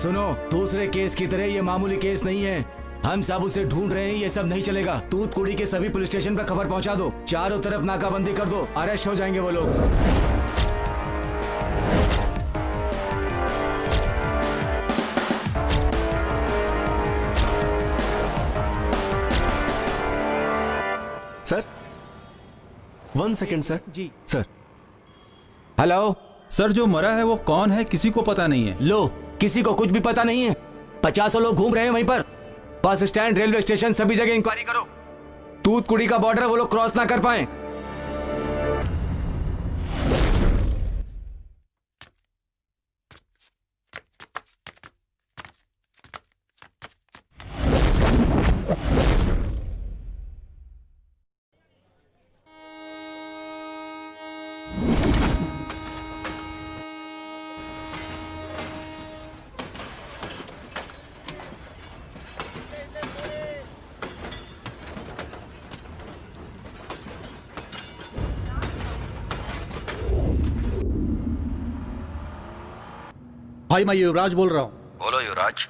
सुनो, दूसरे केस की तरह ये मामूली केस नहीं है। हम सब उसे ढूंढ रहे हैं, ये सब नहीं चलेगा। तूतकुड़ी के सभी पुलिस स्टेशन पर खबर पहुंचा दो, चारों तरफ नाकाबंदी कर दो, अरेस्ट हो जाएंगे वो लोग। Sir 1 second sir. जी सर। हेलो सर, जो मरा है वो कौन है किसी को पता नहीं है। लो, किसी को कुछ भी पता नहीं है। 50 लोग घूम रहे हैं वहीं पर। बस स्टैंड, रेलवे स्टेशन, सभी जगह इंक्वायरी करो। तूतकुड़ी का बॉर्डर वो लोग क्रॉस ना कर पाए। भाई, मैं युवराज बोल रहा हूँ। बोलो युवराज।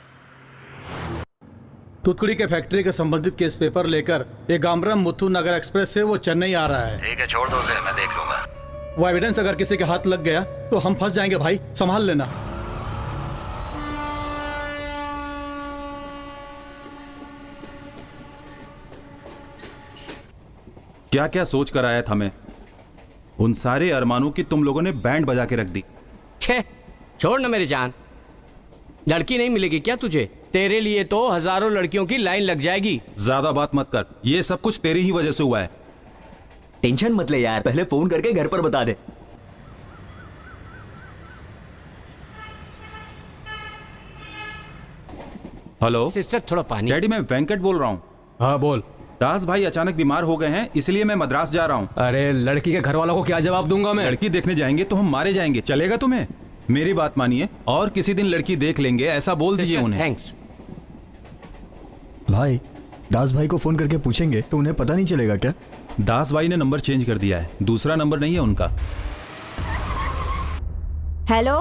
तूतकुड़ी के फैक्ट्री के संबंधित केस पेपर लेकर एगाम्बरम मुथु नगर एक्सप्रेस से वो चेन्नई आ रहा है। ठीक है, छोड़ दो उसे, मैं देख लूंगा। वो एविडेंस अगर किसी के हाथ लग गया तो हम फंस जाएंगे भाई, संभाल लेना। क्या क्या सोच कर आया था मैं। उन सारे अरमानों की तुम लोगों ने बैंड बजा के रख दी। छे, छोड़ ना मेरी जान। लड़की नहीं मिलेगी क्या तुझे? तेरे लिए तो हजारों लड़कियों की लाइन लग जाएगी। ज्यादा बात मत कर, ये सब कुछ तेरी ही वजह से हुआ है। टेंशन मत ले यार, पहले फोन करके घर पर बता दे। हेलो सिस्टर, थोड़ा पानी। डैडी, मैं वेंकट बोल रहा हूँ। हाँ बोल। दास भाई अचानक बीमार हो गए हैं, इसलिए मैं मद्रास जा रहा हूँ। अरे लड़की के घर वालों को क्या जवाब दूंगा मैं? लड़की देखने जाएंगे तो हम मारे जाएंगे, चलेगा तुम्हें? मेरी बात मानिए, और किसी दिन लड़की देख लेंगे, ऐसा बोल दीजिए उन्हें। थैंक्स भाई, दास भाई को फोन करके पूछेंगे तो उन्हें पता नहीं चलेगा क्या? दास भाई ने नंबर चेंज कर दिया है, दूसरा नंबर नहीं है उनका। हेलो,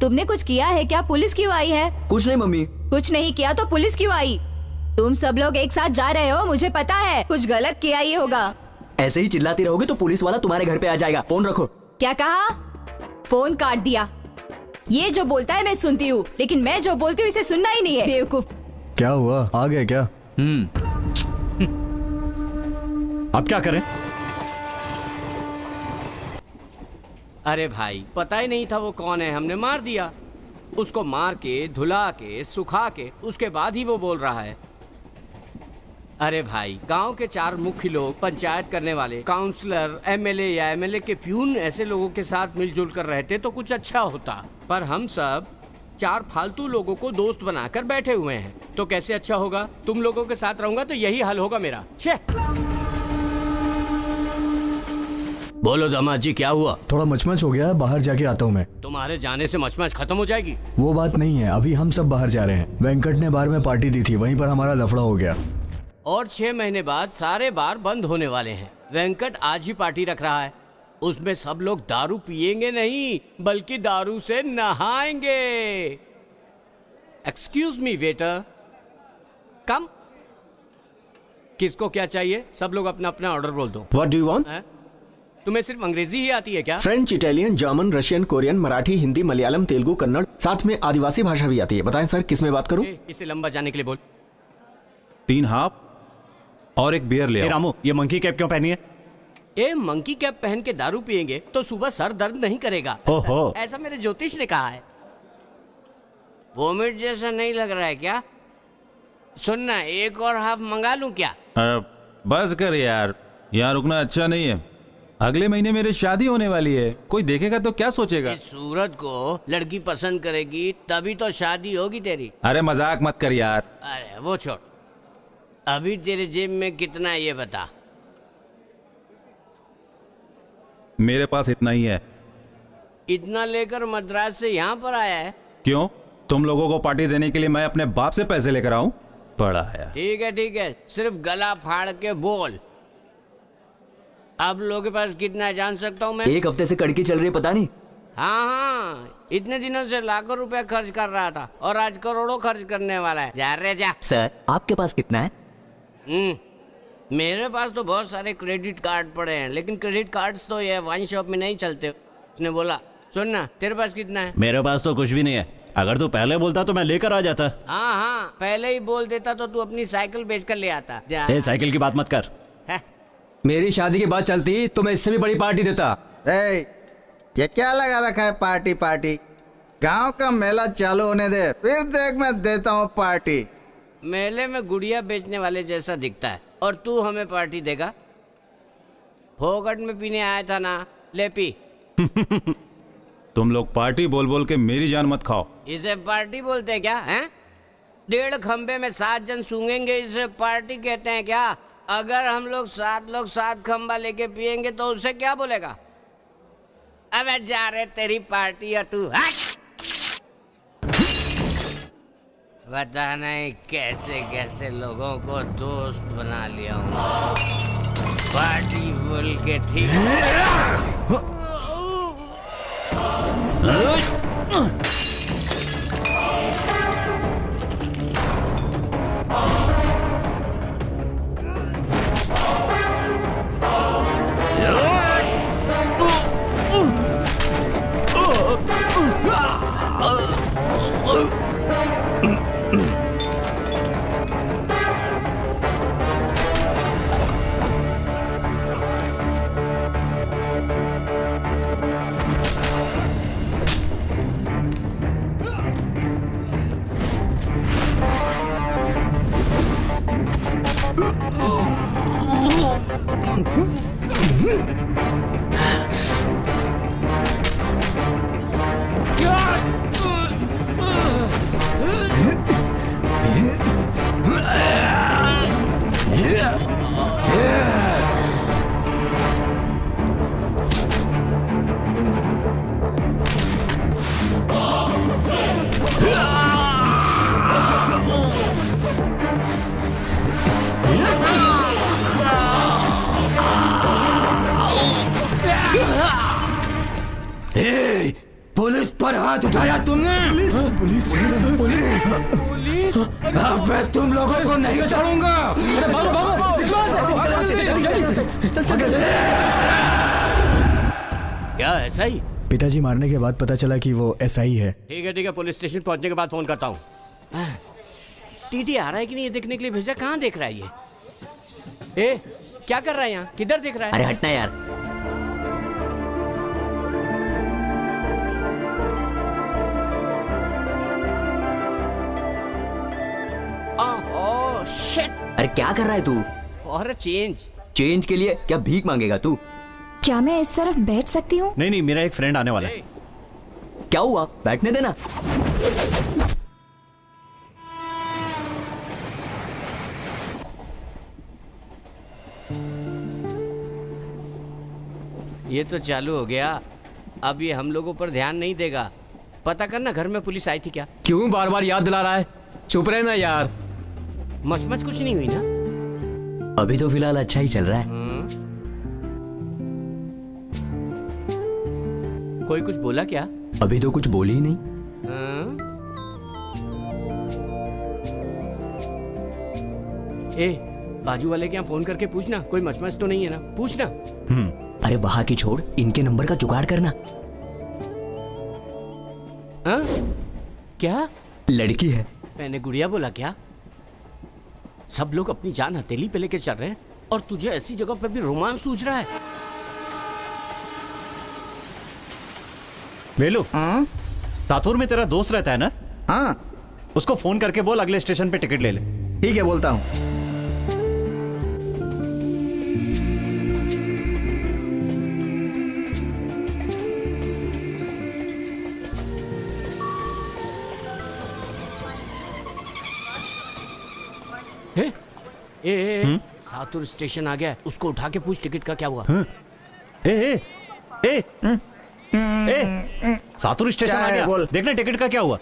तुमने कुछ किया है क्या? पुलिस क्यों आई है? कुछ नहीं मम्मी। कुछ नहीं किया तो पुलिस क्यों आई? तुम सब लोग एक साथ जा रहे हो, मुझे पता है। कुछ गलत किया ही होगा। ऐसे ही चिल्लाती रहोगे तो पुलिस वाला तुम्हारे घर पे आ जाएगा। फोन रखो। क्या कहा? फोन काट दिया। ये जो बोलता है मैं सुनती हूँ, लेकिन मैं जो बोलती हूँ इसे सुनना ही नहीं है। बेवकूफ। क्या हुआ, आ गए क्या? अब क्या करें? अरे भाई, पता ही नहीं था वो कौन है, हमने मार दिया। उसको मार के, धुला के, सुखा के, उसके बाद ही वो बोल रहा है। अरे भाई, गांव के 4 मुख्य लोग, पंचायत करने वाले, काउंसलर, एमएलए या एमएलए के प्यून ऐसे लोगों के साथ मिलजुल कर रहते तो कुछ अच्छा होता। पर हम सब 4 फालतू लोगों को दोस्त बनाकर बैठे हुए हैं, तो कैसे अच्छा होगा? तुम लोगों के साथ रहूंगा तो यही हाल होगा मेरा। बोलो दामाद जी, क्या हुआ? थोड़ा मचमच हो गया है, बाहर जाके आता हूँ मैं। तुम्हारे जाने से मचमच खत्म हो जाएगी? वो बात नहीं है, अभी हम सब बाहर जा रहे हैं। वेंकट ने बार में पार्टी दी थी, वहीं पर हमारा लफड़ा हो गया। और 6 महीने बाद सारे बार बंद होने वाले हैं। वेंकट आज ही पार्टी रख रहा है। उसमें सब लोग दारू पिएंगे नहीं, बल्कि दारू से नहाएंगे। एक्सक्यूज मी वेटर, कम। किसको क्या चाहिए? सब लोग अपना अपना ऑर्डर बोल दो। What do you want? तुम्हें सिर्फ अंग्रेजी ही आती है क्या? French, Italian, German, Russian, Korean, Marathi, Hindi, Malayalam, Telugu, Kannada, साथ में आदिवासी भाषा भी आती है। बताएं सर, किस में बात करूं? इसे लंबा जाने के लिए बोल। 3 हाफ और एक बियर ले आओ। रामू, ये मंकी कैप क्यों पहनी है? ए, मंकी कैप पहन के दारू पिएंगे तो सुबह सर दर्द नहीं करेगा। ओहो। ऐसा मेरे ज्योतिष ने कहा है। वोमिट जैसा नहीं लग रहा है क्या? सुनना, एक और हाफ मंगा लूं क्या? बस कर यार, यहाँ रुकना अच्छा नहीं है। अगले महीने मेरी शादी होने वाली है, कोई देखेगा तो क्या सोचेगा? इस सूरत को लड़की पसंद करेगी तभी तो शादी होगी तेरी। अरे मजाक मत कर यार। अरे वो छोड़, अभी तेरे जेब में कितना है ये बता। मेरे पास इतना ही है। इतना लेकर मद्रास से यहाँ पर आया है? क्यों, तुम लोगों को पार्टी देने के लिए मैं अपने बाप से पैसे लेकर आऊं? पड़ा है। ठीक है, सिर्फ गला फाड़ के बोल। अब लोगों के पास कितना है जान सकता हूँ मैं? 1 हफ्ते से कड़की चल रही है, पता नहीं। हाँ हाँ, इतने दिनों से लाखों रुपया खर्च कर रहा था और आज करोड़ों खर्च करने वाला है। जा रे जा। सर आपके पास कितना है? मेरे पास तो बहुत सारे क्रेडिट कार्ड पड़े हैं, लेकिन क्रेडिट कार्ड्स तो ये वाइन शॉप में नहीं चलते। उसने बोला, सुन ना, तेरे पास कितना है? मेरे पास तो कुछ भी नहीं है। अगर तू पहले बोलता तो मैं लेकर आ जाता। हाँ हाँ, पहले ही बोल देता तो तू अपनी साइकिल बेच कर ले आता। जा। ए, साइकिल की बात मत कर। है? मेरी शादी की बात चलती तो मैं इससे भी बड़ी पार्टी देता। ये क्या लगा रखा है पार्टी पार्टी? गांव का मेला चालू होने दे, फिर देख मैं देता हूँ पार्टी। मेले में गुड़िया बेचने वाले जैसा दिखता है और तू हमें पार्टी देगा? फोकट में पीने आया था ना, ले पी। तुम लोग पार्टी बोल बोल के मेरी जान मत खाओ। इसे पार्टी बोलते हैं क्या? हैं? 1.5 खंबे में 7 जन सूंघेंगे, इसे पार्टी कहते हैं क्या? अगर हम लोग 7 खंबा लेके पियेंगे तो उससे क्या बोलेगा? अबे जा रे, तेरी पार्टी है तू। पता नहीं कैसे कैसे लोगों को दोस्त बना लिया हूँ, पार्टी बोल के। ठीक पुलिस पर हाथ उठाया तुमने? पुलिस? अब मैं तुम लोगों को नहीं छोड़ूंगा। क्या ऐसा ही? पिताजी मारने के बाद पता चला कि वो ऐसा ही है। ठीक है, पुलिस स्टेशन पहुंचने के बाद फोन करता हूँ। टीटी आ रहा है कि नहीं ये देखने के लिए भेजा। कहाँ देख रहा है ये? ए, क्या कर रहा है यहाँ? किधर देख रहा है? अरे हटना यार। Oh shit. अरे क्या कर रहा है तू? और चेंज के लिए क्या भीख मांगेगा तू? क्या मैं इस तरफ बैठ सकती हूँ? नहीं, मेरा एक फ्रेंड आने वाला है। क्या हुआ? बैठने देना। ये तो चालू हो गया। अब ये हम लोगों पर ध्यान नहीं देगा। पता करना घर में पुलिस आई थी क्या? क्यों बार बार याद दिला रहा है? चुप रहे ना यार। मच कुछ नहीं हुई ना? अभी तो फिलहाल अच्छा ही चल रहा है। कोई कुछ बोला क्या? अभी तो कुछ बोली ही नहीं। ए, बाजू वाले के यहाँ फोन करके पूछना कोई मचमच तो नहीं है ना, पूछना। अरे वहां की छोड़, इनके नंबर का जुगाड़ करना। क्या? लड़की है। मैंने गुड़िया बोला क्या? सब लोग अपनी जान हथेली पे लेके चल रहे हैं और तुझे ऐसी जगह पे भी रोमांस सूझ रहा है। वेलू, तातूर में तेरा दोस्त रहता है ना? हाँ। उसको फोन करके बोल अगले स्टेशन पे टिकट ले ले। ठीक है, बोलता हूँ। सातुर स्टेशन आ गया, उसको उठा के पूछ टिकट का क्या हुआ। सातुर स्टेशन आ गया, देखना टिकट का क्या हुआ।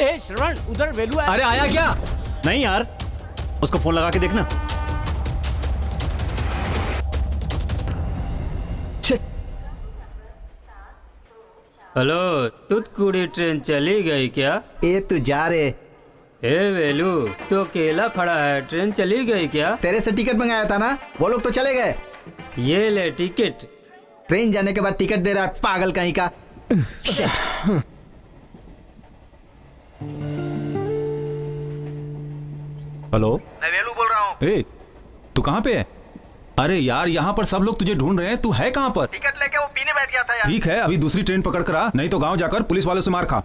ए श्रवण, उधर वेलू है। अरे आया क्या? नहीं यार, उसको फोन लगा के देखना। हेलो, तुतकुड़ी ट्रेन चली गई क्या? ए तू जा रे। ए वेलू, तो अकेला खड़ा है, ट्रेन चली गई क्या? तेरे से टिकट मंगाया था ना, वो लोग तो चले गए। ये ले टिकट। ट्रेन जाने के बाद टिकट दे रहा है, पागल कहीं का। हेलो, मैं वेलू बोल रहा हूँ। ए, तू कहाँ पे है? अरे यार, यहाँ पर सब लोग तुझे ढूंढ रहे हैं, तू है कहाँ पर? टिकट लेके वो पीने बैठ गया था यार। ठीक है, अभी दूसरी ट्रेन पकड़ कर आ, नहीं तो गांव जाकर पुलिस वालों से मार खा।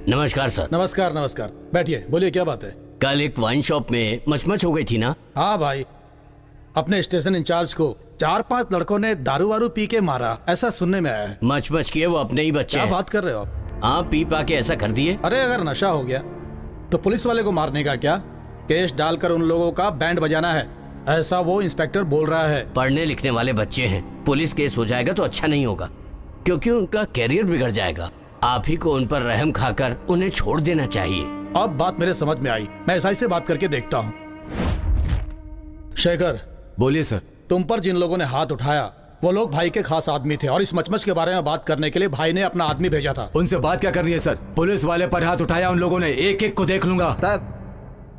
नमस्कार सर। नमस्कार नमस्कार, बैठिए, बोलिए क्या बात है? कल एक वाइन शॉप में मचमच हो गई थी ना? हाँ भाई, अपने स्टेशन इंचार्ज को 4-5 लड़कों ने दारू वारू पी के मारा, ऐसा सुनने में आया है। मचमच किए वो अपने ही बच्चे क्या हैं। बात कर रहे हो आप? हाँ, पी पा के ऐसा कर दिए। अरे अगर नशा हो गया तो पुलिस वाले को मारने का क्या? केस डालकर उन लोगों का बैंड बजाना है, ऐसा वो इंस्पेक्टर बोल रहा है। पढ़ने लिखने वाले बच्चे हैं, पुलिस केस हो जाएगा तो अच्छा नहीं होगा, क्योंकि उनका कैरियर बिगड़ जाएगा। आप ही को उन पर रहम खाकर उन्हें छोड़ देना चाहिए। अब बात मेरे समझ में आई, मैं एसआई से बात करके देखता हूँ। शेखर, बोलिए सर। तुम पर जिन लोगों ने हाथ उठाया वो लोग भाई के खास आदमी थे, और इस मचमच के बारे में बात करने के लिए भाई ने अपना आदमी भेजा था। उनसे बात क्या करनी है सर? पुलिस वाले पर हाथ उठाया उन लोगों ने, एक एक को देख लूंगा। सर,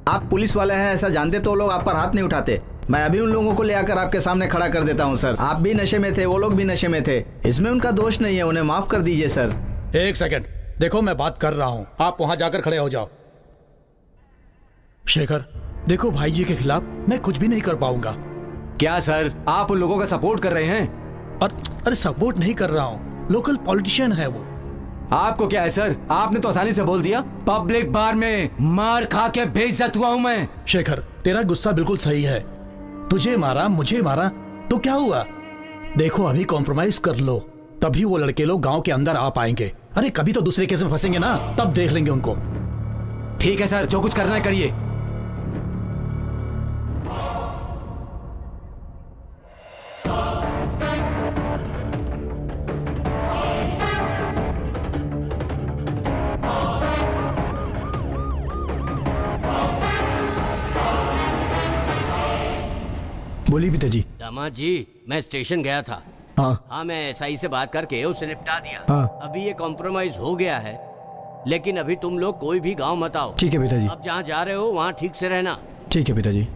आप पुलिस वाले हैं ऐसा जानते तो लोग आप पर हाथ नहीं उठाते। मैं अभी उन लोगों को ले आकर आपके सामने खड़ा कर देता हूं सर। आप भी नशे में थे, वो लोग भी नशे में थे, इसमें उनका दोष नहीं है, उन्हें माफ कर दीजिए सर। एक सेकंड, देखो मैं बात कर रहा हूँ, आप वहां जाकर खड़े हो जाओ। शेखर, देखो भाई जी के खिलाफ मैं कुछ भी नहीं कर पाऊंगा। क्या सर, आप उन लोगों का सपोर्ट कर रहे हैं? अरे सपोर्ट नहीं कर रहा हूँ, लोकल पॉलिटिशियन है वो। आपको क्या है सर? आपने तो आसानी से बोल दिया। पब्लिक बार में मार खा के बेइज्जत हुआ हूँ मैं। शेखर, तेरा गुस्सा बिल्कुल सही है, तुझे मारा मुझे मारा तो क्या हुआ? देखो अभी कॉम्प्रोमाइज कर लो, तभी वो लड़के लोग गांव के अंदर आ पाएंगे। अरे कभी तो दूसरे केस में फंसेंगे ना, तब देख लेंगे उनको। ठीक है सर, जो कुछ करना है करिए। बोलिए पिताजी। दामाद जी, मैं स्टेशन गया था। हाँ, मैं एसआई से बात करके उसे निपटा दिया। हाँ। अभी ये कॉम्प्रोमाइज हो गया है, लेकिन अभी तुम लोग कोई भी गांव मत आओ। ठीक है पिताजी। अब जहाँ जा रहे हो वहाँ ठीक से रहना। ठीक है पिताजी।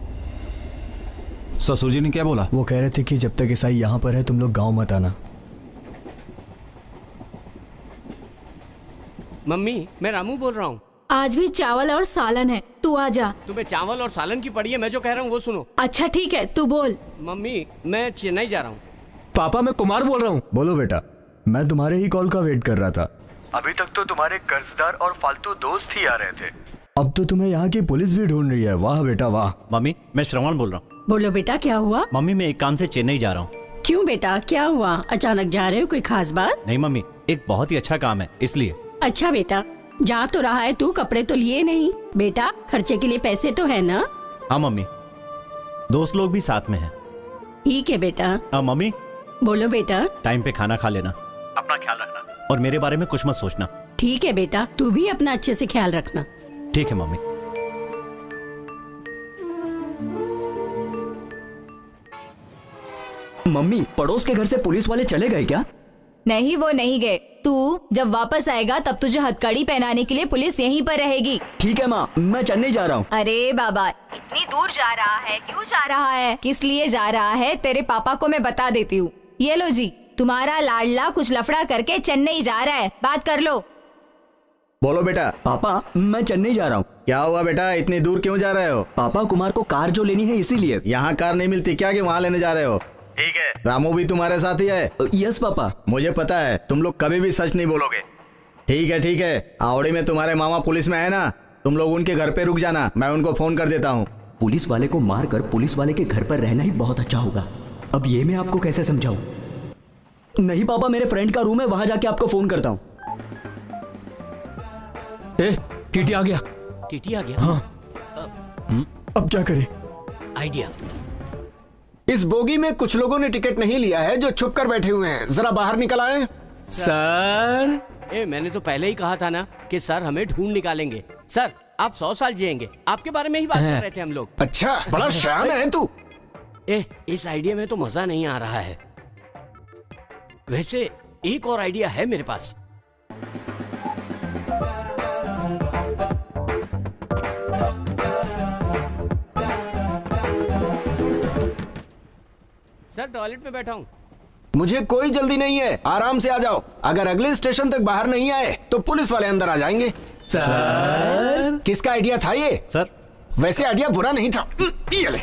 ससुर जी ने क्या बोला? वो कह रहे थे कि जब तक ईसाई यहाँ पर है तुम लोग गाँव मत आना। मम्मी, मैं रामू बोल रहा हूँ। आज भी चावल और सालन है, तू आ जा। तुम्हें चावल और सालन की पड़ी है, मैं जो कह रहा हूँ वो सुनो। अच्छा ठीक है, तू बोल। मम्मी, मैं चेन्नई जा रहा हूँ। पापा, मैं कुमार बोल रहा हूँ। बोलो बेटा, मैं तुम्हारे ही कॉल का वेट कर रहा था। अभी तक तो तुम्हारे कर्जदार और फालतू दोस्त ही आ रहे थे। अब तो तुम्हें यहाँ की पुलिस भी ढूंढ रही है। वाह बेटा वाह। मम्मी, मैं श्रवण बोल रहा हूँ। बोलो बेटा, क्या हुआ? मम्मी, मैं एक काम से चेन्नई जा रहा हूँ। क्यों बेटा, क्या हुआ? अचानक जा रहे हो, कोई खास बात? नहीं मम्मी, एक बहुत ही अच्छा काम है, इसलिए। अच्छा बेटा, जा तो रहा है तू, कपड़े तो लिए नहीं। बेटा, खर्चे के लिए पैसे तो है ना? हाँ मम्मी, दोस्त लोग भी साथ में हैं। ठीक है बेटा। मम्मी, बोलो बेटा। टाइम पे खाना खा लेना, अपना ख्याल रखना, और मेरे बारे में कुछ मत सोचना। ठीक है बेटा, तू भी अपना अच्छे से ख्याल रखना। ठीक है मम्मी। मम्मी, पड़ोस के घर से पुलिस वाले चले गए क्या? नहीं, वो नहीं गए। तू जब वापस आएगा तब तुझे हथकड़ी पहनाने के लिए पुलिस यहीं पर रहेगी। ठीक है माँ, मैं चेन्नई जा रहा हूँ। अरे बाबा, इतनी दूर जा रहा है, क्यों जा रहा है, किस लिए जा रहा है, तेरे पापा को मैं बता देती हूँ। ये लो जी, तुम्हारा लाडला कुछ लफड़ा करके चेन्नई जा रहा है, बात कर लो। बोलो बेटा। पापा, मैं चेन्नई जा रहा हूँ। क्या हुआ बेटा, इतनी दूर क्यों जा रहे हो? पापा, कुमार को कार जो लेनी है इसीलिए। यहाँ कार नहीं मिलती क्या कि वहाँ लेने जा रहे हो? ठीक है, रामू भी तुम्हारे साथ ही है? Yes papa. मुझे पता है तुम लोग कभी भी सच नहीं बोलोगे। ठीक है ठीक है, आवड़ी में तुम्हारे मामा पुलिस में है ना, तुम लोग उनके घर पे रुक जाना, मैं उनको फोन कर देता हूँ। पुलिस वाले को मारकर पुलिस वाले के घर पर रहना ही बहुत अच्छा होगा। अब ये मैं आपको कैसे समझाऊं? नहीं पापा, मेरे फ्रेंड का रूम है, वहां जाके आपको फोन करता हूँ। टीटी आ गया। टीटी आ गया? हाँ। अब क्या करें? आइडिया। इस बोगी में कुछ लोगों ने टिकट नहीं लिया है जो छुप कर बैठे हुए हैं, जरा बाहर निकल आए। सर मैंने तो पहले ही कहा था ना कि सर हमें ढूंढ निकालेंगे। सर आप 100 साल जिएंगे, आपके बारे में ही बात कर रहे थे हम लोग। अच्छा, बड़ा शयान है तू। इस आइडिया में तो मजा नहीं आ रहा है। वैसे एक और आइडिया है मेरे पास। सर टॉयलेट में बैठा हूँ। मुझे कोई जल्दी नहीं है, आराम से आ जाओ। अगर अगले स्टेशन तक बाहर नहीं आए तो पुलिस वाले अंदर आ जाएंगे। सर किसका आइडिया था ये? सर वैसे आइडिया बुरा नहीं था। ये ले।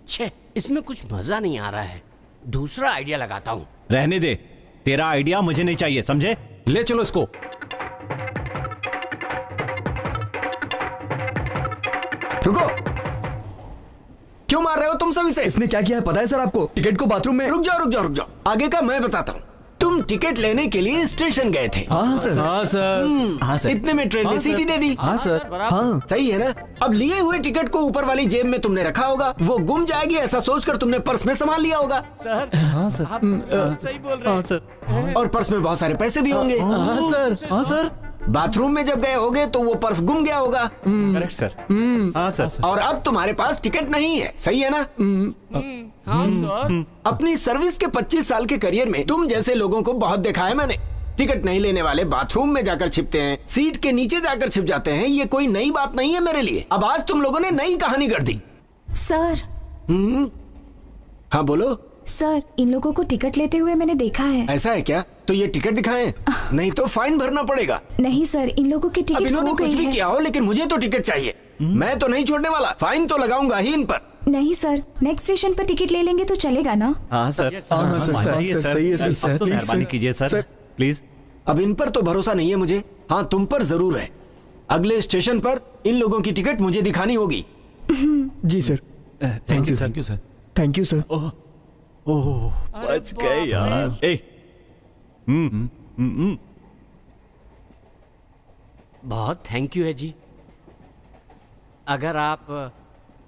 छे, इसमें कुछ मजा नहीं आ रहा है। दूसरा आइडिया लगाता हूँ। रहने दे, तेरा आइडिया मुझे नहीं चाहिए, समझे? ले चलो इसको। रुको, क्यों मार रहे हो तुम सब इसे? इसने क्या किया है पता है सर आपको? टिकट को बाथरूम में। रुक जाओ, आगे का मैं बताता हूँ। तुम टिकट लेने के लिए स्टेशन गए थे। हाँ सर। हाँ सर। इतने में ट्रेन ने सीटी दे दी। हाँ सर। हाँ सही है ना? अब लिए हुए टिकट को ऊपर वाली जेब में तुमने रखा होगा, वो गुम जाएगी ऐसा सोचकर तुमने पर्स में संभाल लिया होगा। सर हाँ सर। आप सही बोल रहे हैं। हाँ सर। और पर्स में बहुत सारे पैसे भी होंगे। हाँ सर। हाँ सर। बाथरूम में जब गए होगे तो वो पर्स गुम गया होगा। Correct sir. हाँ सर। और अब तुम्हारे पास टिकट नहीं है, सही है ना? हाँ सर। अपनी सर्विस के 25 साल के करियर में तुम जैसे लोगों को बहुत देखा है मैंने। टिकट नहीं लेने वाले बाथरूम में जाकर छिपते हैं, सीट के नीचे जाकर छिप जाते हैं। ये कोई नई बात नहीं है मेरे लिए। अब आज तुम लोगों ने नई कहानी गढ़ दी। सर। हाँ बोलो। सर इन लोगों को टिकट लेते हुए मैंने देखा है। ऐसा है क्या? तो ये टिकट दिखाएं, नहीं तो फाइन भरना पड़ेगा। नहीं सर, इन लोगों की अब टिकट इन्होंने खो कुछ गई भी है। किया हो, लेकिन मुझे तो टिकट चाहिए। मैं तो नहीं छोड़ने वाला, फाइन तो लगाऊंगा ही इन पर। नहीं सर, नेक्स्ट स्टेशन पर टिकट ले लेंगे तो चलेगा ना? हाँ सर। सही है सर। तो मेहरबानी कीजिए सर, प्लीज। अब इन पर तो भरोसा नहीं है मुझे। हाँ तुम पर जरूर है। अगले स्टेशन पर इन लोगों की टिकट मुझे दिखानी होगी। जी sir. Thank you sir. Thank you sir. ओह बच गए यार। बहुत थैंक यू है जी। अगर आप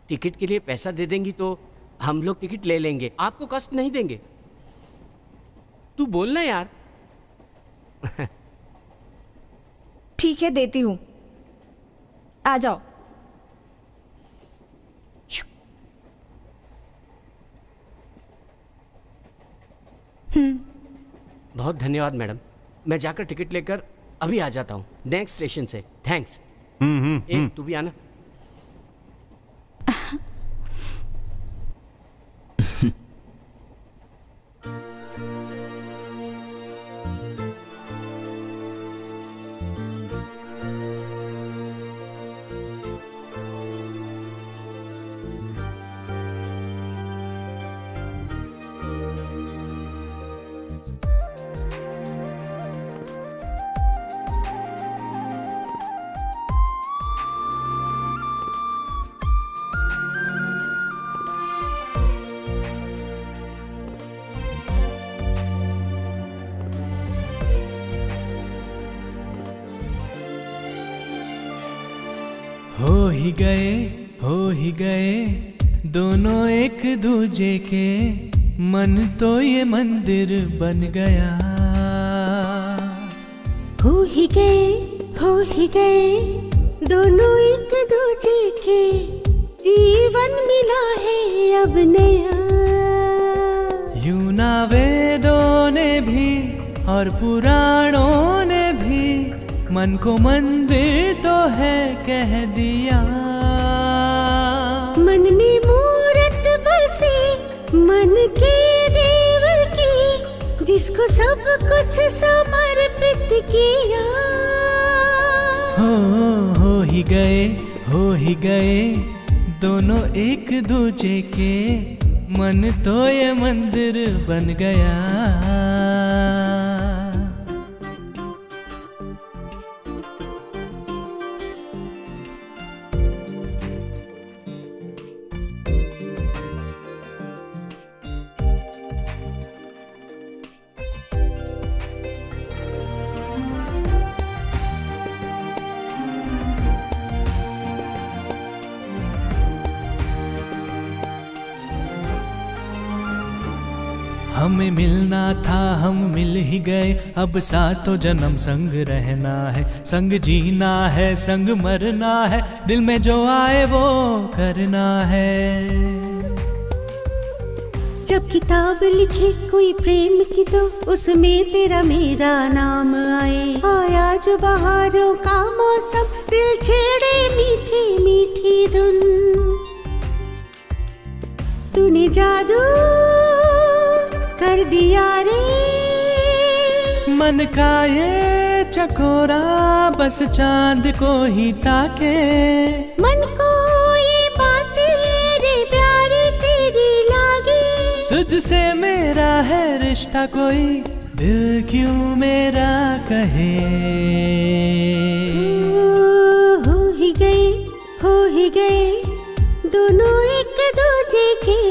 टिकट के लिए पैसा दे देंगी तो हम लोग टिकट ले लेंगे, आपको कष्ट नहीं देंगे। तू बोलना यार। ठीक है देती हूँ, आ जाओ। बहुत धन्यवाद मैडम। मैं जाकर टिकट लेकर अभी आ जाता हूँ नेक्स्ट स्टेशन से। थैंक्स। तू भी आना। हो ही गए दोनों एक दूजे के, मन तो ये मंदिर बन गया। हो ही गए दोनों एक दूजे के, जीवन मिला है अब नया। यूं ना वेदों ने भी और पुराणों ने भी मन को मंदिर तो है कह दिया। मन में मूरत बसे मन के देव की, जिसको सब कुछ समर्पित किया। हो ही गए दोनों एक दूजे के, मन तो ये मंदिर बन गया। हमें मिलना था हम मिल ही गए, अब सातों जन्म संग रहना है, संग जीना है, संग मरना है, दिल में जो आए वो करना है। जब किताब लिखे कोई प्रेम की तो उसमें तेरा मेरा नाम आए। आया जो बहारों का मौसम, दिल छेड़े मीठी मीठी धुन। तूने जादू कर दिया रे मन का ये चकोरा, बस चांद को ही ताके। मन को ये बातें रे प्यारी तेरी लागे। तुझसे मेरा है रिश्ता कोई, दिल क्यों मेरा कहे। हो ही गए दोनों एक दूजे के,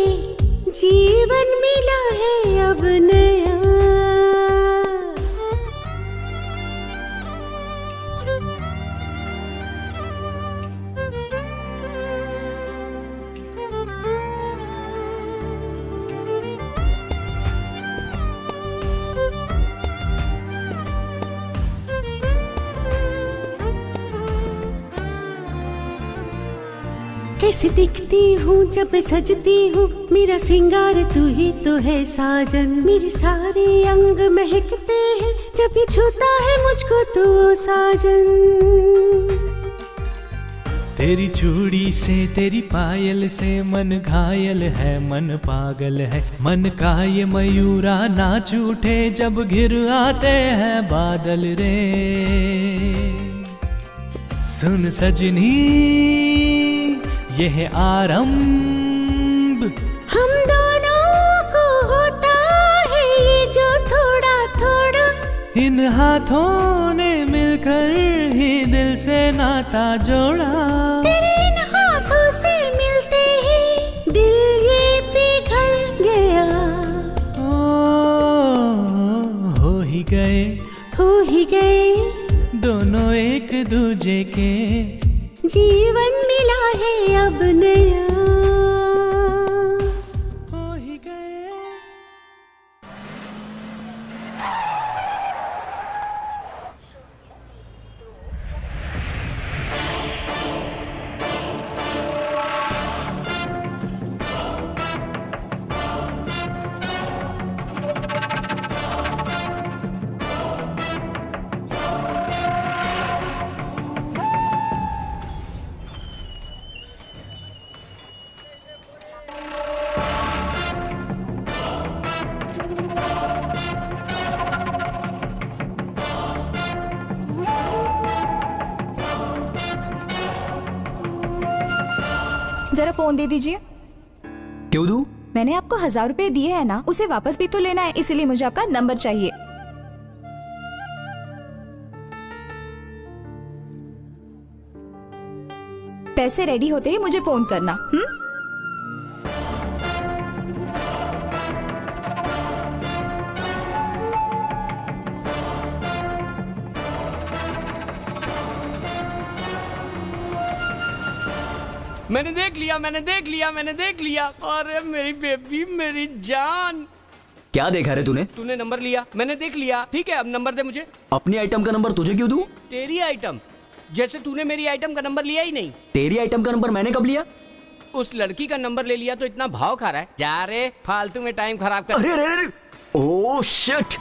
जीवन मिला है अब नया। कैसे दिखती हूँ जब मैं सजती हूँ, मेरा सिंगार तू ही तो है साजन। मेरे सारे अंग महकते हैं जब भी छूता है मुझको तू साजन। तेरी चूड़ी से तेरी पायल से मन घायल है, मन पागल है, मन का ये मयूरा नाच उठे जब घिर आते हैं बादल रे। सुन सजनी ये है आरंभ, हम दोनों को होता है ये जो थोड़ा थोड़ा। इन हाथों ने मिलकर ही दिल से नाता जोड़ा। तेरे इन हाथों से मिलते ही दिल ये पिघल गया। हो ही गए दोनों एक दूजे के, जीवन मिला है अब नया। हो ही गए। जरा फोन दे दीजिए। क्यों दूं? मैंने आपको 1000 रुपए दिए हैं ना, उसे वापस भी तो लेना है, इसीलिए मुझे आपका नंबर चाहिए। पैसे रेडी होते ही मुझे फोन करना। मैंने देख लिया। अरे मेरी बेबी, मेरी जान। क्या देखा रे तूने? तूने नंबर लिया, मैंने देख लिया। ठीक है, अब नंबर दे मुझे। अपनी आइटम का नंबर तुझे क्यों दूं? तेरी आइटम? जैसे तूने मेरी आइटम का नंबर लिया ही नहीं। तेरी आइटम का नंबर मैंने कब लिया? उस लड़की का नंबर ले लिया तो इतना भाव खा रहा है। जा रे, फालतू में टाइम खराब कर। अरे अरे अरे, ओह शिट।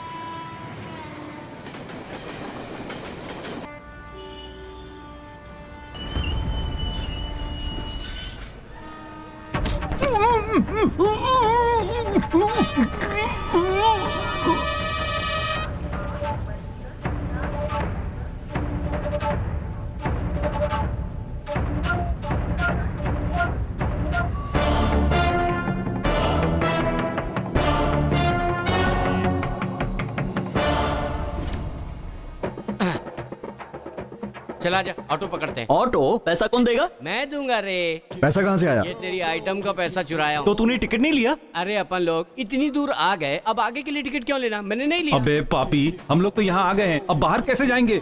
चला जा, ऑटो पकड़ते हैं। ऑटो? पैसा कौन देगा? मैं दूंगा रे। पैसा कहाँ से आया? ये तेरी आइटम का पैसा चुराया हूँ। तो तूने टिकट नहीं लिया? अरे अपन लोग इतनी दूर आ गए, अब आगे के लिए टिकट क्यों लेना? मैंने नहीं लिया। अबे पापी, हम लोग तो यहाँ आ गए हैं, अब बाहर कैसे जाएंगे?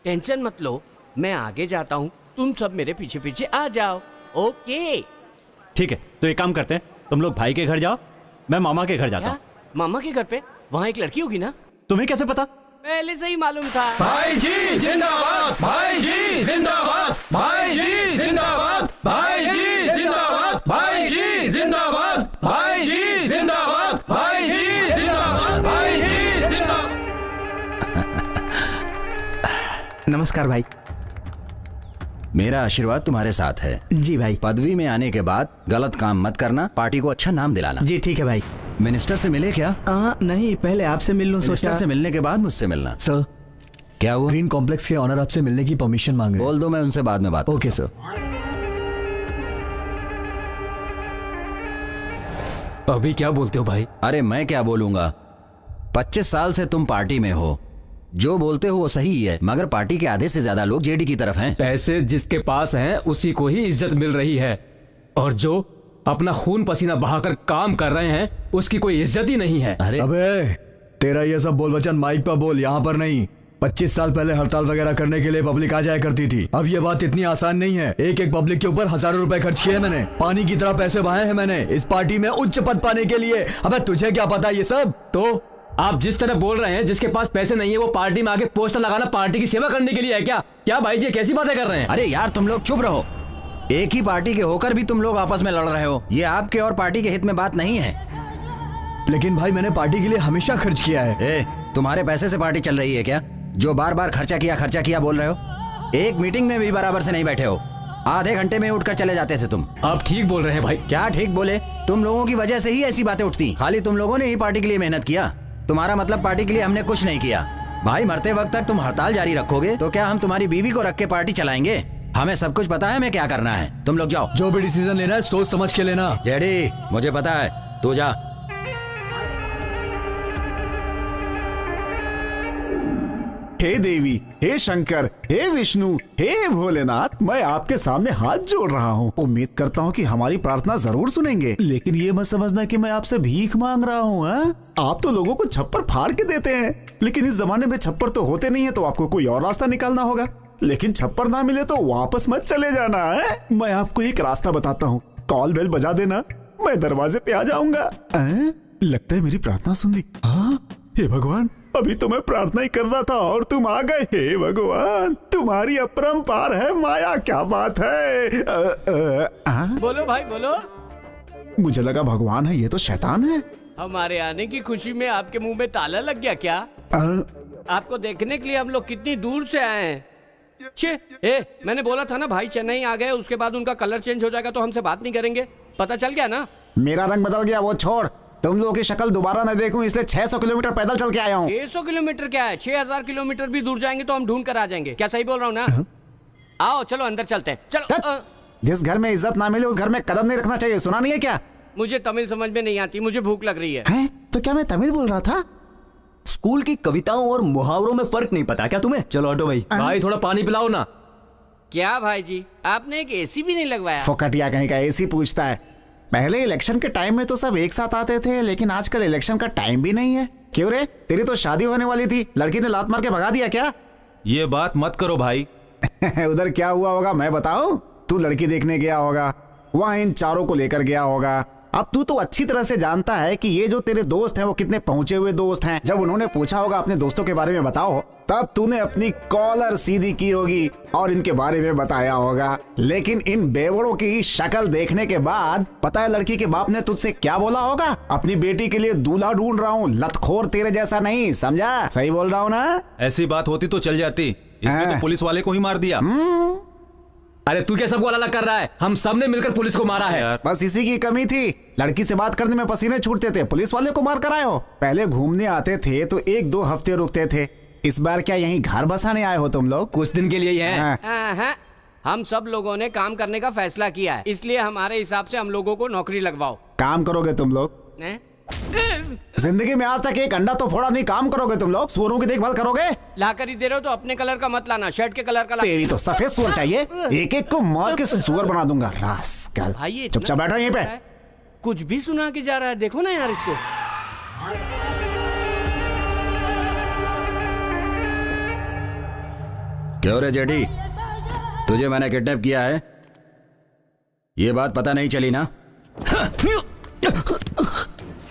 टेंशन मत लो, मैं आगे जाता हूँ, तुम सब मेरे पीछे पीछे आ जाओ। ओके ठीक है, तो एक काम करते हैं, तुम लोग भाई के घर जाओ, मैं मामा के घर जाता हूँ। मामा के घर पे? वहाँ एक लड़की होगी ना? तुम्हें कैसे पता? पहले से ही मालूम था। भाई जी जिंदाबाद, भाई जी जिंदाबाद, भाई जी जिंदाबाद, भाई जी जिंदाबाद, भाई जी जिंदाबाद, भाई जी जिंदाबाद, भाई जी जिंदाबाद, भाई जी जिंदाबाद। नमस्कार भाई। मेरा आशीर्वाद तुम्हारे साथ है। जी भाई। पदवी में आने के बाद गलत काम मत करना, पार्टी को अच्छा नाम दिलाना। जी ठीक है भाई। मिनिस्टर से मिले क्या? नहीं, पहले आपसे मिल लूं सोचा। मिनिस्टर से मिलने के बाद मुझसे मिलना। सर, क्या हुआ? ग्रीन कॉम्प्लेक्स के ऑनर आपसे मिलने की परमिशन मांग रहे हैं। बोल दो, मैं उनसे बाद में बात। Okay sir. अभी क्या बोलते हो भाई? अरे मैं क्या बोलूंगा, 25 साल से तुम पार्टी में हो, जो बोलते हो वो सही ही है, मगर पार्टी के आधे से ज्यादा लोग जेडी की तरफ हैं। पैसे जिसके पास हैं उसी को ही इज्जत मिल रही है, और जो अपना खून पसीना बहाकर काम कर रहे हैं उसकी कोई इज्जत ही नहीं है। अरे अबे तेरा ये सब बोल वचन माइक पर बोल, यहाँ पर नहीं। 25 साल पहले हड़ताल वगैरह करने के लिए पब्लिक आ जाया करती थी। अब ये बात इतनी आसान नहीं है। एक एक पब्लिक के ऊपर हजारों रुपए खर्च किए मैंने, पानी की तरह पैसे बहाए हैं मैंने इस पार्टी में उच्च पद पाने के लिए। अबे तुझे क्या पता ये सब? तो आप जिस तरह बोल रहे हैं, जिसके पास पैसे नहीं है वो पार्टी में आके पोस्टर लगाना पार्टी की सेवा करने के लिए है क्या? क्या भाई जी कैसी बातें कर रहे हैं? अरे यार तुम लोग चुप रहो। एक ही पार्टी के होकर भी तुम लोग आपस में लड़ रहे हो, ये आपके और पार्टी के हित में बात नहीं है। लेकिन भाई मैंने पार्टी के लिए हमेशा खर्च किया है। तुम्हारे पैसे से पार्टी चल रही है क्या? जो बार बार खर्चा किया बोल रहे हो। एक मीटिंग में भी बराबर से नहीं बैठे हो, आधे घंटे में उठकर चले जाते थे तुम। आप ठीक बोल रहे हैं भाई। क्या ठीक बोले? तुम लोगों की वजह से ही ऐसी बातें उठती। खाली तुम लोगों ने ही पार्टी के लिए मेहनत किया, तुम्हारा मतलब पार्टी के लिए हमने कुछ नहीं किया। भाई मरते वक्त तक तुम हड़ताल जारी रखोगे तो क्या हम तुम्हारी बीवी को रख के पार्टी चलाएंगे? हमें सब कुछ पता है हमें क्या करना है। तुम लोग जाओ। जो भी डिसीजन लेना है सोच समझ के लेना। जेडी मुझे पता है, तू जा। हे देवी, हे शंकर, हे विष्णु, हे भोलेनाथ, मैं आपके सामने हाथ जोड़ रहा हूँ। उम्मीद करता हूँ कि हमारी प्रार्थना जरूर सुनेंगे, लेकिन ये मत समझना कि मैं आपसे भीख मांग रहा हूँ। आप तो लोगों को छप्पर फाड़ के देते हैं, लेकिन इस जमाने में छप्पर तो होते नहीं है, तो आपको कोई और रास्ता निकालना होगा। लेकिन छप्पर ना मिले तो वापस मत चले जाना है। मैं आपको एक रास्ता बताता हूँ, कॉल बेल बजा देना, मैं दरवाजे पे आ जाऊंगा। लगता है मेरी प्रार्थना सुन ली। हे भगवान, अभी तो मैं प्रार्थना ही कर रहा था और तुम आ गए। हे भगवान, तुम्हारी अपरंपार है माया, क्या बात है। बोलो भाई बोलो। मुझे लगा भगवान है, ये तो शैतान है। हमारे आने की खुशी में आपके मुंह में ताला लग गया क्या? आपको देखने के लिए हम लोग कितनी दूर से आए हैं। मैंने बोला था ना भाई चेन्नई आ गए, उसके बाद उनका कलर चेंज हो जाएगा तो हमसे बात नहीं करेंगे। पता चल गया ना? मेरा रंग बदल गया, वो छोड़। तुम लोगों की शक्ल दोबारा न देखूं इसलिए 600 किलोमीटर पैदल चल के आया हूँ। 600 किलोमीटर क्या है, 6000 किलोमीटर भी दूर जाएंगे तो हम ढूंढ कर आ जाएंगे। क्या सही बोल रहा हूँ ना? आओ चलो अंदर चलते हैं। चलो। जिस घर में इज्जत ना मिले उस घर में कदम नहीं रखना चाहिए, सुना नहीं है क्या? मुझे तमिल समझ में नहीं आती, मुझे भूख लग रही है। तो क्या मैं तमिल बोल रहा था? स्कूल की कविताओं और मुहावरों में फर्क नहीं पता क्या तुम्हें? चलो ऑटो भाई। भाई थोड़ा पानी पिलाओ ना। क्या भाई जी, आपने एक एसी भी नहीं लगवाया? फोकटिया कहीं का एसी पूछता है। पहले इलेक्शन के टाइम में तो सब एक साथ आते थे, लेकिन आजकल इलेक्शन का टाइम भी नहीं है। क्यों रे, तेरी तो शादी होने वाली थी, लड़की ने लात मार के भगा दिया क्या? ये बात मत करो भाई। उधर क्या हुआ होगा मैं बताऊं? तू लड़की देखने गया होगा, वहां इन चारों को लेकर गया होगा। अब तू तो अच्छी तरह से जानता है कि ये जो तेरे दोस्त हैं वो कितने पहुंचे हुए दोस्त हैं। जब उन्होंने पूछा होगा अपने दोस्तों के बारे में बताओ, तब तूने अपनी कॉलर सीधी की होगी और इनके बारे में बताया होगा। लेकिन इन बेवड़ों की शक्ल देखने के बाद पता है लड़की के बाप ने तुझसे क्या बोला होगा? अपनी बेटी के लिए दूल्हा ढूंढ रहा हूँ, लतखोर तेरे जैसा नहीं, समझा? सही बोल रहा हूँ ना? ऐसी बात होती तो चल जाती, इसने तो पुलिस वाले को ही मार दिया। अरे तू क्या सबको अलग कर रहा है? हम सब ने मिलकर पुलिस को मारा है। बस इसी की कमी थी, लड़की से बात करने में पसीने छूटते थे, पुलिस वाले को मार कर आए हो। पहले घूमने आते थे तो 1-2 हफ्ते रुकते थे, इस बार क्या यहीं घर बसाने आए हो तुम लोग? कुछ दिन के लिए ही है। हम सब लोगों ने काम करने का फैसला किया है, इसलिए हमारे हिसाब से हम लोगों को नौकरी लगवाओ। काम करोगे तुम लोग? जिंदगी में आज तक एक अंडा तो फोड़ा नहीं, काम करोगे तुम लोग? सुअरों की देखभाल करोगे? लाकर ही दे रहे हो तो अपने कलर का मत लाना, शर्ट के कलर का ला। तेरी तो सफेद सुअर चाहिए, एक एक को मार के सुअर बना दूंगा। रास्कल, चुपचाप बैठो यहीं पे। कुछ भी सुना के जा रहा है, देखो ना यार इसको। क्यों रे जेडी, तुझे मैंने किडनैप किया है, ये बात पता नहीं चली ना?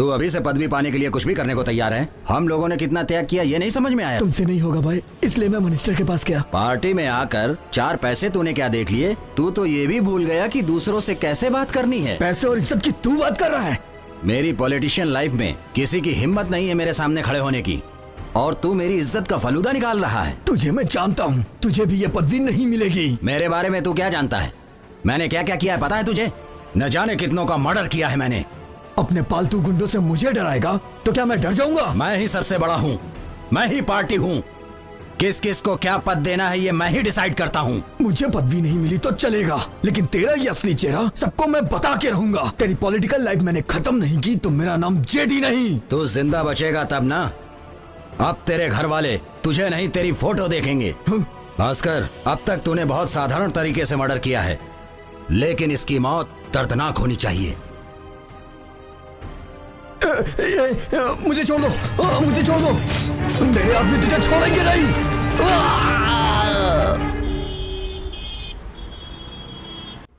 तू अभी से पदवी पाने के लिए कुछ भी करने को तैयार है। हम लोगों ने कितना त्याग किया ये नहीं समझ में आया। तुमसे नहीं होगा भाई, इसलिए मैं मिनिस्टर के पास गया। पार्टी में आकर 4 पैसे तूने क्या देख लिए? तू तो ये भी भूल गया कि दूसरों से कैसे बात करनी है। पैसे और इज्जत की तू बात कर रहा है? मेरी पॉलिटिशियन लाइफ में किसी की हिम्मत नहीं है मेरे सामने खड़े होने की, और तू मेरी इज्जत का फलूदा निकाल रहा है। तुझे मैं जानता हूँ, तुझे भी ये पदवी नहीं मिलेगी। मेरे बारे में तू क्या जानता है? मैंने क्या क्या किया है पता है तुझे? न जाने कितनों का मर्डर किया है मैंने। अपने पालतू गुंडों से मुझे डराएगा तो क्या मैं डर जाऊंगा? मैं ही सबसे बड़ा हूँ, मैं ही पार्टी हूँ। किस किस को क्या पद देना है ये मैं ही डिसाइड करता हूँ। मुझे पदवी नहीं मिली तो चलेगा, लेकिन तेरा ये असली चेहरा सबको मैं बता के रहूंगा। तेरी पॉलिटिकल लाइफ मैंने खत्म नहीं की तो मेरा नाम जेडी नहीं। तू जिंदा बचेगा तब ना। अब तेरे घर वाले तुझे नहीं तेरी फोटो देखेंगे। भास्कर, अब तक तूने बहुत साधारण तरीके से मर्डर किया है, लेकिन इसकी मौत दर्दनाक होनी चाहिए। मुझे छोड़ दो, मुझे छोड़ दो, मेरे आदमी तुझे छोड़ेंगे नहीं।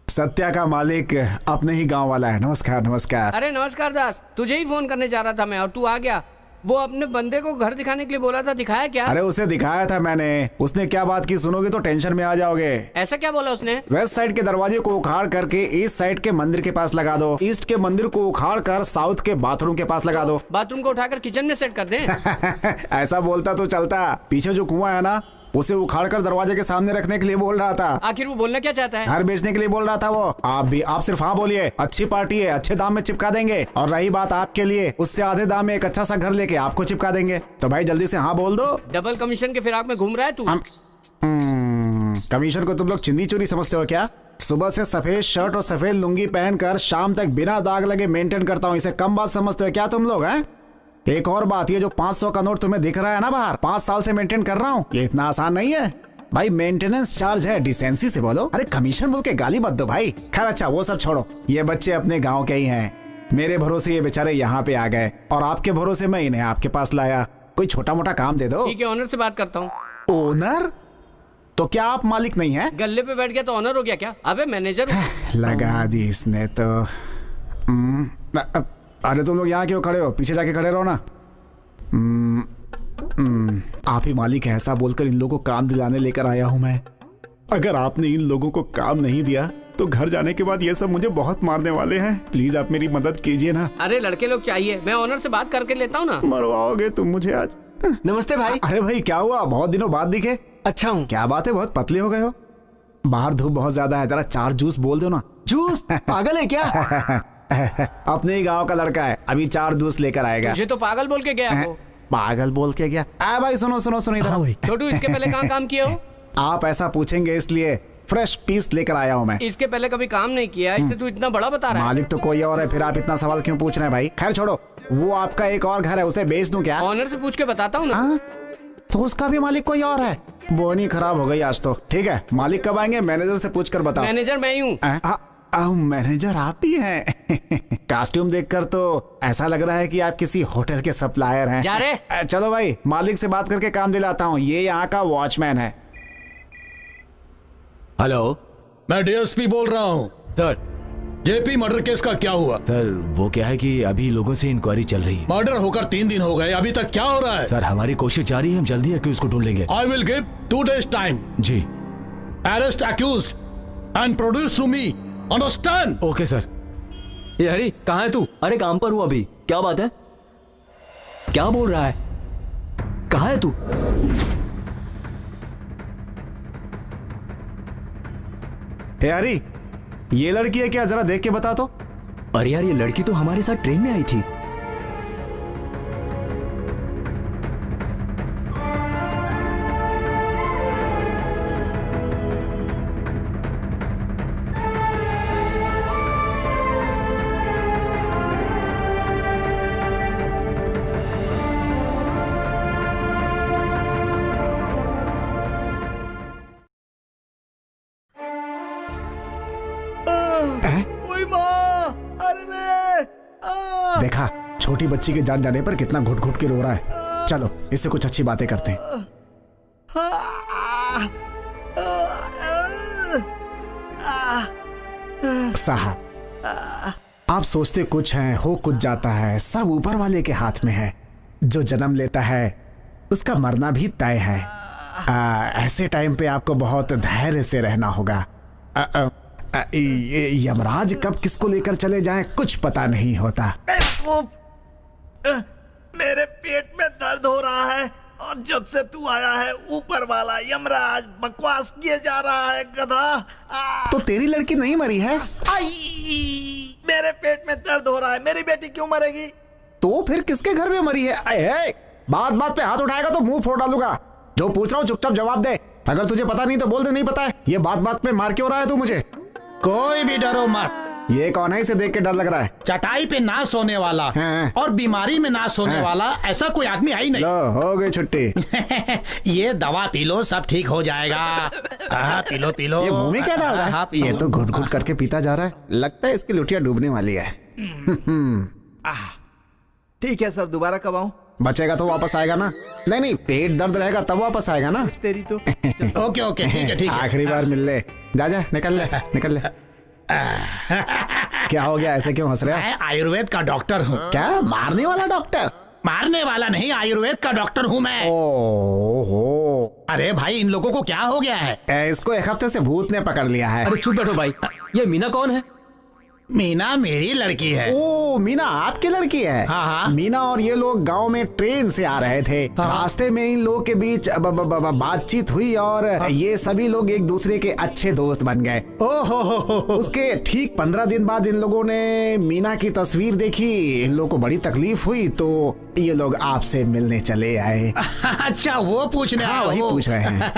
सत्या का मालिक अपने ही गांव वाला है। नमस्कार। नमस्कार। अरे नमस्कार दास, तुझे ही फोन करने जा रहा था मैं और तू आ गया। वो अपने बंदे को घर दिखाने के लिए बोला था, दिखाया क्या? अरे उसे दिखाया था मैंने। उसने क्या बात की सुनोगे तो टेंशन में आ जाओगे। ऐसा क्या बोला उसने? वेस्ट साइड के दरवाजे को उखाड़ करके ईस्ट साइड के मंदिर के पास लगा दो, ईस्ट के मंदिर को उखाड़ कर साउथ के बाथरूम के पास लगा दो। बाथरूम को उठाकर किचन में सेट कर दे। ऐसा बोलता तो चलता। पीछे जो कुआं है ना, उसे उखाड़ कर दरवाजे के सामने रखने के लिए बोल रहा था। आखिर वो बोलना क्या चाहता है? घर बेचने के लिए बोल रहा था वो। आप सिर्फ हाँ बोलिए, अच्छी पार्टी है, अच्छे दाम में चिपका देंगे। और रही बात आपके लिए, उससे आधे दाम में एक अच्छा सा घर लेके आपको चिपका देंगे। तो भाई जल्दी से हाँ बोल दो। डबल कमीशन के फिराक में घूम रहा है तू? कमीशन को तुम लोग चिंदी चोरी समझते हो क्या? सुबह से सफेद शर्ट और सफेद लुंगी पहनकर शाम तक बिना दाग लगे मेंटेन करता हूँ। इसे कम बात समझते हो क्या तुम लोग? हैं? एक और बात, ये जो 500 का नोट तुम्हें दिख रहा है ना बाहर, 5 साल से मेंटेन कर रहा हूँ। ये इतना आसान नहीं है भाई, मेंटेनेंस चार्ज है। डिसेंसी से बोलो। अरे कमीशन बोल के गाली मत दो भाई। खैर अच्छा वो सब छोड़ो, ये बच्चे अपने गांव के ही हैं। मेरे भरोसे ये बेचारे यहाँ पे आ गए और आपके भरोसे मैं इन्हें आपके पास लाया। कोई छोटा मोटा काम दे दो। ठीक है, ओनर से बात करता हूँ। ओनर? तो क्या आप मालिक नहीं है? गल्ले पे बैठ गया तो ओनर हो गया क्या? अबे मैनेजर हूँ। लगा दी इसने तो। अरे तुम लोग यहाँ क्यों खड़े हो? पीछे जाके खड़े रहो ना। आप ही मालिक है ऐसा बोलकर इन लोगों को काम दिलाने लेकर आया हूं मैं। अगर आपने इन लोगों को काम नहीं दिया तो घर जाने के बाद ये सब मुझे बहुत मारने वाले हैं। प्लीज आप मेरी मदद कीजिए ना। अरे लड़के लोग चाहिए, मैं ओनर से बात करके लेता हूँ ना। मरवाओगे तुम मुझे आज। नमस्ते भाई। अरे भाई क्या हुआ? बहुत दिनों बाद दिखे। अच्छा हूँ। क्या बात है, बहुत पतले हो गए हो। बाहर धूप बहुत ज्यादा है, जरा 4 जूस बोल दो ना। जूस? पागल है क्या? अपने ही गांव का लड़का है, अभी 4 जूस लेकर आएगा। मुझे तो पागल बोल के गया वो। पागल बोल के गया? भाई सुनो सुनो सुनो इधर। छोटू, इसके पहले कहाँ काम किए हो? आप ऐसा पूछेंगे इसलिए फ्रेश पीस लेकर आया हूँ मैं। इसके पहले कभी काम नहीं किया, इससे तू इतना बड़ा बता रहा है। मालिक तो कोई और है, फिर आप इतना सवाल क्यों पूछ रहे हैं भाई? खैर छोड़ो, वो आपका एक और घर है, उसे बेच दूं क्या? ओनर से पूछ के बताता हूँ ना। तो उसका भी मालिक कोई और है? वो नहीं, खराब हो गई आज तो। ठीक है, मालिक कब आएंगे? मैनेजर से पूछ कर बताओ। मैनेजर मैं ही हूँ। मैनेजर आप ही हैं? कॉस्ट्यूम देखकर तो ऐसा लग रहा है कि आप किसी होटल के सप्लायर हैं। जा रहे? चलो भाई, मालिक से बात करके काम दिलाता हूँ। ये यहाँ का वॉचमैन है। हेलो, मैं डीएसपी बोल रहा हूँ। सर, जेपी मर्डर केस का क्या हुआ? सर वो क्या है कि अभी लोगों से इंक्वायरी चल रही है। मर्डर होकर 3 दिन हो गए, अभी तक क्या हो रहा है? सर हमारी कोशिश जारी है, हम जल्दी है कि उसको ढूंढ लेंगे। I will give 2 days time. जी। Arrest accused and produce to me, understand? Okay sir. ये हरी, कहाँ है तू? अरे काम पर हूँ अभी। क्या बात है? क्या बोल रहा है? कहाँ है तू? यारी, ये लड़की है क्या? जरा देख के बता तो। अरे यार, ये लड़की तो हमारे साथ ट्रेन में आई थी। देखा, छोटी बच्ची के जान जाने पर कितना घुट घुट के रो रहा है। चलो इससे कुछ अच्छी बातें करते हैं। साहब, आप सोचते कुछ हैं, हो कुछ जाता है, सब ऊपर वाले के हाथ में है। जो जन्म लेता है उसका मरना भी तय है। ऐसे टाइम पे आपको बहुत धैर्य से रहना होगा। यमराज कब किसको लेकर चले जाएं कुछ पता नहीं होता। मेरे पेट में दर्द हो रहा है और जब से तू आया है ऊपर वाला यमराज बकवास किए जा रहा है गधा। तो तेरी लड़की नहीं मरी है? मेरे पेट में दर्द हो रहा है, मेरी बेटी क्यों मरेगी? तो फिर किसके घर में मरी है? बात बात पे हाथ उठाएगा तो मुंह फोड़ डालूंगा। जो पूछ रहा हूँ चुपचाप जवाब दे। अगर तुझे पता नहीं तो बोल दे नहीं पता है। ये बात बात पे मार क्यों रहा है तू मुझे? कोई भी डरो मत। ये कौन है? इसे देख के डर लग रहा है। चटाई पे ना सोने वाला और बीमारी में ना सोने वाला ऐसा कोई आदमी है ही नहीं। लो हो गई छुट्टी। ये दवा पी लो, सब ठीक हो जाएगा। पी लो पी लो। ये मुंह में क्या डाल रहा है? ये तो घुट घुट करके पीता जा रहा है। लगता है इसकी लुटिया डूबने वाली है। ठीक है सर, दोबारा कब आऊं? बचेगा तो वापस आएगा ना? नहीं, पेट दर्द रहेगा तब वापस आएगा ना? तेरी तो ओके ओके ठीक है। आखिरी बार मिल ले। जा निकल ले। क्या हो गया? ऐसे क्यों हंस रहे? मैं आयुर्वेद का डॉक्टर हूँ। क्या? मारने वाला डॉक्टर? मारने वाला नहीं, आयुर्वेद का डॉक्टर हूँ मैं। ओहो। अरे भाई इन लोगों को क्या हो गया है? इसको एक हफ्ते से भूत ने पकड़ लिया है। अरे चुप बैठो भाई। ये मीना कौन है? मीना मेरी लड़की है। ओ, मीना आपकी लड़की है? हाँ। मीना और ये लोग गांव में ट्रेन से आ रहे थे। रास्ते में इन लोगों के बीच बातचीत हुई और ये सभी लोग एक दूसरे के अच्छे दोस्त बन गए। उसके ठीक 15 दिन बाद इन लोगों ने मीना की तस्वीर देखी। इन लोगों को बड़ी तकलीफ हुई तो ये लोग आपसे मिलने चले आए। अच्छा, वो पूछने? हाँ, वही पूछ रहे हैं।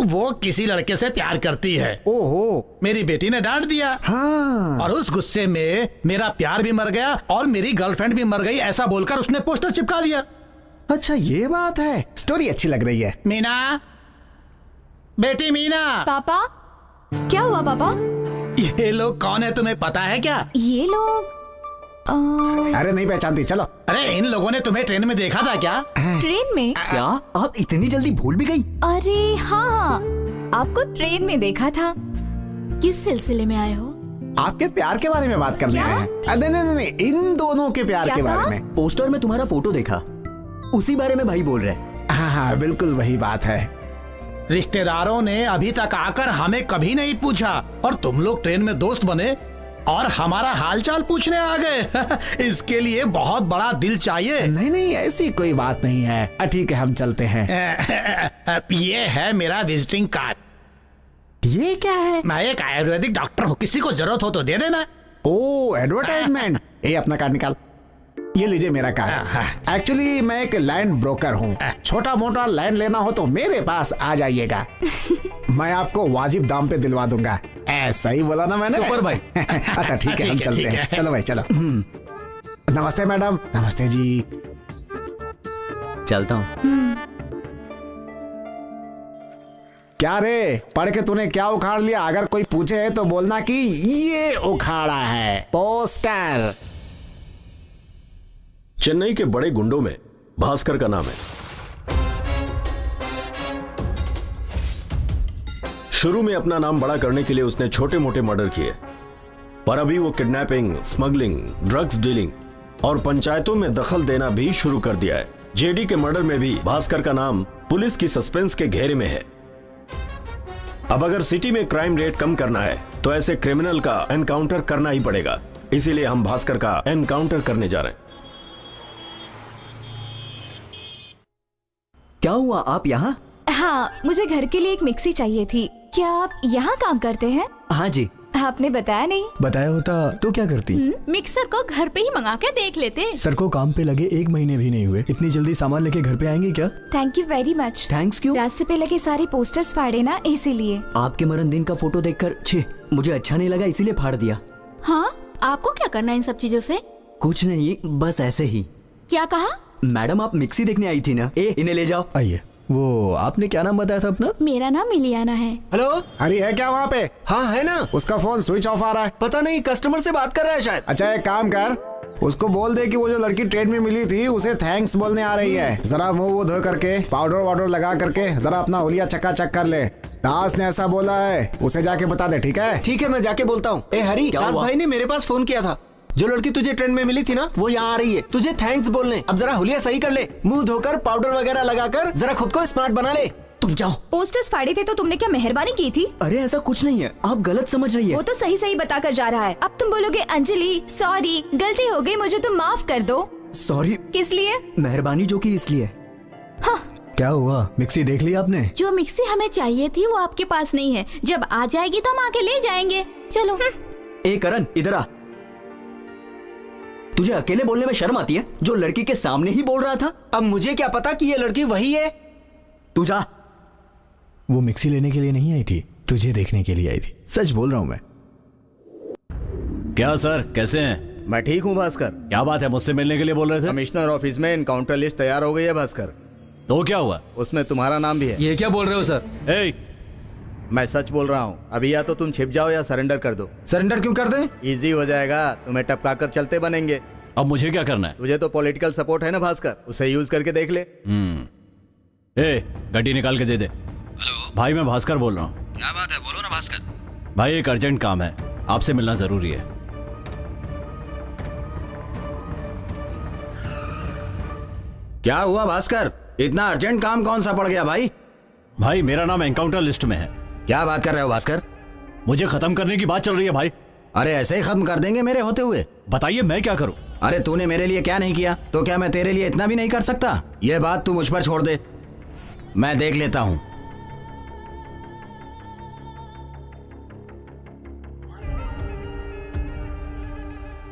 वो किसी लड़के से प्यार करती है। ओहो। मेरी बेटी ने डांट दिया। हाँ। और उस गुस्से में मेरा प्यार भी मर गया और मेरी गर्लफ्रेंड भी मर गई, ऐसा बोलकर उसने पोस्टर चिपका दिया। अच्छा ये बात है। स्टोरी अच्छी लग रही है। मीना, बेटी मीना। पापा, क्या हुआ पापा? ये लोग कौन है तुम्हें पता है क्या? ये लोग अरे नहीं पहचानती, चलो। अरे इन लोगों ने तुम्हें ट्रेन में देखा था क्या? ट्रेन में? क्या आप इतनी जल्दी भूल भी गई? अरे हाँ, आपको ट्रेन में देखा था। किस सिलसिले में आए हो? आपके प्यार के बारे में बात करने आए हैं। नहीं, इन दोनों के प्यार के बारे में। पोस्टर में तुम्हारा फोटो देखा, उसी बारे में भाई बोल रहे हैं। हाँ, बिल्कुल वही बात है। रिश्तेदारों ने अभी तक आकर हमें कभी नहीं पूछा और तुम लोग ट्रेन में दोस्त बने और हमारा हालचाल पूछने आ गए। इसके लिए बहुत बड़ा दिल चाहिए। नहीं, ऐसी कोई बात नहीं है। ठीक है, हम चलते हैं। ये है मेरा विजिटिंग कार्ड। ये क्या है? मैं एक आयुर्वेदिक डॉक्टर हूँ, किसी को जरूरत हो तो दे देना। ओ, एडवर्टाइजमेंट। ये अपना कार्ड निकाल। ये लीजिए मेरा कार्ड। एक्चुअली मैं एक लैंड ब्रोकर हूँ। छोटा मोटा लैंड लेना हो तो मेरे पास आ जाइएगा। मैं आपको वाजिब दाम पे दिलवा दूंगा। ऐसा ही बोला ना मैंने? सुपर भाई। अच्छा ठीक है, हम चलते हैं। चलो भाई चलो। नमस्ते मैडम। नमस्ते जी। चलता हूँ। क्या रे, पढ़ के तूने क्या उखाड़ लिया? अगर कोई पूछे तो बोलना कि ये उखाड़ा है पोस्टर। चेन्नई के बड़े गुंडों में भास्कर का नाम है। शुरू में अपना नाम बड़ा करने के लिए उसने छोटे मोटे मर्डर किए, पर अभी वो किडनैपिंग, स्मगलिंग, ड्रग्स डीलिंग और पंचायतों में दखल देना भी शुरू कर दिया है। जेडी के मर्डर में भी भास्कर का नाम पुलिस की सस्पेंस के घेरे में है। अब अगर सिटी में क्राइम रेट कम करना है तो ऐसे क्रिमिनल का एनकाउंटर करना ही पड़ेगा। इसीलिए हम भास्कर का एनकाउंटर करने जा रहे हैं। क्या हुआ, आप यहाँ? हाँ, मुझे घर के लिए एक मिक्सी चाहिए थी। क्या आप यहाँ काम करते हैं? हाँ जी। आपने बताया नहीं। बताया होता तो क्या करती? मिक्सर को घर पे ही मंगा के देख लेते। सर को काम पे लगे 1 महीने भी नहीं हुए, इतनी जल्दी सामान लेके घर पे आएंगे क्या? Thank you very much. Thanks क्यों? रास्ते पे लगे सारे पोस्टर्स फाड़े ना, इसीलिए। आपके मरण दिन का फोटो देखकर छे मुझे अच्छा नहीं लगा, इसीलिए फाड़ दिया। हाँ, आपको क्या करना है इन सब चीजों से? कुछ नहीं, बस ऐसे ही। क्या कहा? मैडम आप मिक्सी देखने आई थी ना? इन्हें ले जाओ। आइए। वो आपने क्या नाम बताया था अपना? मेरा नाम मिलियाना है। हेलो, हरी है क्या वहाँ पे? हाँ है ना। उसका फोन स्विच ऑफ आ रहा है। पता नहीं, कस्टमर से बात कर रहा है शायद। अच्छा एक काम कर, उसको बोल दे कि वो जो लड़की ट्रेन में मिली थी उसे थैंक्स बोलने आ रही है। जरा मुंह वो धो करके पाउडर वाउडर लगा करके जरा अपना होलिया चकाचक कर ले। दास ने ऐसा बोला है, उसे जाके बता दे। ठीक है? ठीक है, मैं जाके बोलता हूँ। ए हरी, दास भाई ने मेरे पास फोन किया था। जो लड़की तुझे ट्रेन में मिली थी ना, वो यहाँ आ रही है तुझे थैंक्स बोलने। अब जरा हुलिया सही कर ले, मुंह धोकर पाउडर वगैरह लगाकर जरा खुद को स्मार्ट बना ले। तुम जाओ। पोस्टर्स फाड़े थे तो तुमने क्या मेहरबानी की थी? अरे ऐसा कुछ नहीं है, आप गलत समझ रही है। वो तो सही सही बताकर जा रहा है। अब तुम बोलोगे अंजलि सॉरी, गलती हो गई, मुझे तुम माफ कर दो। सॉरी किस लिए? मेहरबानी जो की इसलिए। क्या हुआ, मिक्सी देख ली आपने? जो मिक्सी हमें चाहिए थी वो आपके पास नहीं है, जब आ जाएगी तो हम आके ले जाएंगे। चलो। ए करण इधर आ। तुझे अकेले बोलने में शर्म आती है? जो लड़की के सामने ही बोल रहा था। अब मुझे क्या पता कि ये लड़की वही है। तू जा। वो मिक्सी लेने के लिए नहीं आई थी, तुझे देखने के लिए आई थी। सच बोल रहा हूँ मैं। क्या सर, कैसे हैं? मैं ठीक हूँ भास्कर। क्या बात है, मुझसे मिलने के लिए बोल रहे थे? कमिश्नर ऑफिस में इनकाउंटर लिस्ट तैयार हो गई है भास्कर। तो क्या हुआ? उसमें तुम्हारा नाम भी है। ये क्या बोल रहे हो सर? मैं सच बोल रहा हूँ। अभी या तो तुम छिप जाओ या सरेंडर कर दो। सरेंडर क्यों कर दें? इजी हो जाएगा, तुम्हें टपका कर चलते बनेंगे। अब मुझे क्या करना है? तुझे तो पॉलिटिकल सपोर्ट है ना भास्कर, उसे यूज करके देख ले। गड्डी निकाल के दे दे। हेलो भाई, मैं भास्कर बोल रहा हूँ। क्या बात है, बोलो ना भास्कर। भाई एक अर्जेंट काम है, आपसे मिलना जरूरी है। क्या हुआ भास्कर, इतना अर्जेंट काम कौन सा पड़ गया भाई? भाई मेरा नाम एनकाउंटर लिस्ट में है। क्या बात कर रहे हो भास्कर? मुझे खत्म करने की बात चल रही है भाई। अरे ऐसे ही खत्म कर देंगे मेरे होते हुए? बताइए मैं क्या करूं? अरे तूने मेरे लिए क्या नहीं किया, तो क्या मैं तेरे लिए इतना भी नहीं कर सकता? ये बात तू मुझ पर छोड़ दे, मैं देख लेता हूं।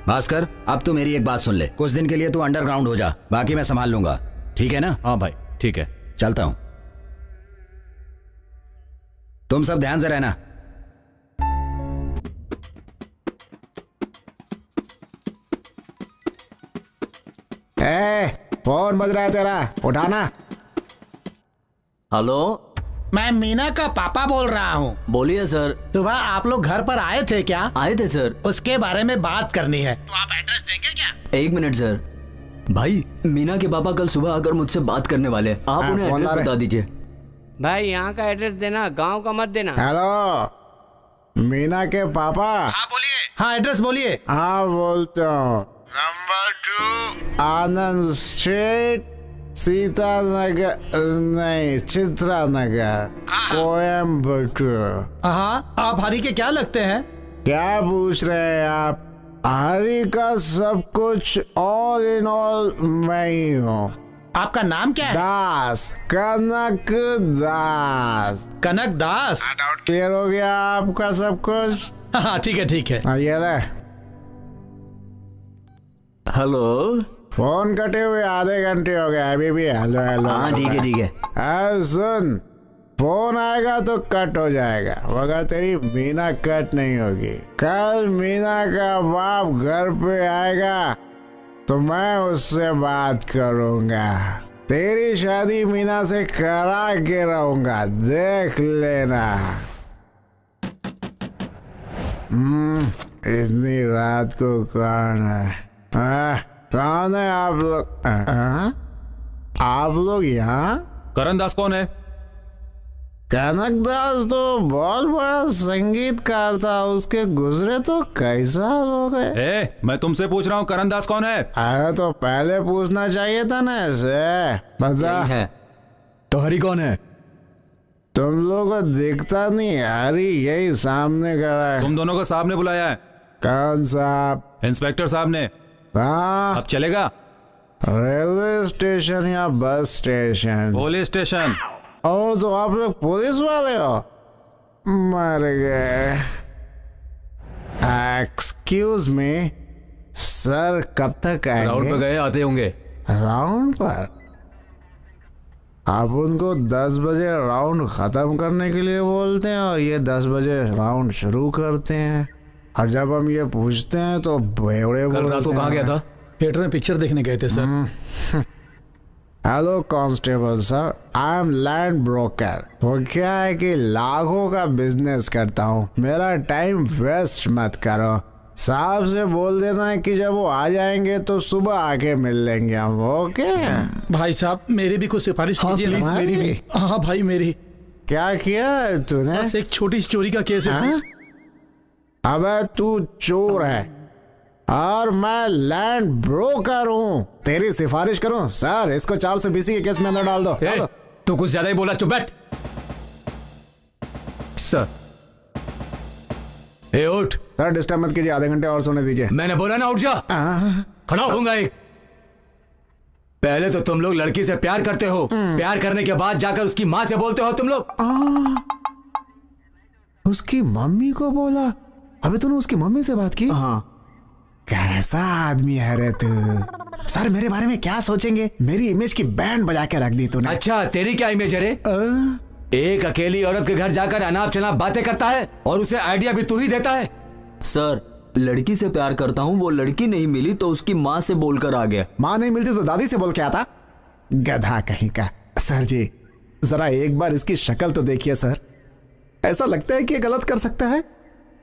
भास्कर अब तू मेरी एक बात सुन ले, कुछ दिन के लिए तू अंडरग्राउंड हो जा, बाकी मैं संभाल लूंगा, ठीक है ना? हाँ भाई ठीक है, चलता हूं। तुम सब ध्यान से रहना। फोन बज रहा है तेरा, उठाना। हेलो, मैं मीना का पापा बोल रहा हूँ। बोलिए सर। सुबह आप लोग घर पर आए थे क्या? आए थे सर। उसके बारे में बात करनी है, तो आप एड्रेस देंगे क्या? एक मिनट सर। भाई मीना के पापा कल सुबह आकर मुझसे बात करने वाले हैं, आप उन्हें एड्रेस बता दीजिए। भाई यहाँ का एड्रेस देना, गांव का मत देना। हेलो, मीना के पापा। हाँ बोलिए। हाँ एड्रेस बोलिए। हाँ बोलता हूँ। नंबर 2 आनंद स्ट्रीट, सीता नगर नहीं, चित्रा नगर, कोयम्बटूर। हाँ, आप हरी के क्या लगते हैं? क्या पूछ रहे हैं आप? हरी का सब कुछ, ऑल इन ऑल मैं ही हूँ। आपका नाम क्या है? दास, कनक दास। कनक दास। डाउट क्लियर हो गया आपका सब कुछ? हाँ ठीक है ठीक है। ये ले। हेलो, फोन कटे हुए आधे घंटे हो गए, अभी भी हेलो हेलो। हाँ ठीक है ठीक है। सुन, फोन आएगा तो कट हो जाएगा, मगर तेरी मीना कट नहीं होगी। कल मीना का बाप घर पे आएगा तो मैं उससे बात करूंगा। तेरी शादी मीना से करा के रहूंगा, देख लेना। इतनी रात को कौन है? कौन है आप लोग? आप लोग यहाँ? करण दास कौन है? कनक दास तो बहुत बड़ा संगीतकार था, उसके गुजरे तो कई साल हो गए। मैं तुमसे पूछ रहा हूँ, करण दास कौन है? अरे तो पहले पूछना चाहिए था ना ऐसे। बता है। तो हरी कौन है? तुम लोगों को दिखता नहीं? हरी यही सामने खड़ा है। तुम दोनों को साहब ने बुलाया है। कौन साहब? इंस्पेक्टर साहब ने। हाँ, अब चलेगा? रेलवे स्टेशन या बस स्टेशन? Police station. ओ, तो आप लोग पुलिस वाले हो? मर गए। एक्सक्यूज मी सर, कब तक आएंगे? राउंड पर गए, आते होंगे। राउंड पर? आप उनको 10 बजे राउंड खत्म करने के लिए बोलते हैं और ये 10 बजे राउंड शुरू करते हैं, और जब हम ये पूछते हैं तो बेवड़े बोलते हैं। कल रात को कहाँ गया था? थिएटर में पिक्चर देखने गए थे sir. Hello constable sir, I am land broker. वो क्या है कि लाखों का बिजनेस करता हूँ, मेरा टाइम वेस्ट मत करो। साहब से बोल देना है कि जब वो आ जाएंगे तो सुबह आके मिल लेंगे हम, ओके? भाई साहब मेरी भी कुछ सिफारिश कीजिए। प्लीज मेरी भी। हाँ भाई मेरी। क्या किया तूने? बस एक छोटी सी चोरी का केस है। अबे तू चोर है, और मैं लैंड ब्रोकर हूँ। तेरी सिफारिश करूँ? सर इसको 420 के केस में अंदर डाल दो। तू कुछ ज्यादा ही बोला, चुप बैठ। सर उठ। सर डिस्टर्ब मत कीजिए, आधे घंटे और सोने दीजिए। मैंने बोला ना उठ जा। खड़ा होऊंगा एक। पहले तो तुम लोग लड़की से प्यार करते हो, प्यार करने के बाद जाकर उसकी माँ से बोलते हो तुम लोग। उसकी मम्मी को बोला? अबे तूने उसकी मम्मी से बात की? हाँ। कैसा आदमी है रे तू? सर मेरे बारे में क्या सोचेंगे? मेरी इमेज की बैंड बजा के रख दी तूने। अच्छा तेरी क्या इमेज है रे? एक अकेली औरत के घर जाकर अनाप शनाप बातें करता है और उसे आइडिया भी तू ही देता है। सर लड़की से प्यार करता हूँ, वो लड़की नहीं मिली तो उसकी माँ से बोलकर आ गया। माँ नहीं मिलती तो दादी से बोल के आता? गधा कहीं का। सर जी जरा एक बार इसकी शक्ल तो देखिए सर, ऐसा लगता है कि ये गलत कर सकता है।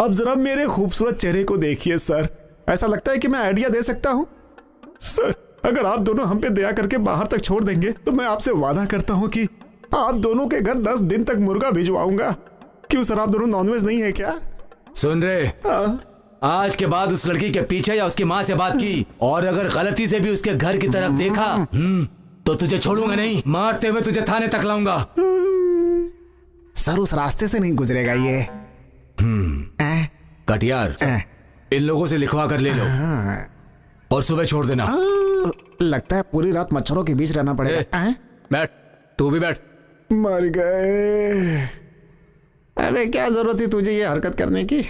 अब जरा मेरे खूबसूरत चेहरे को देखिए सर, ऐसा लगता है कि मैं आइडिया दे सकता हूँ। सर अगर आप दोनों हम पे दया करके बाहर तक छोड़ देंगे तो मैं आपसे वादा करता हूँ कि आप दोनों के घर 10 दिन तक मुर्गा भिजवाऊंगा। क्यों सर, आप दोनों नॉनवेज नहीं है क्या? सुन रहे, आज के बाद उस लड़की के पीछे या उसकी माँ से बात की और अगर गलती से भी उसके घर की तरफ देखा तो तुझे छोड़ूंगा नहीं, मारते हुए तुझे थाने तक लाऊंगा। सर उस रास्ते से नहीं गुजरेगा ये। कटियार इन लोगों से लिखवा कर ले लो और सुबह छोड़ देना। लगता है पूरी रात मच्छरों के बीच रहना पड़ेगा। बैठ, तू भी बैठ। मर गए। अबे क्या जरूरत थी तुझे ये हरकत करने की?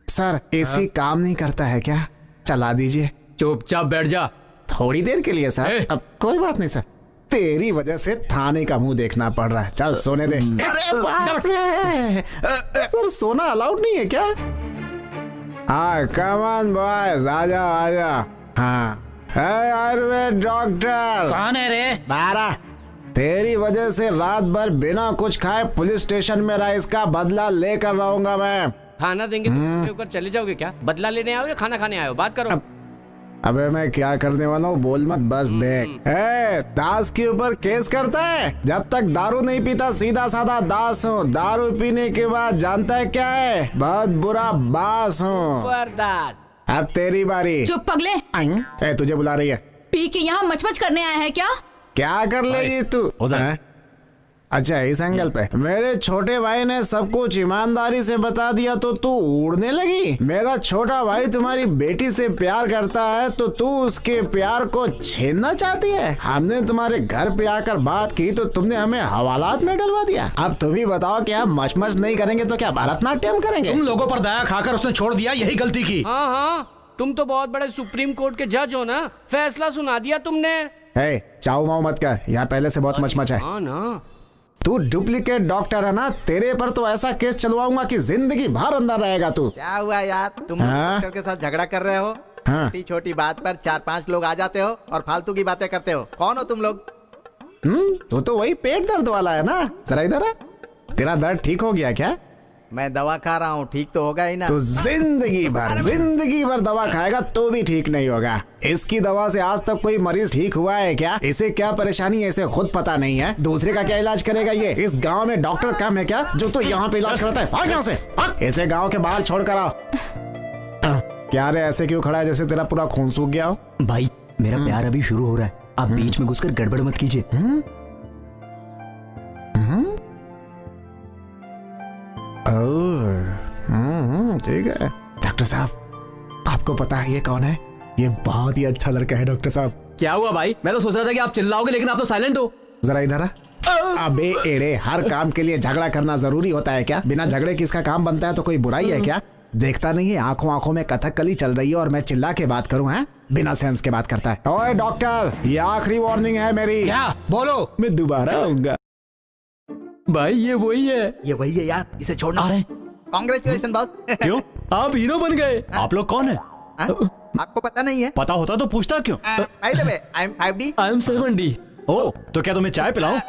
सर एसी काम नहीं करता है क्या? चला दीजिए। चुपचाप बैठ जा। थोड़ी देर के लिए सर। अब कोई बात नहीं सर, तेरी वजह से थाने का मुंह देखना पड़ रहा है। चल सोने दे। अरे बाप रे, सर सोना अलाउड नहीं है क्या? हाँ कम ऑन बॉयज, आजा आजा। हाँ आयुर्वेद डॉक्टर। कौन है रे? 12। तेरी वजह से रात भर बिना कुछ खाए पुलिस स्टेशन में रहा, इसका बदला लेकर रहूंगा मैं। खाना देंगे तो उसके ऊपर चले जाओगे क्या? बदला लेने आओ या खाना खाने आए हो? बात करो। अबे मैं क्या करने वाला हूँ बोल मत, बस देख। दास के ऊपर केस करता है। जब तक दारू नहीं पीता सीधा साधा दास हूँ, दारू पीने के बाद जानता है क्या है? बहुत बुरा बास हूँ। बर्दाश्त। अब तेरी बारी। चुप पगले। तुझे बुला रही है। पी के यहाँ मचमच करने आया है क्या? क्या कर लेगी तू? अच्छा इस एंगल पे मेरे छोटे भाई ने सब कुछ ईमानदारी से बता दिया तो तू उड़ने लगी। मेरा छोटा भाई तुम्हारी बेटी से प्यार करता है तो तू उसके प्यार को छीनना चाहती है। हमने तुम्हारे घर पे आकर बात की तो तुमने हमें हवालात में डलवा दिया। अब तुम ही बताओ कि हम मचमच नहीं करेंगे तो क्या भरतनाट्यम करेंगे? तुम लोगों पर दया खाकर उसने छोड़ दिया, यही गलती की। हाँ हाँ, तुम तो बहुत बड़े सुप्रीम कोर्ट के जज हो ना, फैसला सुना दिया तुमने। चाऊ माऊ मत कर, यहाँ पहले से बहुत मचमच है। हाँ ना, तू डुप्लीकेट डॉक्टर है ना, तेरे पर तो ऐसा केस चलवाऊंगा कि जिंदगी भर अंदर रहेगा तू। क्या हुआ यार, तुम डॉक्टर के साथ झगड़ा कर रहे हो? छोटी छोटी बात पर 4-5 लोग आ जाते हो और फालतू की बातें करते हो। कौन हो तुम लोग? तू तो वही पेट दर्द वाला है ना। जरा इधर आ, तेरा दर्द ठीक हो गया क्या? मैं दवा खा रहा हूँ, ठीक तो होगा ही ना। तो जिंदगी भर दवा खाएगा तो भी ठीक नहीं होगा। इसकी दवा से आज तक कोई मरीज ठीक हुआ है क्या? इसे क्या परेशानी है इसे खुद पता नहीं है, दूसरे का क्या इलाज करेगा ये? इस गांव में डॉक्टर कम है क्या जो तो यहाँ पे इलाज करता है? भाग यहाँ से, इसे गांव के बाहर छोड़ कर आओ। क्या रे ऐसे क्यों खड़ा है जैसे तेरा पूरा खून सूख गया हो? भाई मेरा प्यार अभी शुरू हो रहा है, आप बीच में घुसकर गड़बड़ मत कीजिए। ठीक है डॉक्टर साहब, आपको पता है ये कौन है? ये बहुत ही अच्छा लड़का है डॉक्टर साहब। क्या हुआ भाई? मैं तो सोच रहा था कि आप चिल्लाओगे लेकिन आप तो साइलेंट हो। जरा इधर आ। अबे एड़े, हर काम के लिए झगड़ा करना जरूरी होता है क्या? बिना झगड़े किसका काम बनता है? तो कोई बुराई है क्या? देखता नहीं है आंखों आंखों में कथकली चल रही है और मैं चिल्ला के बात करूं? हैं बिना सेंस के बात करता है। ओए डॉक्टर, ये आखिरी वार्निंग है मेरी। क्या? बोलो। मैं दोबारा आऊंगा। भाई ये वही है। ये वही है यार, इसे छोड़ना। Congratulation boss. क्यों? आप हीरो बन गए। आप लोग कौन है? आपको पता नहीं है? पता होता तो पूछता क्यों? By the way, I am 5D। I am 7D। ओह, तो क्या तुम्हें चाय पिलाऊं?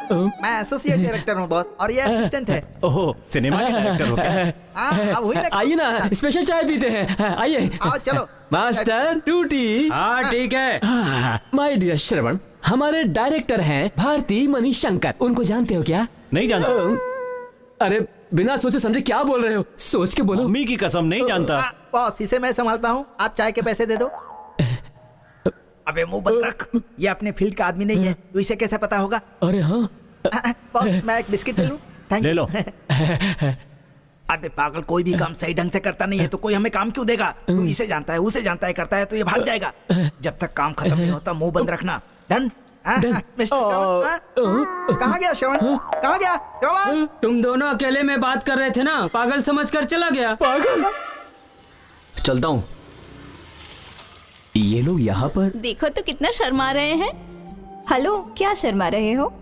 मैं एसोसिएट डायरेक्टर हूँ बॉस और ये असिस्टेंट है। ओह, सिनेमा के डायरेक्टर हो क्या? आइए ना, स्पेशल चाय पीते हैं। आइए। आओ चलो। मास्टर टूटी। हाँ ठीक है। माय डियर श्रवण, हमारे डायरेक्टर हैं भारती मणिशंकर। उनको जानते हो क्या? नहीं जानता। अरे बिना सोचे समझे क्या बोल रहे हो? सोच के बोलो। मम्मी की कसम नहीं जानता। बॉस इसे मैं संभालता हूँ, आप चाय के पैसे दे दो। अबे मुंह बंद रख, ये अपने फील्ड का आदमी नहीं है, तो इसे कैसे पता होगा? अरे हाँ बॉस मैं एक बिस्किट ले लूं? थैंक ले यू। लो। अबे पागल, कोई भी काम सही ढंग से करता नहीं है तो कोई हमें काम क्यों देगा? तू इसे जानता है, उसे जानता है, करता है तो ये भाग जाएगा। जब तक काम खत्म नहीं होता मुंह बंद रखना। डन? मिस्टर श्रवण, कहाँ गया श्रवण? कहाँ गया श्रवण? तुम दोनों अकेले में बात कर रहे थे ना, पागल समझकर चला गया। पागल? चलता हूँ। ये लोग यहाँ पर देखो तो कितना शर्मा रहे हैं। हेलो, क्या शर्मा रहे हो?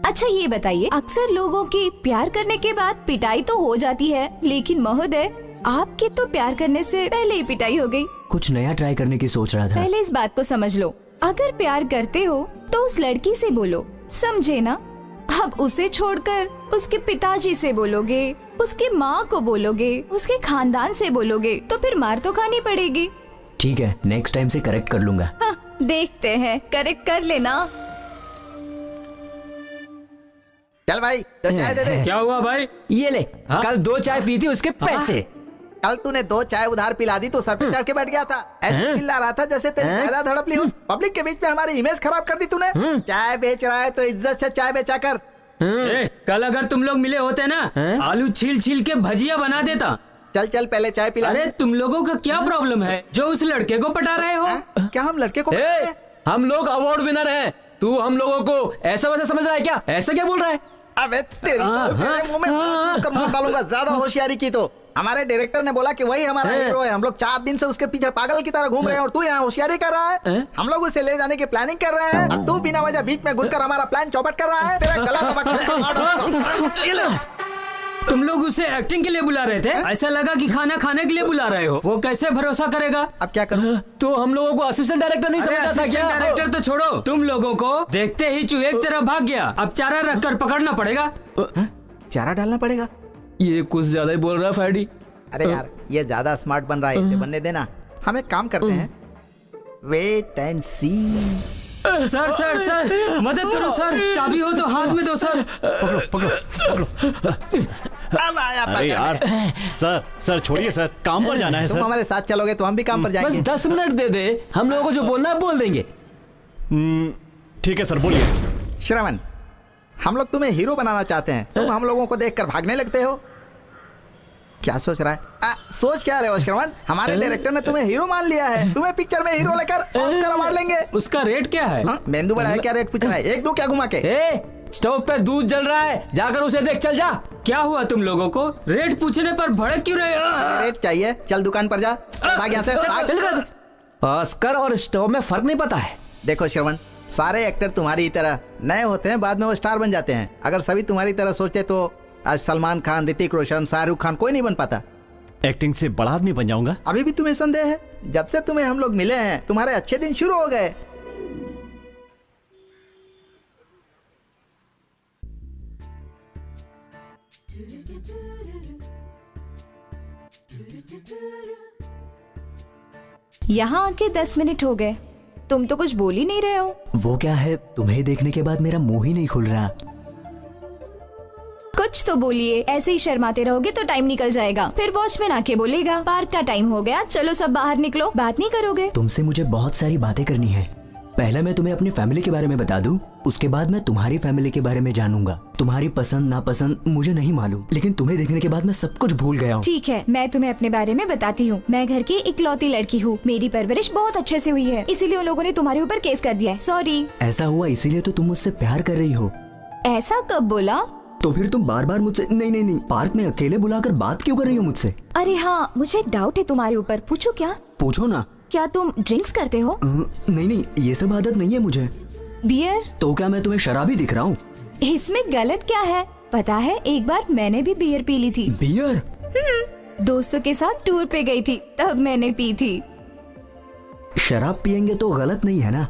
अच्छा ये बताइए, अक्सर लोगों की प्यार करने के बाद पिटाई तो हो जाती है, लेकिन महोदय आपके तो प्यार करने से पहले ही पिटाई हो गई। कुछ नया ट्राई करने की सोच रहा था। पहले इस बात को समझ लो, अगर प्यार करते हो तो उस लड़की से बोलो, समझे ना? अब उसे छोड़कर उसके पिताजी से बोलोगे, उसके माँ को बोलोगे, उसके खानदान से बोलोगे तो फिर मार तो खानी पड़ेगी। ठीक है, नेक्स्ट टाइम से करेक्ट कर लूंगा। हाँ, देखते हैं, करेक्ट कर लेना। चल भाई, तो चाय दे दे। क्या हुआ भाई? ये ले, कल 2 चाय पी थी, उसके पैसे। कल तूने 2 चाय उधार पिला दी तो सर पे चढ़ के बैठ गया था, ऐसे चिल्ला रहा था जैसे तेरी जायदाद हड़प ली हो। पब्लिक के बीच में हमारी इमेज खराब कर दी तूने। चाय बेच रहा है तो इज्जत से चाय बेचा कर। कल अगर तुम लोग मिले होते ना, आलू छील छील के भजिया बना देता। चल चल पहले चाय पिला। अरे तुम लोगों का क्या प्रॉब्लम है जो उस लड़के को पटा रहे हो? क्या हम लड़के को? हम लोग अवार्ड विनर हैं, तू हम लोगों को ऐसा वैसा समझ रहा है क्या? ऐसा क्या बोल रहा है? अबे तेरे मुंह में मार डालूंगा, ज्यादा होशियारी की तो। हमारे डायरेक्टर ने बोला कि वही हमारा हीरो है, हम लोग 4 दिन से उसके पीछे पागल की तरह घूम रहे हैं और तू यहाँ होशियारी कर रहा है। हम लोग उसे ले जाने की प्लानिंग कर रहे हैं और तू बिना वजह बीच में घुसकर हमारा प्लान चौपट कर रहा है। तेरा गला दबा। तुम लोग उसे एक्टिंग के लिए बुला रहे थे, ऐसा लगा कि खाना खाने के लिए बुला रहे हो। वो कैसे भरोसा करेगा? अब क्या करूं? तो हम लोगों को असिस्टेंट डायरेक्टर नहीं समझता था क्या? डायरेक्टर तो छोड़ो, तुम लोगों को देखते ही चूहे की तरह भाग गया। अब चारा रखकर पकड़ना पड़ेगा। चारा डालना पड़ेगा? ये कुछ ज्यादा ही बोल रहा है फैडी। अरे यार, ये ज्यादा स्मार्ट बन रहा है, इसे बनने देना। हम एक काम करते हैं, wait and see. Sir sir sir मदद करो सर, चाबी हो तो हाथ में दो सर। पकड़ो पकड़ो पकड़ो। अरे यार सर छोड़िए सर, काम पर जाना है सर। तुम हमारे साथ चलोगे तो हम भी काम पर जाएंगे। बस 10 मिनट दे दे, हम लोगों को जो बोलना है बोल देंगे। ठीक है सर, बोलिए। श्रवण, हम लोग तुम्हें हीरो बनाना चाहते हैं, तुम हम लोगों को देखकर भागने लगते हो। क्या सोच रहा है? सोच क्या रहे हो श्रवण? हमारे डायरेक्टर ने तुम्हें हीरो मान लिया है, तुम्हें पिक्चर में हीरो लेकर ऑस्कर अवार्ड लेंगे। उसका रेट क्या है? मेंदू बड़ा है, क्या रेट पूछ रहा है? 1-2 क्या घुमा के? स्टोव पे दूध जल रहा है, जाकर उसे देख, चल जा। क्या हुआ तुम लोगों को? रेट पूछने पर भड़क क्यों रहे हो? रेट चाहिए, चल दुकान पर जा, भाग यहाँ से। ऑस्कर और स्टोव में फर्क नहीं पता है। देखो श्रवण, सारे एक्टर तुम्हारी तरह नए होते हैं, बाद में वो स्टार बन जाते हैं। अगर सभी तुम्हारी तरह सोचते तो आज सलमान खान, ऋतिक रोशन, शाहरुख खान कोई नहीं बन पाता। एक्टिंग से बड़ा आदमी बन जाऊंगा। अभी भी तुम्हें संदेह है? जब से तुम्हें हम लोग मिले हैं तुम्हारे अच्छे दिन शुरू हो गए। यहाँ आके 10 मिनट हो गए, तुम तो कुछ बोल ही नहीं रहे हो। वो क्या है, तुम्हें देखने के बाद मेरा मुंह ही नहीं खुल रहा। कुछ तो बोलिए, ऐसे ही शर्माते रहोगे तो टाइम निकल जाएगा, फिर वॉचमैन आके बोलेगा पार्क का टाइम हो गया, चलो सब बाहर निकलो। बात नहीं करोगे? तुमसे मुझे बहुत सारी बातें करनी है। पहले मैं तुम्हें अपनी फैमिली के बारे में बता दूं, उसके बाद मैं तुम्हारी फैमिली के बारे में जानूंगा। तुम्हारी पसंद नापसंद मुझे नहीं मालूम, लेकिन तुम्हें देखने के बाद मैं सब कुछ भूल गया हूँ। ठीक है, मैं तुम्हें अपने बारे में बताती हूँ। मैं घर की इकलौती लड़की हूँ, मेरी परवरिश बहुत अच्छे से हुई है, इसीलिए उन लोगों ने तुम्हारे ऊपर केस कर दिया है। सॉरी। ऐसा हुआ इसीलिए तो तुम मुझसे प्यार कर रही हो? ऐसा कब बोला? तो फिर तुम बार बार मुझसे नहीं पार्क में अकेले बुलाकर बात क्यों कर रही हो मुझसे? अरे हाँ, मुझे एक डाउट है तुम्हारे ऊपर, पूछो क्या? पूछो ना। क्या तुम ड्रिंक्स करते हो? नहीं, ये सब आदत नहीं है मुझे। बियर? तो क्या मैं तुम्हें शराबी दिख रहा हूँ? इसमें गलत क्या है? पता है, एक बार मैंने भी बियर पी ली थी। बियर? दोस्तों के साथ टूर पे गई थी, तब मैंने पी थी। शराब पियेंगे तो गलत नहीं है ना?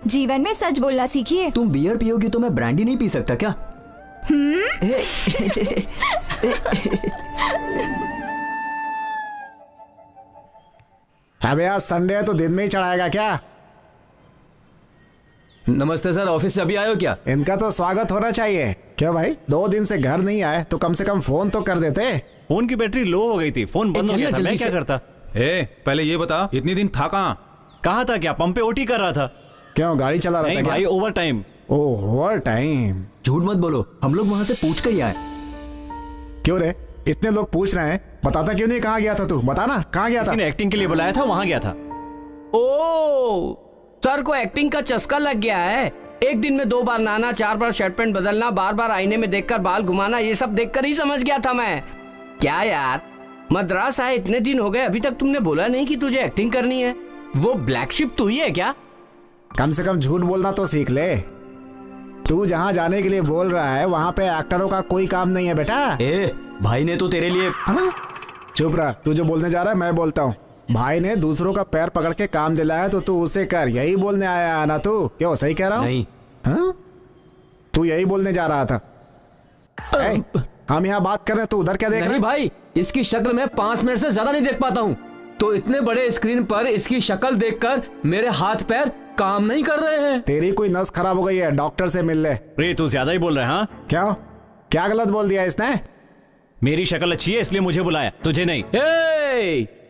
जीवन में सच बोलना सीखिए। तुम बियर पियोगी तो मैं ब्रांडी नहीं पी सकता क्या? अबे आज संडे है तो दिन में ही चढ़ाएगा क्या? नमस्ते सर, ऑफिस से अभी आए हो क्या? इनका तो स्वागत होना चाहिए। क्यों भाई, 2 दिन से घर नहीं आए तो कम से कम फोन तो कर देते। फोन की बैटरी लो हो गई थी, फोन बंद हो गया था, मैं क्या करता? पहले ये बता, इतने दिन था कहाँ था? क्या पंप पे ओटी कर रहा था? क्यों गाड़ी चला रहा था क्या? भाई ओवर टाइम। Over time? झूठ मत बोलो, हम लोग वहां से पूछ कर ही आए। क्यों रे, इतने लोग पूछ रहे हैं, बताता क्यों नहीं कहाँ गया था तू? बता ना कहाँ गया था? किसी ने एक्टिंग के लिए बुलाया था, वहां गया था। ओ, सर को एक्टिंग का चस्का लग गया है। एक दिन में 2 बार नहाना, 4 बार शर्ट पैंट बदलना, बार बार आईने में देखकर बाल घुमाना, ये सब देखकर ही समझ गया था मैं। क्या यार, मद्रास आए इतने दिन हो गए, अभी तक तुमने बोला नहीं कि तुझे एक्टिंग करनी है। वो ब्लैक शिप तू ही है क्या? कम से कम झूठ बोलना तो सीख ले। तू जहाँ जाने के लिए बोल रहा है वहाँ पे एक्टरों का कोई काम नहीं है बेटा। भाई ने तो तेरे लिए। चुप रहा, तू जो बोलने जा रहा है मैं बोलता हूँ। भाई ने दूसरों का पैर पकड़ के काम दिलाया तो तू उसे कर, यही बोलने आया है ना तू? क्यों, सही कह रहा हूँ? नहीं। हाँ? तू यही बोलने जा रहा था। हम यहाँ बात कर रहे हैं, तू उधर क्या देख रहा है? नहीं भाई, इसकी शक्ल मैं 5 मिनट से ज्यादा नहीं देख पाता हूँ, तो इतने बड़े स्क्रीन पर इसकी शक्ल देखकर मेरे हाथ पैर काम नहीं कर रहे हैं। तेरी कोई नस खराब हो गई है, डॉक्टर से मिल ले। रे तू ज्यादा ही बोल रहा है। हाँ क्यों, क्या गलत बोल दिया इसने? मेरी शक्ल अच्छी है इसलिए मुझे बुलाया, तुझे नहीं।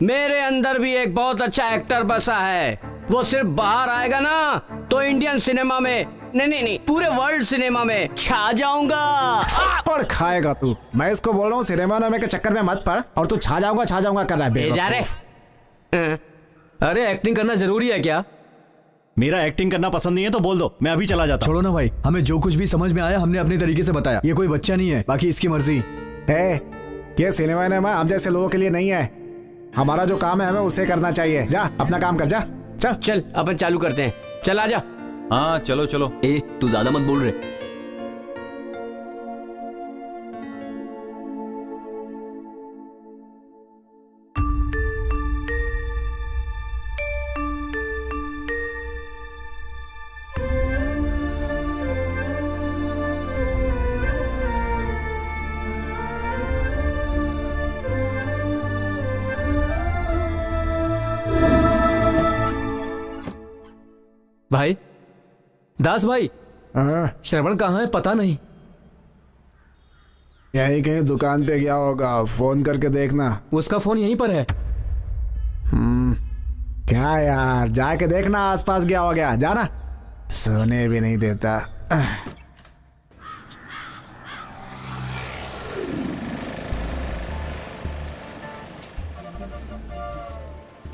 मेरे अंदर भी एक बहुत अच्छा एक्टर बसा है। वो सिर्फ बाहर आएगा ना तो इंडियन सिनेमा में नहीं पूरे वर्ल्ड सिनेमा में छा जाऊंगा। पड़ खाएगा तू। मैं इसको बोल रहा हूँ सिनेमा के चक्कर में मत पड़, और तू छा जाऊंगा कर रहा है। जा रे। अरे एक्टिंग करना जरूरी है क्या? मेरा एक्टिंग करना पसंद नहीं है तो बोल दो, मैं अभी चला जाता। छोड़ो ना भाई, हमें जो कुछ भी समझ में आया हमने अपने तरीके से बताया। ये कोई बच्चा नहीं है, बाकी इसकी मर्जी है। ये सिनेमा हम जैसे लोगों के लिए नहीं है। हमारा जो काम है हमें उसे करना चाहिए। जा अपना काम कर, जा चल अपन चालू करते हैं, चल आजा। हाँ चलो चलो। तू ज्यादा मत बोल रहे। भाई, दास भाई, श्रवण कहाँ है पता नहीं। यही कहीं दुकान पे गया होगा, फोन करके देखना। उसका फोन यहीं पर है। क्या यार, जाके देखना आसपास गया हो गया, जाना। सोने भी नहीं देता।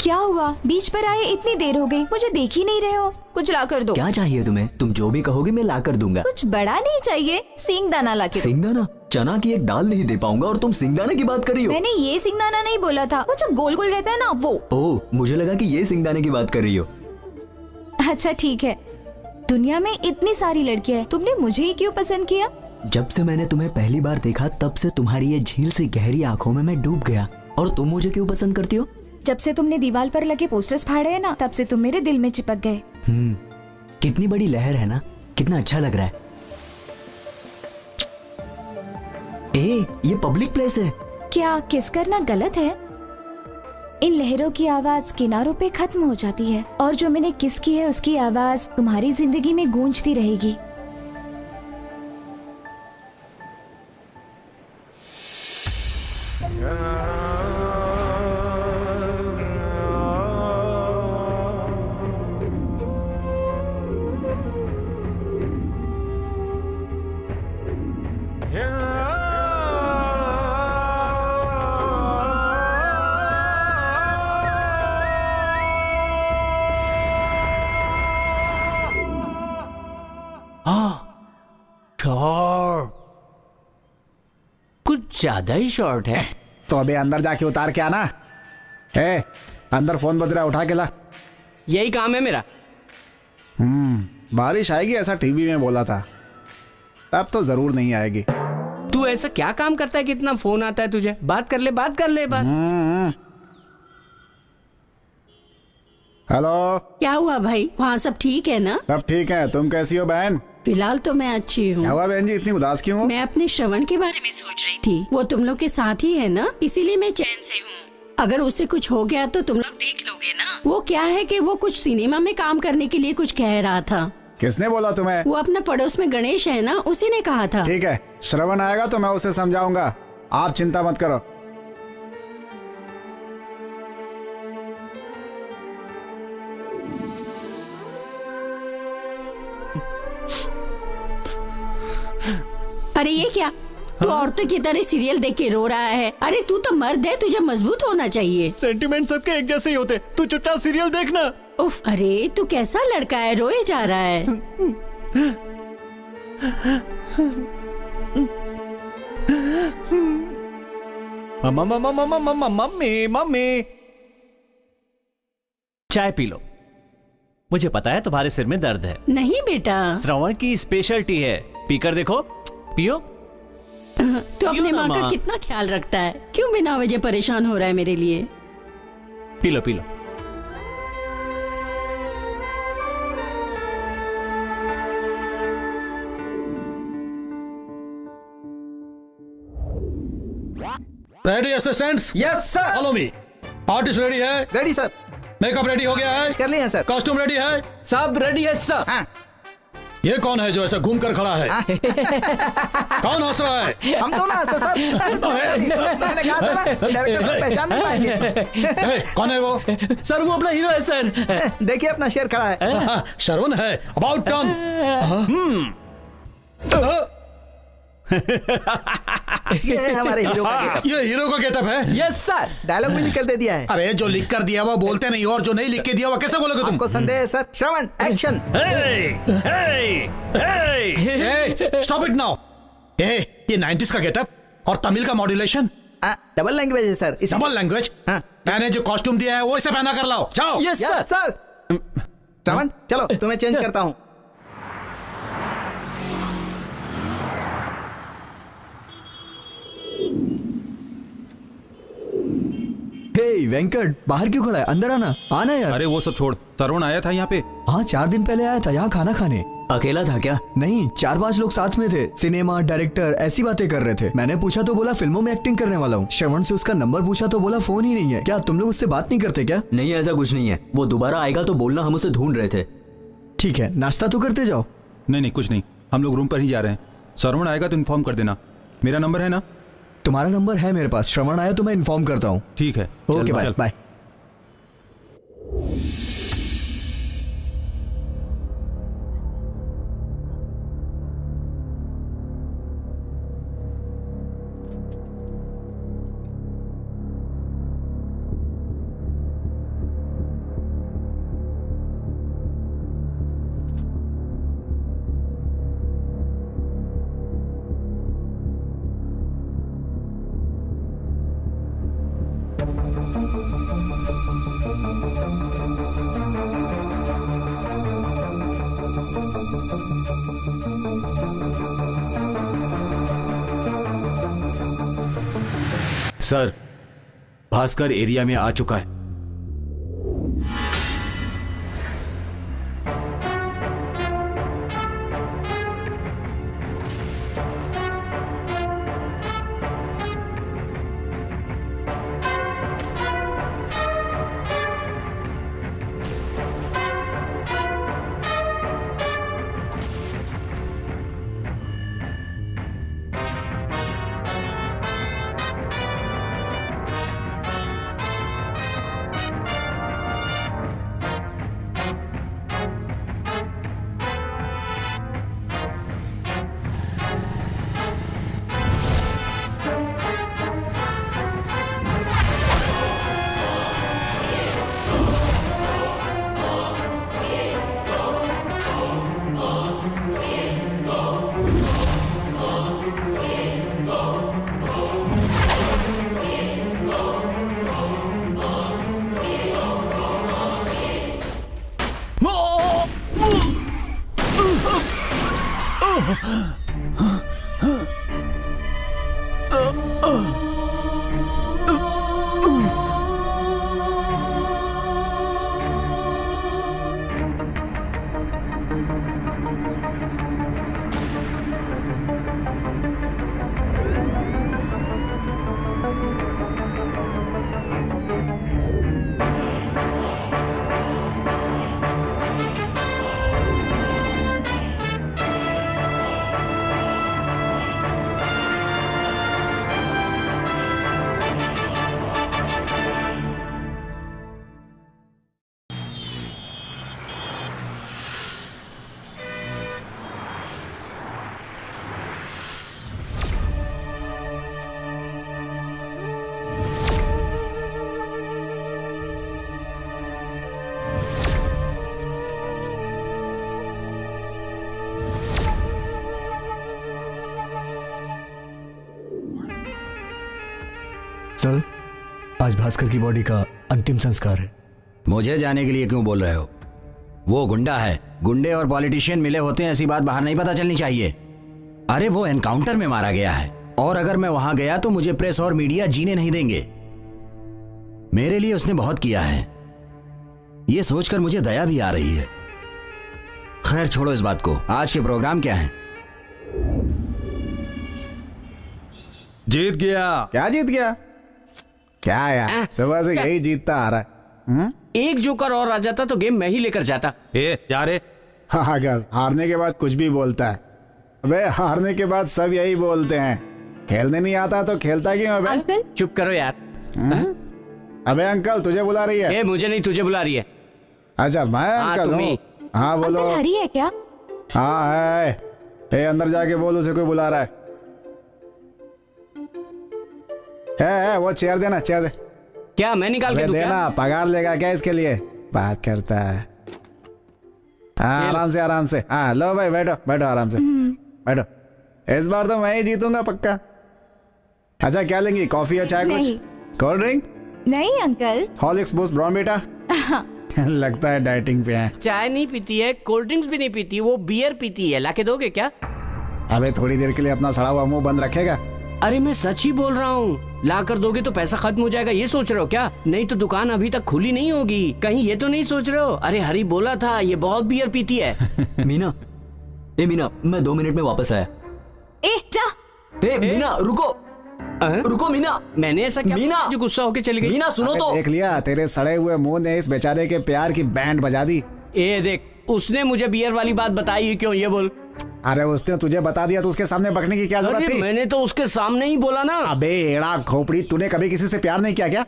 क्या हुआ, बीच पर आए इतनी देर हो गई, मुझे देख ही नहीं रहे हो? कुछ ला कर दो। क्या चाहिए तुम्हें? तुम जो भी कहोगे मैं ला कर दूंगा। कुछ बड़ा नहीं चाहिए, सिंगदाना ला के दो। सिंगदाना? चना की एक दाल नहीं दे पाऊंगा और तुम सिंगदाने की बात कर रही हो? मैंने ये सिंगदाना नहीं बोला था, वो जो गोल गोल रहता है ना वो। ओह, मुझे लगा कि ये सिंगदाने की बात कर रही हो। अच्छा ठीक है, दुनिया में इतनी सारी लड़कियां हैं, तुमने मुझे ही क्यों पसंद किया? जब से मैंने तुम्हें पहली बार देखा तब से तुम्हारी ये झील सी गहरी आंखों में मैं डूब गया। और तुम मुझे क्यों पसंद करती हो? जब से तुमने दीवार पर लगे पोस्टर्स फाड़े हैं ना, तब से तुम मेरे दिल में चिपक गए। कितनी बड़ी लहर है ना, कितना अच्छा लग रहा है। ये पब्लिक प्लेस है। क्या किस करना गलत है? इन लहरों की आवाज किनारों पे खत्म हो जाती है, और जो मैंने किस की है उसकी आवाज तुम्हारी जिंदगी में गूंजती रहेगी। कुछ ज्यादा ही शॉर्ट है। तो अबे अंदर जाके उतार के आना। अंदर फोन बज रहा है, उठा के ला। यही काम है मेरा। बारिश आएगी ऐसा टीवी में बोला था, अब तो जरूर नहीं आएगी। तू ऐसा क्या काम करता है कि इतना फोन आता है तुझे? बात कर ले बात। हेलो, क्या हुआ भाई, वहाँ सब ठीक है ना? सब ठीक है, तुम कैसी हो बहन? फिलहाल तो मैं अच्छी हूँ। क्या हुआ बहन जी, इतनी उदास क्यों हो? मैं अपने श्रवण के बारे में सोच रही थी। वो तुम लोग के साथ ही है ना, इसीलिए मैं चैन से हूँ। अगर उसे कुछ हो गया तो तुम लोग देख लोगे ना। वो क्या है कि वो कुछ सिनेमा में काम करने के लिए कुछ कह रहा था। किसने बोला तुम्हें? वो अपना पड़ोस में गणेश है ना, उसी ने कहा था। ठीक है, श्रवण आएगा तो मैं उसे समझाऊंगा, आप चिंता मत करो। अरे ये क्या, तू औरतों की तरह सीरियल देख के रो रहा है? अरे तू तो मर्द है, तुझे मजबूत होना चाहिए। सेंटिमेंट सबके एक जैसे ही होते, तू चुपचाप सीरियल देखना। उफ, अरे तू कैसा लड़का है, रोए जा रहा है। मम्मी मम्मी, चाय पी लो। मुझे पता है तुम्हारे सिर में दर्द है। नहीं बेटा, श्रवण की स्पेशलिटी है, पीकर देखो। पियो। तू अपने माँ का कितना ख्याल रखता है, क्यों बिना वजह परेशान हो रहा है मेरे लिए? पी लो पी लो। Ready assistants? Yes sir. Follow me. Artist ready है? Ready sir. मेकअप रेडी हो गया है? कर लिया सर। कॉस्ट्यूम रेडी है? सब रेडी है सर। हाँ। ये कौन है जो ऐसा घूम कर खड़ा है? कौन हंस रहा है? हम दोनों हंसे सर। मैंने कहा था ना, डायरेक्टर साहब पहचान नहीं पाएंगे। कौन है वो? सर वो अपना हीरो है सर। देखिए अपना शेर खड़ा है। श्रवण है। About turn. ये है हमारे हीरो का गेटअप। ये हीरो का गेटअप है? Yes sir. डायलॉग भी लिख कर दे दिया है। अरे जो लिख कर दिया वो बोलते नहीं, और जो नहीं लिख के दिया वो कैसे बोलोगे तुम? आपको संदेह है sir? Shravan action. Stop it now. ये 90s का गेटअप और तमिल का मॉड्यूलेशन। डबल लैंग्वेज है सर। Double language? मैंने जो कॉस्ट्यूम दिया है वो इसे पहना कर लाओ। जाओ। Yes sir. श्रवण चलो तुम्हें चेंज करता हूँ। हे वेंकट, बाहर क्यों खड़ा है? अंदर आना। आना यार। अरे वो सब छोड़, श्रवण आया था यहाँ पे। हाँ 4 दिन पहले आया था यहाँ खाना खाने। अकेला था क्या? नहीं, 4-5 लोग साथ में थे। सिनेमा, डायरेक्टर ऐसी बातें कर रहे थे। मैंने पूछा तो बोला फिल्मों में एक्टिंग करने वाला हूँ। श्रवण से उसका नंबर पूछा तो बोला फोन ही नहीं है। क्या तुम लोग उससे बात नहीं करते क्या? नहीं, ऐसा कुछ नहीं है। वो दोबारा आएगा तो बोलना, हम उसे ढूंढ रहे थे। ठीक है, नाश्ता तो करते जाओ। नहीं नहीं कुछ नहीं, हम लोग रूम पर ही जा रहे हैं। श्रवण आएगा तो इन्फॉर्म कर देना। मेरा नंबर है ना? तुम्हारा नंबर है मेरे पास। श्रवण आया तो मैं इन्फॉर्म करता हूँ। ठीक है। Okay bye bye. Sir, Bhaskar area में आ चुका है। सर, आज भास्कर की बॉडी का अंतिम संस्कार है। मुझे जाने के लिए क्यों बोल रहे हो? वो गुंडा है। गुंडे और पॉलिटिशियन मिले होते हैं, ऐसी बात बाहर नहीं पता चलनी चाहिए। अरे वो एनकाउंटर में मारा गया है, और अगर मैं वहां गया तो मुझे प्रेस और मीडिया जीने नहीं देंगे। मेरे लिए उसने बहुत किया है, ये सोचकर मुझे दया भी आ रही है। खैर छोड़ो इस बात को। आज के प्रोग्राम क्या है? जीत गया। क्या जीत गया? क्या यार, सुबह से यही जीतता आ रहा है। एक जोकर और आ जाता तो गेम मैं ही लेकर जाता। जा रे। हाँ गर्ल, हारने के बाद कुछ भी बोलता है। अबे हारने के बाद सब यही बोलते हैं। खेलने नहीं आता तो खेलता क्यों? अबे अंकल चुप करो यार। अबे अंकल तुझे बुला रही है। मुझे नहीं, तुझे बुला रही है। अच्छा मैं अंकल हूँ। हाँ बोलो। अंकल हरी है क्या? हाँ है। अंदर जाके बोल, उसे कोई बुला रहा है। वो चेयर देना, चेयर दे। क्या मैं निकाल के दूं क्या? देना, पगार लेगा क्या इसके लिए? बात करता है। हाँ आराम से आराम से। हाँ लो भाई, बैठो बैठो आराम से बैठो। इस बार तो मैं ही जीतूंगा पक्का। अच्छा क्या लेंगी, कॉफी या चाय? कुछ कोल्ड ड्रिंक? नहीं अंकल। Horlicks, Boost, Bournvita? लगता है डाइटिंग पे है। चाय नहीं पीती है, कोल्ड ड्रिंक्स भी नहीं पीती, वो बियर पीती है। लाके दोगे क्या? अबे थोड़ी देर के लिए अपना सड़ा हुआ मुंह बंद रखेगा? अरे मैं सच ही बोल रहा हूँ, ला कर दोगे तो पैसा खत्म हो जाएगा, ये सोच रहे हो क्या? नहीं तो दुकान अभी तक खुली नहीं होगी। कहीं ये तो नहीं सोच रहे हो? अरे हरी बोला था ये बहुत बियर पीती है। मीना, मीना, मैं 2 मिनट में वापस आया। जा। मीना रुको। रुको मीना। मैंने ऐसा क्या? मीना जो गुस्सा होके चली गई। मीना सुनो तो। देख लिया, तेरे सड़े हुए मुंह ने इस बेचारे के प्यार की बैंड बजा दी। देख, उसने मुझे बियर वाली बात बताई क्यों? ये बोल। अरे उसने तुझे बता दिया तो उसके सामने बकने की क्या जरूरत थी? मैंने तो उसके सामने ही बोला ना। अबे एड़ा खोपड़ी, तूने कभी किसी से प्यार नहीं किया क्या?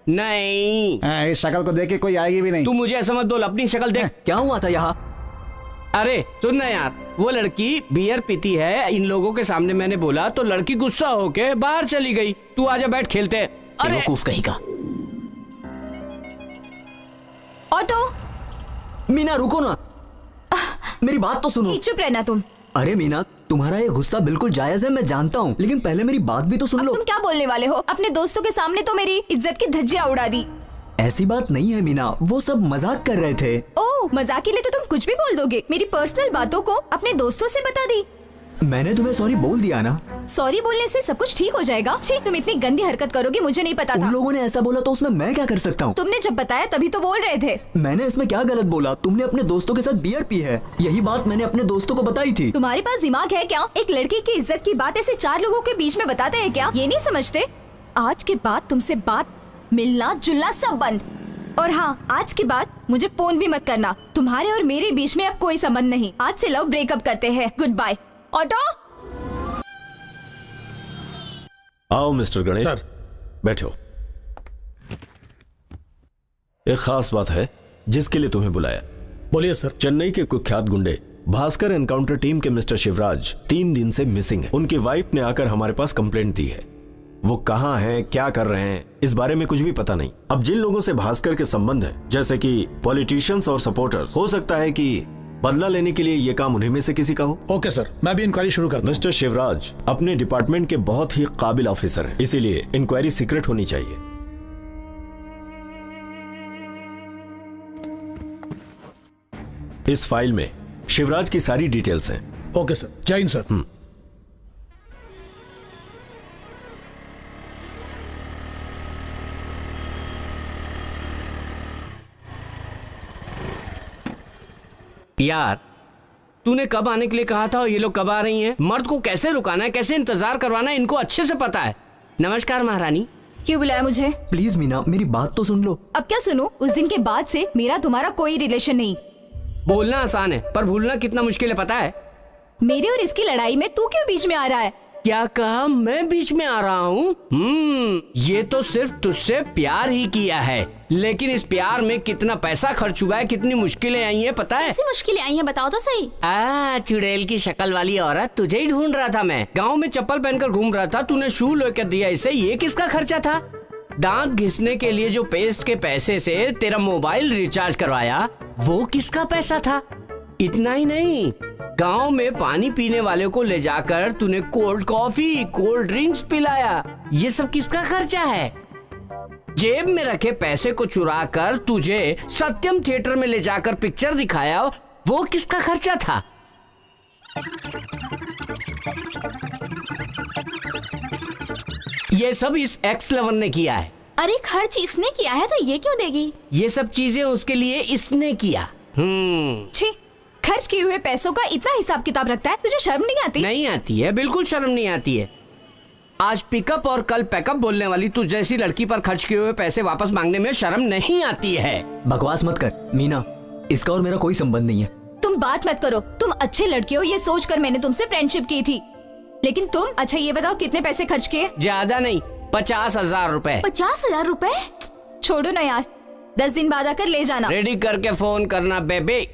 नहीं। इस शक्ल को देख के कोई आएगी भी नहीं। तू मुझे ऐसा मत बोल, अपनी शक्ल देख। क्या हुआ था यहाँ? अरे सुन ना यार, वो लड़की बियर पीती है, इन लोगों के सामने मैंने बोला तो लड़की गुस्सा होके बाहर चली गई। तू आजा बैठ खेलते। अरे बेवकूफ कहीं का। ऑटो। मीना रुको ना, मेरी बात तो सुनो। चुप रहना तुम। अरे मीना, तुम्हारा ये गुस्सा बिल्कुल जायज है, मैं जानता हूँ, लेकिन पहले मेरी बात भी तो सुन लो। तुम क्या बोलने वाले हो? अपने दोस्तों के सामने तो मेरी इज्जत की धज्जियां उड़ा दी। ऐसी बात नहीं है मीना, वो सब मजाक कर रहे थे। ओह, मजाक के लिए तो तुम कुछ भी बोल दोगे। मेरी पर्सनल बातों को अपने दोस्तों से बता दी। मैंने तुम्हें सॉरी बोल दिया ना। सॉरी बोलने से सब कुछ ठीक हो जाएगा? छी, तुम इतनी गंदी हरकत करोगे मुझे नहीं पता था। उन लोगों ने ऐसा बोला तो उसमें मैं क्या कर सकता हूँ? तुमने जब बताया तभी तो बोल रहे थे। मैंने इसमें क्या गलत बोला? तुमने अपने दोस्तों के साथ बियर पी है, यही बात मैंने अपने दोस्तों को बताई थी। तुम्हारे पास दिमाग है क्या? एक लड़की की इज्जत की बात ऐसे 4 लोगों के बीच में बताते हैं क्या? ये नहीं समझते? आज के बाद तुमसे बात, मिलना जुलना सब बंद। और हाँ, आज के बाद मुझे फोन भी मत करना। तुम्हारे और मेरे बीच में अब कोई संबंध नहीं। आज से लव ब्रेकअप करते हैं। Goodbye. ऑटो। आओ मिस्टर गणेश, बैठो। एक खास बात है जिसके लिए तुम्हें बुलाया। बोलिए सर। चेन्नई के कुख्यात गुंडे भास्कर एनकाउंटर टीम के मिस्टर शिवराज 3 दिन से मिसिंग है। उनकी वाइफ ने आकर हमारे पास कंप्लेंट दी है। वो कहाँ हैं, क्या कर रहे हैं, इस बारे में कुछ भी पता नहीं। अब जिन लोगों से भास्कर के संबंध है, जैसे कि पॉलिटिशियंस और सपोर्टर्स, हो सकता है कि बदला लेने के लिए ये काम उन्हीं में से किसी का हो। ओके सर, मैं भी इंक्वायरी शुरू करता हूं। मिस्टर शिवराज अपने डिपार्टमेंट के बहुत ही काबिल ऑफिसर हैं, इसीलिए इंक्वायरी सीक्रेट होनी चाहिए। इस फाइल में शिवराज की सारी डिटेल्स हैं। ओके सर, जय हिंद सर। यार, तूने कब आने के लिए कहा था और ये लोग कब आ रही हैं? मर्द को कैसे रुकाना है, कैसे इंतजार करवाना है, इनको अच्छे से पता है। नमस्कार महारानी। क्यों बुलाया मुझे? प्लीज मीना, मेरी बात तो सुन लो। अब क्या सुनो? उस दिन के बाद से मेरा तुम्हारा कोई रिलेशन नहीं। बोलना आसान है पर भूलना कितना मुश्किल है पता है? मेरे और इसकी लड़ाई में तू क्यों बीच में आ रहा है? क्या कहा? मैं बीच में आ रहा हूँ? ये तो सिर्फ तुझसे प्यार ही किया है, लेकिन इस प्यार में कितना पैसा खर्च हुआ है, कितनी मुश्किलें आई हैं पता है? कैसी मुश्किलें आई हैं बताओ तो सही। चुड़ैल की शक्ल वाली औरत, तुझे ही ढूंढ रहा था मैं। गांव में चप्पल पहनकर घूम रहा था, तूने शू लेकर दिया इसे। ये किसका खर्चा था? दांत घिसने के लिए जो पेस्ट के पैसे से तेरा मोबाइल रिचार्ज करवाया, वो किसका पैसा था? इतना ही नहीं, गांव में पानी पीने वाले को ले जाकर तूने कोल्ड कॉफी, कोल्ड ड्रिंक्स पिलाया, ये सब किसका खर्चा है? जेब में रखे पैसे को चुरा कर तुझे सत्यम थिएटर में ले जाकर पिक्चर दिखाया, वो किसका खर्चा था? ये सब इस एक्स लवर ने किया है। अरे खर्च इसने किया है तो ये क्यों देगी? ये सब चीजें उसके लिए इसने किया। छी, खर्च किए हुए पैसों का इतना हिसाब किताब रखता है, तुझे शर्म नहीं आती? नहीं आती है, बिल्कुल शर्म नहीं आती है। आज पिकअप और कल पैकअप बोलने वाली तू जैसी लड़की पर खर्च किए हुए पैसे वापस मांगने में शर्म नहीं आती है। बकवास मत कर मीना, इसका और मेरा कोई संबंध नहीं है। तुम बात मत करो, तुम अच्छे लड़के हो ये सोचकर मैंने तुमसे फ्रेंडशिप की थी। लेकिन तुम, अच्छा ये बताओ कितने पैसे खर्च किए? ज्यादा नहीं, 50,000 रुपए। 50,000 रुपए? छोड़ो ना यार, 10 दिन बाद आकर ले जाना। रेडी करके फोन करना बेबी।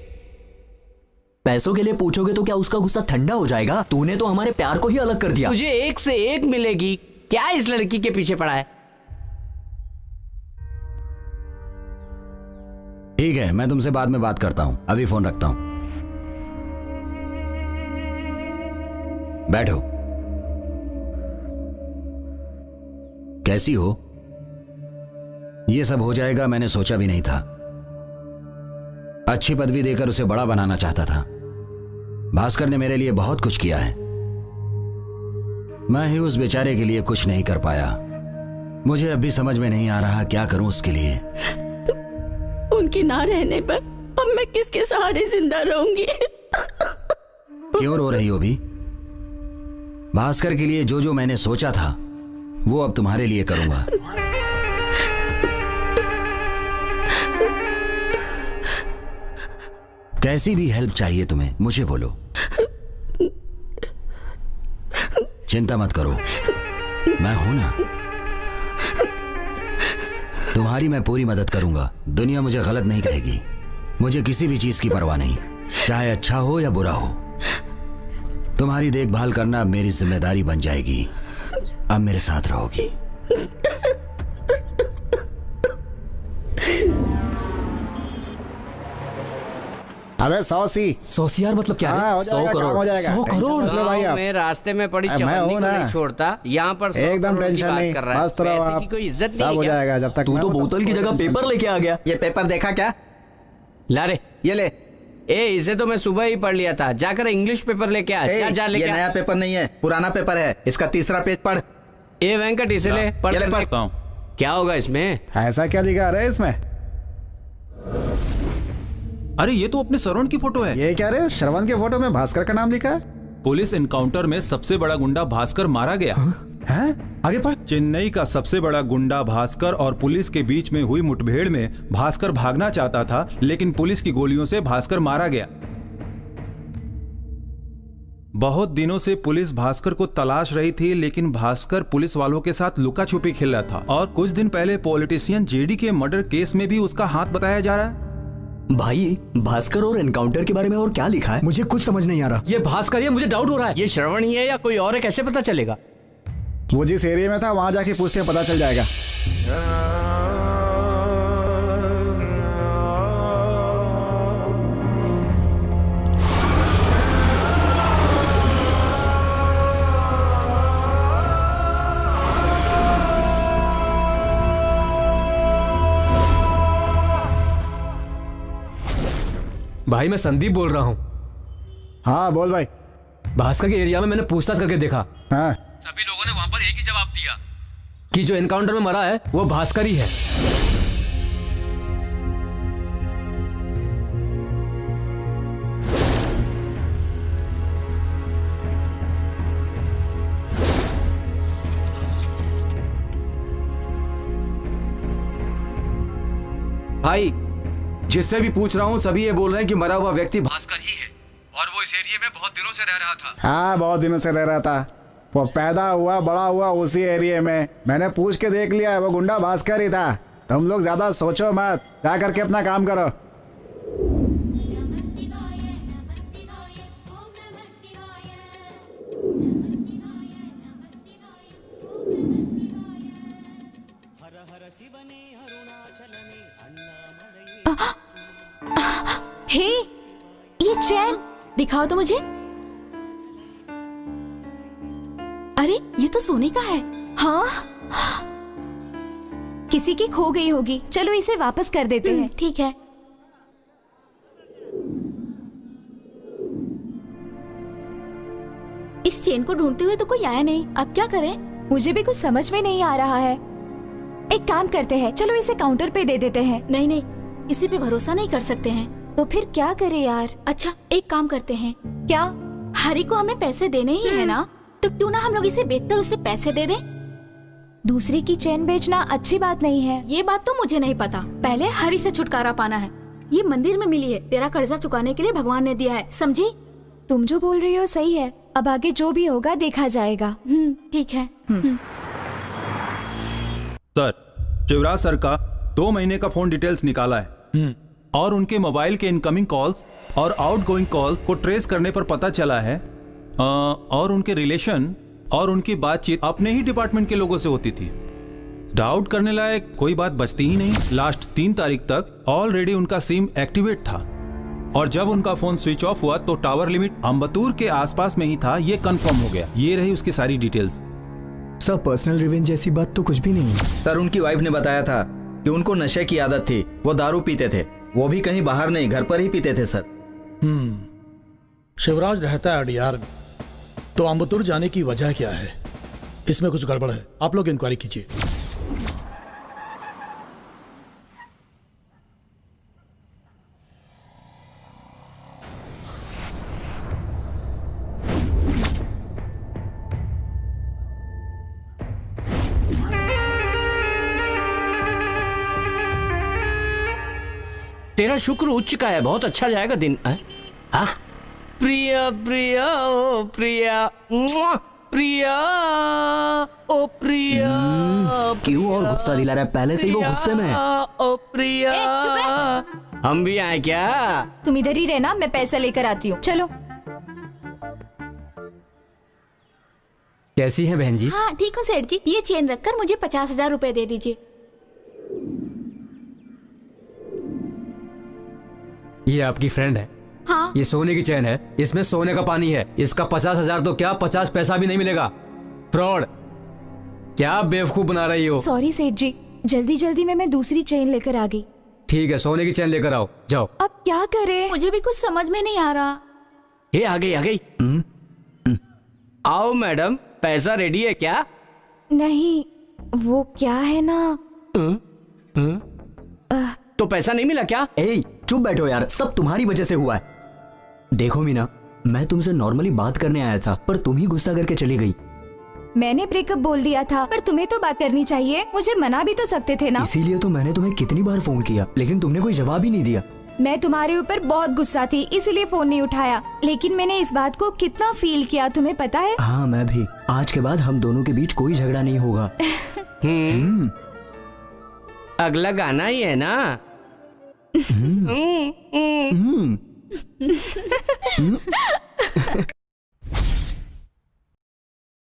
पैसों के लिए पूछोगे तो क्या उसका गुस्सा ठंडा हो जाएगा? तूने तो हमारे प्यार को ही अलग कर दिया। तुझे एक से एक मिलेगी, क्या इस लड़की के पीछे पड़ा है? ठीक है, मैं तुमसे बाद में बात करता हूं, अभी फोन रखता हूं। बैठो। कैसी हो? ये सब हो जाएगा मैंने सोचा भी नहीं था। अच्छी पदवी देकर उसे बड़ा बनाना चाहता था। भास्कर ने मेरे लिए बहुत कुछ किया है, मैं ही उस बेचारे के लिए कुछ नहीं कर पाया। मुझे अब भी समझ में नहीं आ रहा क्या करूं उसके लिए। उनकी ना रहने पर अब मैं किसके सहारे जिंदा रहूंगी? क्यों रो रही हो भी? भास्कर के लिए जो जो मैंने सोचा था वो अब तुम्हारे लिए करूंगा। कैसी भी हेल्प चाहिए तुम्हें मुझे बोलो, चिंता मत करो, मैं हूं ना। तुम्हारी मैं पूरी मदद करूंगा। दुनिया मुझे गलत नहीं कहेगी। मुझे किसी भी चीज की परवाह नहीं, चाहे अच्छा हो या बुरा हो। तुम्हारी देखभाल करना अब मेरी जिम्मेदारी बन जाएगी। अब मेरे साथ रहोगी। अबे 100 यार मतलब क्या है? 100 करोड़ हो जाएगा। 100 करोड़? भाई आप मैं रास्ते में पड़ी मैं चवन्नी हूं को ना। नहीं छोड़ता। यहाँ पर 100 एकदम करोड़ की टेंशन बात नहीं, कर रहा है। मस्त रहो पैसे आप, की कोई इज्जत सब नहीं हो है क्या? जाएगा जब तक तू तो बोतल की जगह पेपर लेके आ गया। ये पेपर देखा क्या? ला रे, ये ले। ए इसे तो मैं सुबह ही पढ़ लिया था। जाकर इंग्लिश पेपर लेके आ। ए, जा लेके ये नया पेपर नहीं है, पुराना पेपर है। इसका 3रा पेज पढ़। ए वेंकट इसे ले, पढ़ ये ले, कर पढ़। देख। क्या होगा इसमें? ऐसा क्या दिखा रहे इसमें? अरे ये तो अपने श्रवण की फोटो है। ये क्या रे? श्रवण के फोटो में भास्कर का नाम लिखा है। पुलिस एनकाउंटर में सबसे बड़ा गुंडा भास्कर मारा गया। हैं? आगे पढ़। चेन्नई का सबसे बड़ा गुंडा भास्कर और पुलिस के बीच में हुई मुठभेड़ में भास्कर भागना चाहता था, लेकिन पुलिस की गोलियों से भास्कर मारा गया। बहुत दिनों से पुलिस भास्कर को तलाश रही थी, लेकिन भास्कर पुलिस वालों के साथ लुका छुपी खेल रहा था। और कुछ दिन पहले पॉलिटिशियन जेडी के मर्डर केस में भी उसका हाथ बताया जा रहा है। भाई भास्कर और एनकाउंटर के बारे में और क्या लिखा है? मुझे कुछ समझ नहीं आ रहा। ये भास्कर है, मुझे डाउट हो रहा है। ये श्रवण ही है या कोई और है, कैसे पता चलेगा? वो जिस एरिया में था वहां जाके पूछते हैं, पता चल जाएगा। भाई मैं संदीप बोल रहा हूँ। हाँ बोल भाई। भास्कर के एरिया में मैंने पूछताछ करके देखा। हाँ। सभी लोगों ने वहां पर एक ही जवाब दिया कि जो एनकाउंटर में मरा है वो भास्कर ही है। भाई जिससे भी पूछ रहा हूँ सभी ये बोल रहे हैं कि मरा हुआ व्यक्ति भास्कर ही है और वो इस एरिया में बहुत दिनों से रह रहा था। हाँ बहुत दिनों से रह रहा था। वो पैदा हुआ बड़ा हुआ उसी एरिया में। मैंने पूछ के देख लिया, वो गुंडा भास्कर ही था। तुम लोग ज्यादा सोचो मत, जा करके अपना काम करो। हे, ये चैन दिखाओ तो मुझे। अरे ये तो सोने का है। हाँ, किसी की खो गई होगी। चलो इसे वापस कर देते हैं। ठीक है। इस चेन को ढूंढते हुए तो कोई आया नहीं, अब क्या करें? मुझे भी कुछ समझ में नहीं आ रहा है। एक काम करते हैं, चलो इसे काउंटर पे दे देते हैं। नहीं नहीं, इसी पे भरोसा नहीं कर सकते हैं। तो फिर क्या करें यार? अच्छा, एक काम करते हैं। क्या? हरी को हमें पैसे देने ही है ना, तो क्यों ना हम लोग इसे बेचकर उसे पैसे दे दें? दूसरे की चेन बेचना अच्छी बात नहीं है। ये बात तो मुझे नहीं पता। पहले हरी से छुटकारा पाना है। ये मंदिर में मिली है, तेरा कर्जा चुकाने के लिए भगवान ने दिया है, समझी? तुम जो बोल रही हो सही है, अब आगे जो भी होगा देखा जाएगा। ठीक है। सर, शिवराज सर का 2 महीने का फोन डिटेल्स निकाला है और उनके मोबाइल के इनकमिंग कॉल्स और आउटगोइंग कॉल को ट्रेस करने पर पता चला है और उनके रिलेशन और उनकी बातचीत अपने ही डिपार्टमेंट के लोगों से होती थी। डाउट करने लायक कोई बात बचती ही नहीं। लास्ट 3 तारीख तक ऑलरेडी उनका सिम एक्टिवेट था और जब उनका फोन स्विच ऑफ हुआ तो टावर लिमिट अम्बतूर के आसपास में ही था, ये कंफर्म हो गया। ये रही उसकी सारी डिटेल्स। सर, पर्सनल रिवेंज जैसी बात तो कुछ भी नहीं है। सर, उनकी वाइफ ने बताया था कि उनको नशे की आदत थी, वो दारू पीते थे, वो भी कहीं बाहर नहीं, घर पर ही पीते थे सर। शिवराज रहता है अडियार में, तो अम्बतूर जाने की वजह क्या है? इसमें कुछ गड़बड़ है, आप लोग इंक्वायरी कीजिए। तेरा शुक्र उच्च चुका है, बहुत अच्छा जाएगा दिन। हाँ, प्रिया प्रिया ओ प्रिया, प्रिया ओ प्रिया। क्यों और गुस्सा दिला रहा है? पहले से ही वो गुस्से में है। ओ प्रिया, हम भी आए क्या? तुम इधर ही रहना, मैं पैसा लेकर आती हूँ। चलो। कैसी हैं बहन जी? हाँ ठीक हूँ सेठ जी, ये चेन रखकर मुझे 50,000 रुपए दे दीजिए। ये आपकी फ्रेंड है? हाँ। ये सोने की चेन है, इसमें सोने का पानी है। इसका 50,000 तो क्या 50 पैसा भी नहीं मिलेगा। फ्रॉड। क्या बेवकूफ बना रही हो? सॉरी सेठ जी, जल्दी जल्दी में मैं दूसरी चेन लेकर आ गई। ठीक है, सोने की चेन लेकर आओ, जाओ। अब क्या करें? मुझे भी कुछ समझ में नहीं आ रहा। ये आ गई, आ गई। आओ मैडम, पैसा रेडी है क्या? नहीं, वो क्या है ना। तो पैसा नहीं मिला क्या? चुप बैठो यार, सब तुम्हारी वजह से हुआ है। देखो मीना, मैं तुमसे नॉर्मली बात करने आया था, पर तुम ही गुस्सा करके चली गई। मैंने ब्रेकअप बोल दिया था, पर तुम्हें तो बात करनी चाहिए, मुझे मना भी तो सकते थे ना। इसीलिए तो मैंने तुम्हें कितनी बार फोन किया, लेकिन तुमने कोई जवाब ही नहीं दिया। मैं तुम्हारे ऊपर बहुत गुस्सा थी, इसलिए फोन नहीं उठाया, लेकिन मैंने इस बात को कितना फील किया तुम्हें पता है? हाँ, मैं भी। आज के बाद हम दोनों के बीच कोई झगड़ा नहीं होगा। अगला गाना ही है ना?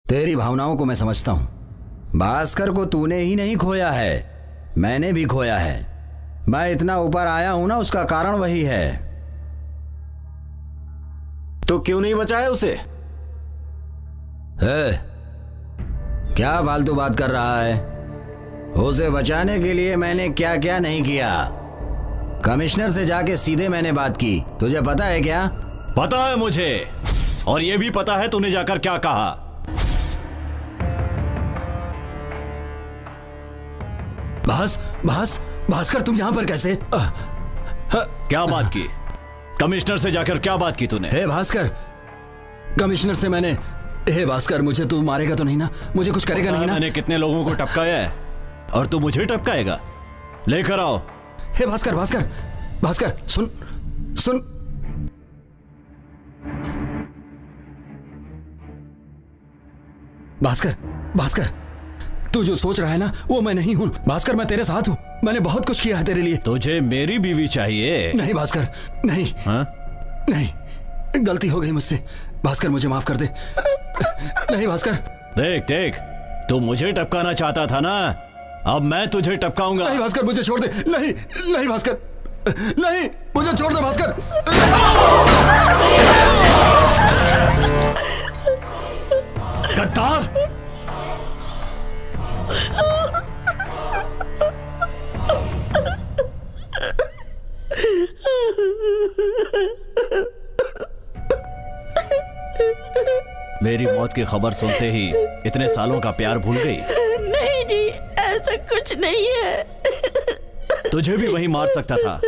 तेरी भावनाओं को मैं समझता हूं। भास्कर को तूने ही नहीं खोया है, मैंने भी खोया है। मैं इतना ऊपर आया हूं ना, उसका कारण वही है। तो क्यों नहीं बचाया उसे? क्या फालतू बात कर रहा है? उसे बचाने के लिए मैंने क्या क्या नहीं किया। कमिश्नर से जाके सीधे मैंने बात की, तुझे पता है क्या? पता है मुझे, और ये भी पता है तूने जाकर क्या कहा। भास्कर, तुम यहाँ पर कैसे? क्या बात की? कमिश्नर से जाकर क्या बात की तूने? हे भास्कर, कमिश्नर से मैंने, हे भास्कर, मुझे तू मारेगा तो नहीं ना? मुझे कुछ करेगा नहीं ना? मैंने कितने लोगों को टपकाया है और तू मुझे टपकाएगा? लेकर आओ। हे भास्कर, भास्कर, भास्कर, सुन सुन। भास्कर, भास्कर, तू जो सोच रहा है ना, वो मैं नहीं हूं। भास्कर, मैं तेरे साथ हूं। मैंने बहुत कुछ किया है तेरे लिए। तुझे मेरी बीवी चाहिए? नहीं भास्कर, नहीं। हाँ? नहीं, गलती हो गई मुझसे। भास्कर, मुझे माफ कर दे। नहीं भास्कर। देख देख, तू मुझे टपकाना चाहता था ना, अब मैं तुझे टपकाऊंगा। नहीं भास्कर, मुझे छोड़ दे। नहीं नहीं भास्कर, नहीं, मुझे छोड़ दे भास्कर। गद्दार, मेरी मौत की खबर सुनते ही इतने सालों का प्यार भूल गई? नहीं जी, ऐसा कुछ नहीं है। तुझे भी वही मार सकता था,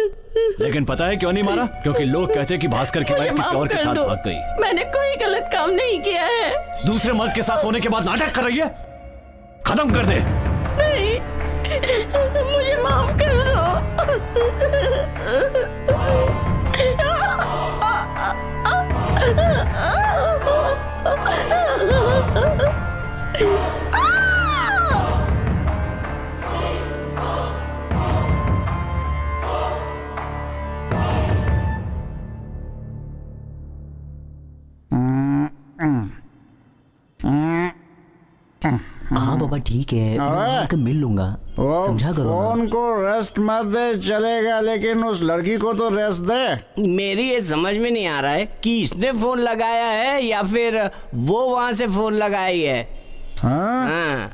लेकिन पता है क्यों नहीं मारा? क्योंकि लोग कहते कि भास्कर की वाइफ किसी और के साथ भाग गई। मैंने कोई गलत काम नहीं किया है। दूसरे मर्द के साथ होने के बाद नाटक कर रही है। खत्म कर दे। नहीं, मुझे माफ कर दो। हाँ बाबा ठीक है, मैं मिल लूंगा। समझा करो। फोन को रेस्ट मत दे चलेगा, लेकिन उस लड़की को तो रेस्ट दे। मेरी ये समझ में नहीं आ रहा है कि इसने फोन लगाया है या फिर वो वहाँ से फोन लगाई है। हाँ?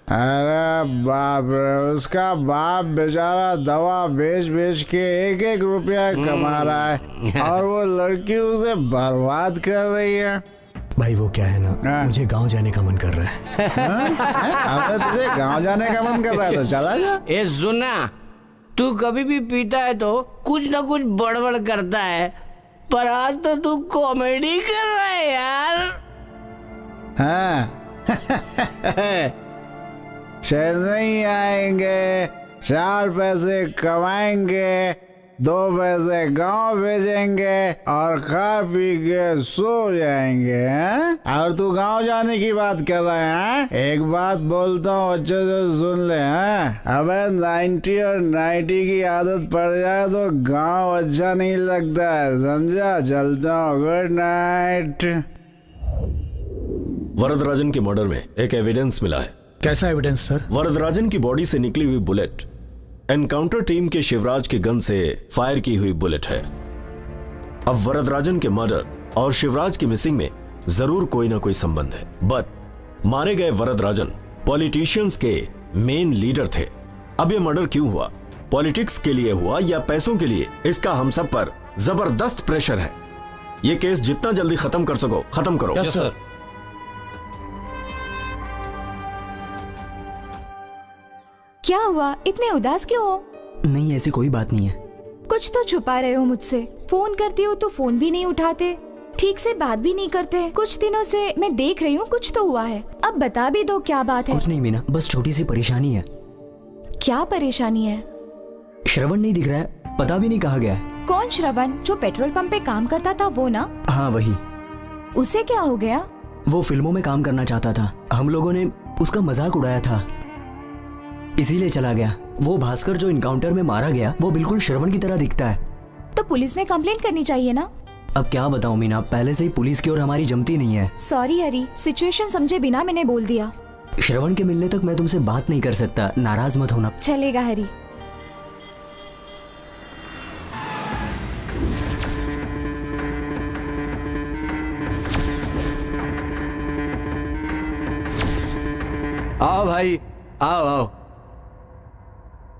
अरे बाप रे, उसका बाप बेचारा दवा बेच बेच के 1-1 रुपया कमा रहा है और वो लड़की उसे बर्बाद कर रही है। भाई वो क्या है ना, मुझे गांव जाने का मन कर रहा है। अबे तुझे गांव जाने का मन कर रहा है तो चला जा। ए सुना, तू कभी भी पीता है तो कुछ ना कुछ बड़बड़ करता है, पर आज तो तू कॉमेडी कर रहा है यार। हाँ चेन्नई आएंगे, 4 पैसे कमाएंगे, 2 पैसे गांव भेजेंगे और खा पी के सो जाएंगे। और तू गांव जाने की बात कर रहे हैं? एक बात बोलता हूँ, अच्छे से सुन ले। अबे 90 और 90 की आदत पड़ जाए तो गांव अच्छा नहीं लगता है, समझा? चलता हूँ, गुड नाइट। वरदराजन के मर्डर में एक एविडेंस मिला है। कैसा एविडेंस सर? वरदराजन की बॉडी से निकली हुई बुलेट एनकाउंटर टीम के शिवराज के गन से फायर की हुई बुलेट है। अब वरदराजन के मर्डर और शिवराज की मिसिंग में जरूर कोई ना कोई संबंध है, बट मारे गए वरदराजन पॉलिटिशियंस के मेन लीडर थे। अब ये मर्डर क्यों हुआ, पॉलिटिक्स के लिए हुआ या पैसों के लिए, इसका हम सब पर जबरदस्त प्रेशर है। ये केस जितना जल्दी खत्म कर सको खत्म करो। Yes sir. क्या हुआ, इतने उदास क्यों हो? नहीं ऐसी कोई बात नहीं है। कुछ तो छुपा रहे हो मुझसे। फोन करती हो तो फोन भी नहीं उठाते, ठीक से बात भी नहीं करते। कुछ दिनों से मैं देख रही हूँ कुछ तो हुआ है। अब बता भी दो क्या बात है। कुछ नहीं मीना, बस छोटी सी परेशानी है। क्या परेशानी है? श्रवण नहीं दिख रहा है, पता भी नहीं कहाँ गया है। कौन श्रवण? जो पेट्रोल पंप पे काम करता था वो ना? हाँ वही। उसे क्या हो गया? वो फिल्मों में काम करना चाहता था, हम लोगों ने उसका मजाक उड़ाया था, इसीलिए चला गया। वो भास्कर जो इनकाउंटर में मारा गया वो बिल्कुल श्रवण की तरह दिखता है। तो पुलिस में कंप्लेंट करनी चाहिए ना? अब क्या बताऊं मीना, पहले से ही पुलिस की और हमारी जमती नहीं है। सॉरी हरी, सिचुएशन समझे बिना मैंने बोल दिया। श्रवण के मिलने तक मैं तुमसे बात नहीं कर सकता, नाराज मत होना। चलेगा हरी। आओ भाई, आओ आओ।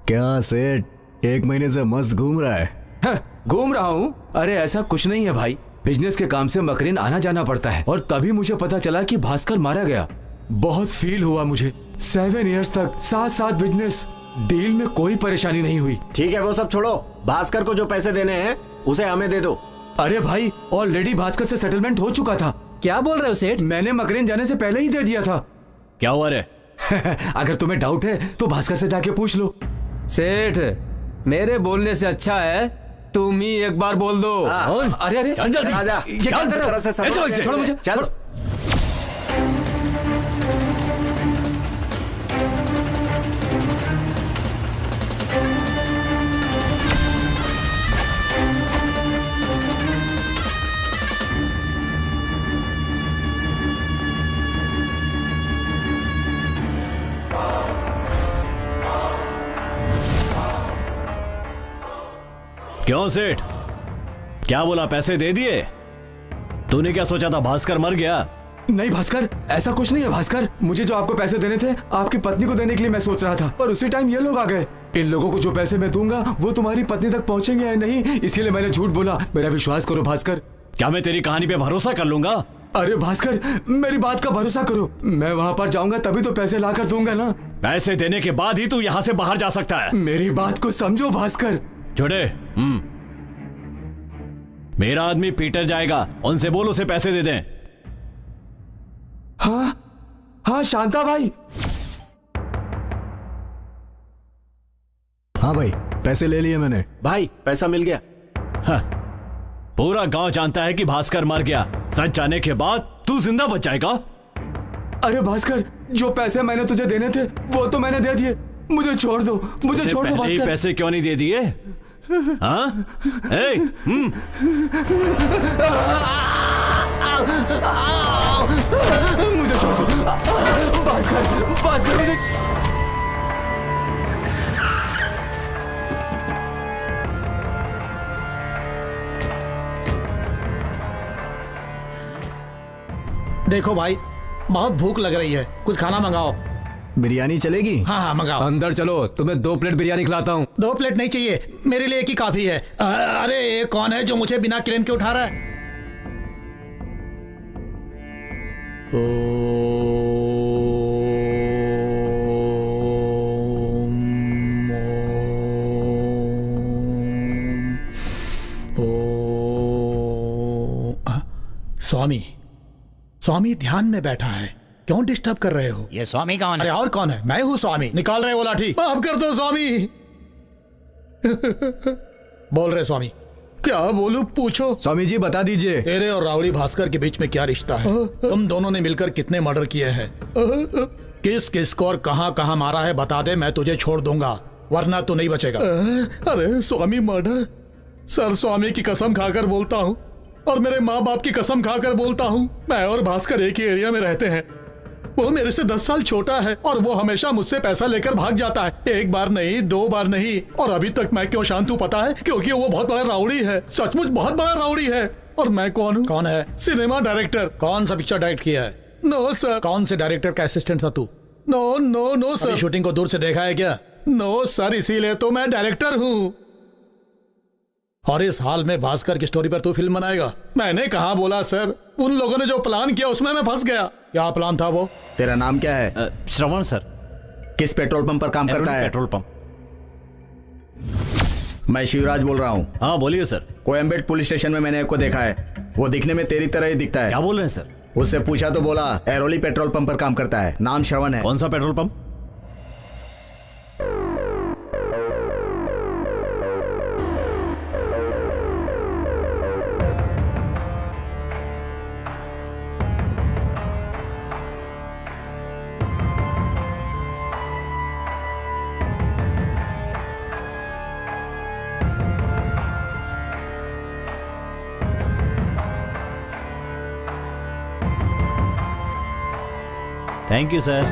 क्या सेठ, 1 महीने से मस्त घूम रहा है? घूम रहा हूँ? अरे ऐसा कुछ नहीं है भाई, बिजनेस के काम से मकरीन आना जाना पड़ता है और तभी मुझे पता चला कि भास्कर मारा गया। बहुत फील हुआ मुझे। 7 इयर्स तक साथ बिजनेस, डील में कोई परेशानी नहीं हुई। ठीक है वो सब छोड़ो, भास्कर को जो पैसे देने हैं उसे हमें दे दो। अरे भाई ऑलरेडी भास्कर से सेटलमेंट हो चुका था। क्या बोल रहे हो सेठ? मैंने मकरीन जाने से पहले ही दे दिया था। क्या हुआ रे? अगर तुम्हें डाउट है तो भास्कर से जाके पूछ लो। सेठ, मेरे बोलने से अच्छा है तुम ही एक बार बोल दो। अरे अरे चल जल्दी, ये क्या कर रहे हो? छोड़ो मुझे, चल। क्यों सेठ, क्या बोला? पैसे दे दिए? तूने क्या सोचा था भास्कर मर गया? नहीं भास्कर, ऐसा कुछ नहीं है भास्कर। मुझे जो आपको पैसे देने थे आपकी पत्नी को देने के लिए मैं सोच रहा था, पर उसी टाइम ये लोग आ गए। इन लोगों को जो पैसे मैं दूंगा वो तुम्हारी पत्नी तक पहुंचेंगे या नहीं, इसीलिए मैंने झूठ बोला। मेरा विश्वास करो भास्कर। क्या मैं तेरी कहानी पे भरोसा कर लूंगा? अरे भास्कर, मेरी बात का भरोसा करो, मैं वहाँ पर जाऊंगा तभी तो पैसे लाकर दूंगा ना। पैसे देने के बाद ही तू यहाँ से बाहर जा सकता है। मेरी बात को समझो भास्कर। छोड़े। मेरा आदमी पीटर जाएगा, उनसे बोल उसे पैसे दे दें। हाँ हाँ शांता भाई। हाँ भाई, पैसे ले लिए मैंने। भाई पैसा मिल गया। हाँ, पूरा गांव जानता है कि भास्कर मर गया। सच जाने के बाद तू जिंदा बच जाएगा। अरे भास्कर, जो पैसे मैंने तुझे देने थे वो तो मैंने दे दिए, मुझे छोड़ दो, मुझे छोड़ दो भास्कर। पैसे क्यों नहीं दे दिए? हाँ? मुझे छोड़ दो भास्कर, भास्कर मुझे। देखो भाई, बहुत भूख लग रही है, कुछ खाना मंगाओ। बिरयानी चलेगी? हाँ हाँ मंगाओ। अंदर चलो, तुम्हें 2 प्लेट बिरयानी खिलाता हूँ। 2 प्लेट नहीं चाहिए, मेरे लिए एक ही काफी है। अरे ये कौन है जो मुझे बिना क्रेन के उठा रहा है? स्वामी, स्वामी ध्यान में बैठा है, क्यों डिस्टर्ब कर रहे हो? ये स्वामी कौन है? अरे और कौन है? मैं हूँ स्वामी। निकाल रहे हो लाठी? माफ कर दो स्वामी। बोल रहे स्वामी। क्या बोलूं? पूछो। स्वामी जी बता दीजिए, तेरे और रावड़ी भास्कर के बीच में क्या रिश्ता है? तुम दोनों ने मिलकर कितने मर्डर किए हैं? किस किस को और कहां कहां मारा है बता दे, मैं तुझे छोड़ दूंगा, वरना तू नहीं बचेगा। अरे स्वामी, मर्डर? सर, स्वामी की कसम खाकर बोलता हूँ और मेरे माँ बाप की कसम खाकर बोलता हूँ, मैं और भास्कर एक ही एरिया में रहते हैं। वो मेरे से 10 साल छोटा है और वो हमेशा मुझसे पैसा लेकर भाग जाता है। 1 बार नहीं, 2 बार नहीं, और अभी तक मैं क्यों शांत हूँ पता है? क्योंकि वो बहुत बड़ा राउडी है, सचमुच बहुत बड़ा राउडी है। और मैं कौन हूँ? कौन है? Cinema director. कौन सा पिक्चर डायरेक्ट किया है? No sir. कौन से डायरेक्टर का असिस्टेंट था तू? No no no sir. Shooting को दूर से देखा है क्या? नो सर, इसीलिए तो मैं डायरेक्टर हूँ। और इस हाल में भास्कर की स्टोरी पर तू फिल्म बनाएगा? मैंने कहा बोला सर, उन लोगों ने जो प्लान किया उसमें मैं फंस गया। क्या प्लान था वो? तेरा नाम क्या है? श्रवण सर। किस पेट्रोल पंप पर काम करता है? Petrol pump. मैं शिवराज बोल रहा हूँ। हाँ बोलिए सर। कोयम्बेड पुलिस स्टेशन में मैंने आपको देखा है, वो दिखने में तेरी तरह ही दिखता है। क्या बोल रहे हैं सर? उससे पूछा तो बोला एरोली पेट्रोल पंप पर काम करता है, नाम श्रवण है। कौन सा petrol pump? Thank you sir.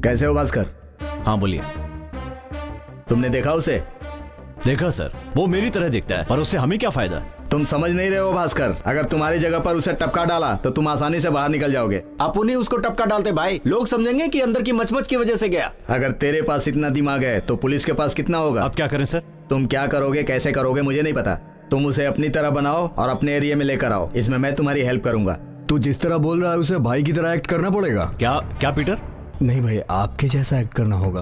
कैसे हो भास्कर? हाँ बोलिए। तुमने देखा उसे? देखा सर, वो मेरी तरह दिखता है, पर उससे हमें क्या फायदा? तुम समझ नहीं रहे हो भास्कर, अगर तुम्हारी जगह पर उसे टपका डाला तो तुम आसानी से बाहर निकल जाओगे। आप उन्हें उसको टपका डालते भाई, लोग समझेंगे कि अंदर की मचमच की वजह से गया। अगर तेरे पास इतना दिमाग है तो पुलिस के पास कितना होगा? अब क्या करें सर? तुम क्या करोगे, कैसे करोगे मुझे नहीं पता, तुम उसे अपनी तरह बनाओ और अपने एरिया में लेकर आओ, इसमें मैं तुम्हारी हेल्प करूंगा। तू जिस तरह बोल रहा है उसे भाई की तरह एक्ट करना पड़ेगा। क्या पीटर? नहीं भाई, आपके जैसा एक्ट करना होगा।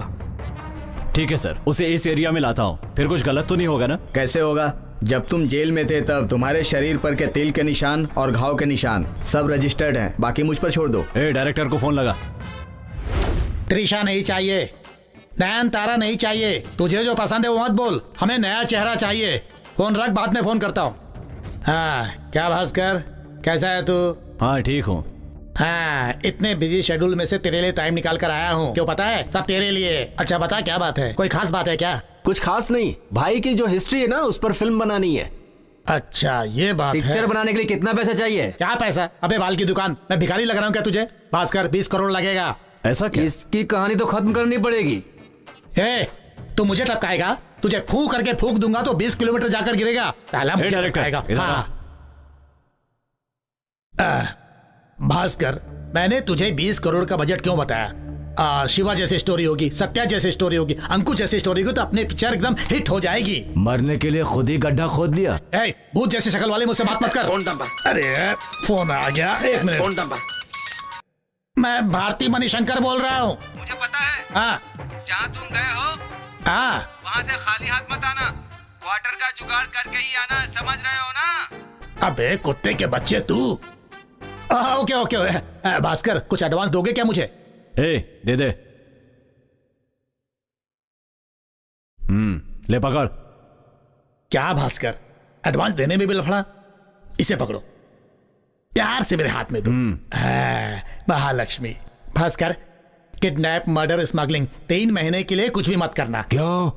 ठीक है सर, उसे इस एरिया में लाता हूँ, फिर कुछ गलत तो नहीं होगा ना? कैसे होगा? जब तुम जेल में थे तब तुम्हारे शरीर पर के तिल के निशान और घाव के निशान सब रजिस्टर्ड हैं, बाकी मुझ पर छोड़ दो। डायरेक्टर को फोन लगा। त्रिशा नहीं चाहिए, नयन तारा नहीं चाहिए, तुझे जो पसंद है वो मत बोल, हमें नया चेहरा चाहिए। फोन रख, बाद में फोन करता हूँ। हाँ क्या भास्कर, कैसा है तू? हाँ ठीक हूँ। हाँ, इतने बिजी शेड्यूल में से तेरे लिए टाइम निकाल कर आया हूँ। क्यों पता है? सब तेरे लिए। अच्छा बता, क्या बात है? कोई खास बात है क्या? कुछ खास नहीं, भाई की जो हिस्ट्री है ना उस पर फिल्म बनानी है। अच्छा ये बात है। पिक्चर बनाने के लिए कितना पैसा चाहिए? क्या पैसा? अबे बाल की दुकान, मैं भिखारी लग रहा हूँ क्या तुझे? भास्कर 20 करोड़ लगेगा। ऐसा क्या? इसकी कहानी तो खत्म करनी पड़ेगी। तू मुझे टपकाएगा? तुझे फूंक करके फूंक दूंगा तो 20 किलोमीटर जाकर गिरेगा। पहला मुझे टपकाएगा। हाँ। भास्कर, मैंने तुझे 20 करोड़ का बजट क्यों बताया? शिवा जैसी स्टोरी होगी, सत्या जैसी स्टोरी होगी, अंकुश जैसी स्टोरी होगी तो अपनी पिक्चर एकदम हिट हो जाएगी। मरने के लिए खुद ही गड्ढा खोद लिया। भूत जैसी शक्ल वाले मुझसे बात मत कर। अरे फोन आ गया, एक मिनट। मैं भारती मणिशंकर बोल रहा हूँ। मुझे पता है। हाँ जहाँ तुम गए हो हाँ वहाँ से खाली हाथ मत आना, क्वार्टर का जुगाड़ करके ही आना, समझ रहे हो ना? अबे कुत्ते के बच्चे तू। ओके ओके भास्कर, कुछ एडवांस दोगे क्या मुझे? दे दे। ले पकड़। क्या भास्कर, एडवांस देने में भी लफड़ा? इसे पकड़ो, प्यार से मेरे हाथ में दो। Mahalakshmi. Bhaskar, kidnap, murder, smuggling 3 महीने के लिए कुछ भी मत करना। क्यों?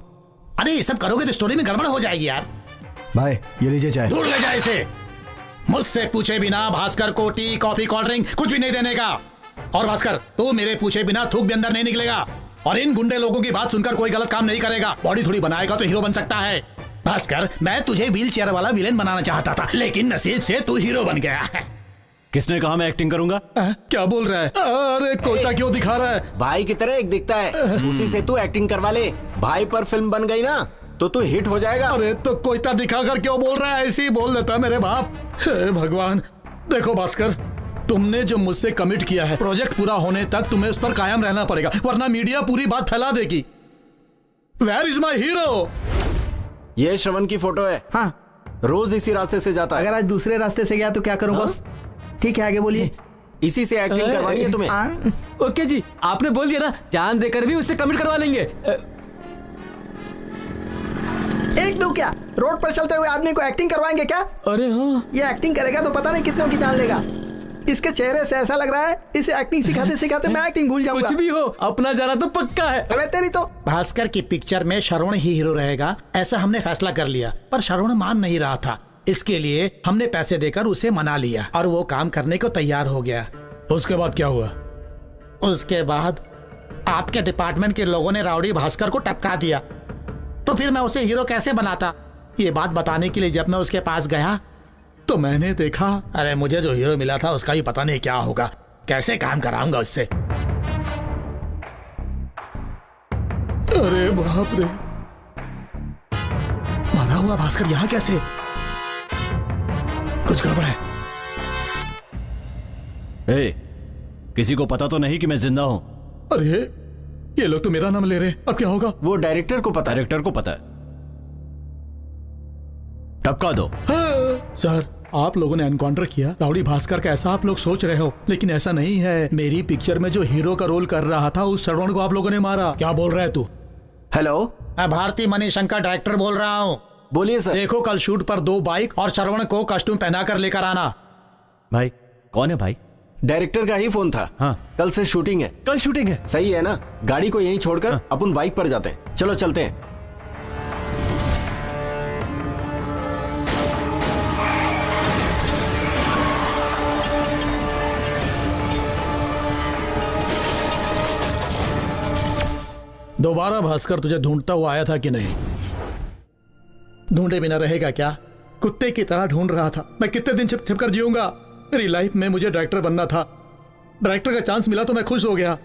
अरे ये सब करोगे तो स्टोरी में गड़बड़ हो जाएगी यार। भाई ये लीजिए चाय। दूर ले जाए इसे। मुझसे पूछे बिना भास्कर को टी, कॉफी, कोल्ड ड्रिंक कुछ भी नहीं देने का। और भास्कर, तू मेरे पूछे बिना थूक भी अंदर नहीं निकलेगा। और इन गुंडे लोगों की बात सुनकर कोई गलत काम नहीं करेगा। बॉडी थोड़ी बनाएगा तो हीरो बन सकता है। भास्कर, मैं तुझे व्हील चेयर वाला विलेन बनाना चाहता था, लेकिन नसीब से तू हीरो बन गया है। किसने कहा मैं एक्टिंग करूंगा? क्या बोल रहा है? अरे कोयता क्यों दिखा रहा है? भाई की तरह एक दिखता है, उसी से तू एक्टिंग करवा ले। भाई पर फिल्म बन गई ना तो तू हिट हो जाएगा। अरे तो कोयता दिखाकर क्यों बोल रहा है? ऐसे ही बोल देता मेरे बाप। हे भगवान। देखो भास्कर, तुमने जो मुझसे कमिट किया है, प्रोजेक्ट पूरा होने तक तुम्हें उस पर कायम रहना पड़ेगा, वरना मीडिया पूरी बात फैला देगी। Where is my hero? ये श्रवण की फोटो है। हाँ, रोज इसी रास्ते से जाता है। अगर आज दूसरे रास्ते से गया तो क्या करूं बॉस? ठीक है, आगे बोलिए। इसी से एक्टिंग करवानी है तुम्हें। ओके जी, आपने बोल दिया ना, जान देकर भी उससे कमिट करवा लेंगे। एक दो क्या, रोड पर चलते हुए आदमी को एक्टिंग करवाएंगे क्या? अरे हाँ, ये एक्टिंग करेगा तो पता नहीं कितनों की जान लेगा। इसके चेहरे से ऐसा लग रहा है इसे एक्टिंग सिखाते सिखाते मैं एक्टिंग भूल जाऊंगा। कुछ भी हो, अपना जाना तो पक्का है। अबे तेरी तो। भास्कर की पिक्चर में श्रवण ही हीरो रहेगा, ऐसा हमने फैसला कर लिया। पर श्रवण मान नहीं रहा था, इसके लिए हमने पैसे देकर उसे मना लिया और वो काम करने को तैयार हो गया। उसके बाद क्या हुआ? उसके बाद आपके डिपार्टमेंट के लोगों ने राउडी भास्कर को टपका दिया। तो फिर मैं उसे हीरो कैसे बनाता? ये बात बताने के लिए जब मैं उसके पास गया तो मैंने देखा, अरे मुझे जो हीरो मिला था उसका भी पता नहीं क्या होगा। कैसे काम कराऊंगा उससे? अरे बाप रे, मरा हुआ भास्कर यहाँ कैसे? कुछ गड़बड़ है। किसी को पता तो नहीं कि मैं जिंदा हूं? अरे ये लोग तो मेरा नाम ले रहे हैं, अब क्या होगा? वो डायरेक्टर को पता। डायरेक्टर को पता है। टपका दो। सर, आप लोगों ने एनकाउंटर किया राउडी भास्कर का, ऐसा आप लोग सोच रहे हो, लेकिन ऐसा नहीं है। मेरी पिक्चर में जो हीरो का रोल कर रहा था उस श्रवण को आप लोगों ने मारा। क्या बोल रहा है तू? हेलो, मैं भारती मणिशंकर डायरेक्टर बोल रहा हूँ। बोलिए सर। देखो, कल शूट पर 2 बाइक और श्रवण को कॉस्ट्यूम पहना कर लेकर आना। भाई कौन है भाई? डायरेक्टर का ही फोन था। हाँ, कल से शूटिंग है। कल शूटिंग है? सही है ना? गाड़ी को यहीं छोड़कर अपन बाइक पर जाते हैं। चलो चलते हैं। दोबारा भास्कर तुझे ढूंढता हुआ आया था कि नहीं? ढूंढे बिना रहेगा क्या? कुत्ते की तरह ढूंढ रहा था। मैं कितने दिन छिप छिप कर जीऊंगा? मेरी लाइफ में मुझे डायरेक्टर बनना था। डायरेक्टर का चांस मिला तो मैं खुश हो गया।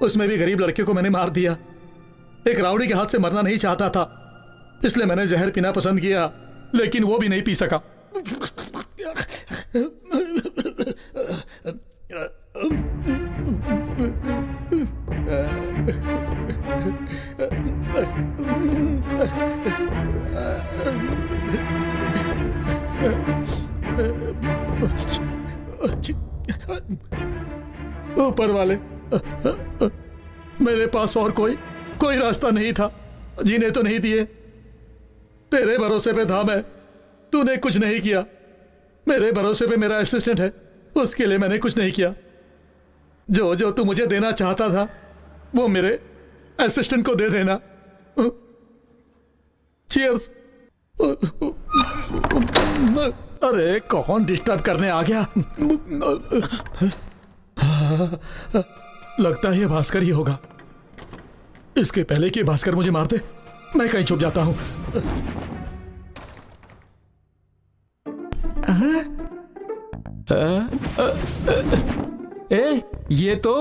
उसमें भी गरीब लड़के को मैंने मार दिया। एक राउडी के हाथ से मरना नहीं चाहता था, इसलिए मैंने जहर पीना पसंद किया, लेकिन वो भी नहीं पी सका। ऊपर वाले, मेरे पास और कोई रास्ता नहीं था। जीने तो नहीं दिए, तेरे भरोसे पे था मैं। तूने कुछ नहीं किया। मेरे भरोसे पे मेरा असिस्टेंट है, उसके लिए मैंने कुछ नहीं किया। जो जो तू मुझे देना चाहता था वो मेरे असिस्टेंट को दे देना। चीयर्स। अरे कौन डिस्टर्ब करने आ गया? लगता है ये भास्कर ही होगा। इसके पहले कि भास्कर मुझे मार दे, मैं कहीं छुप जाता हूं। ये तो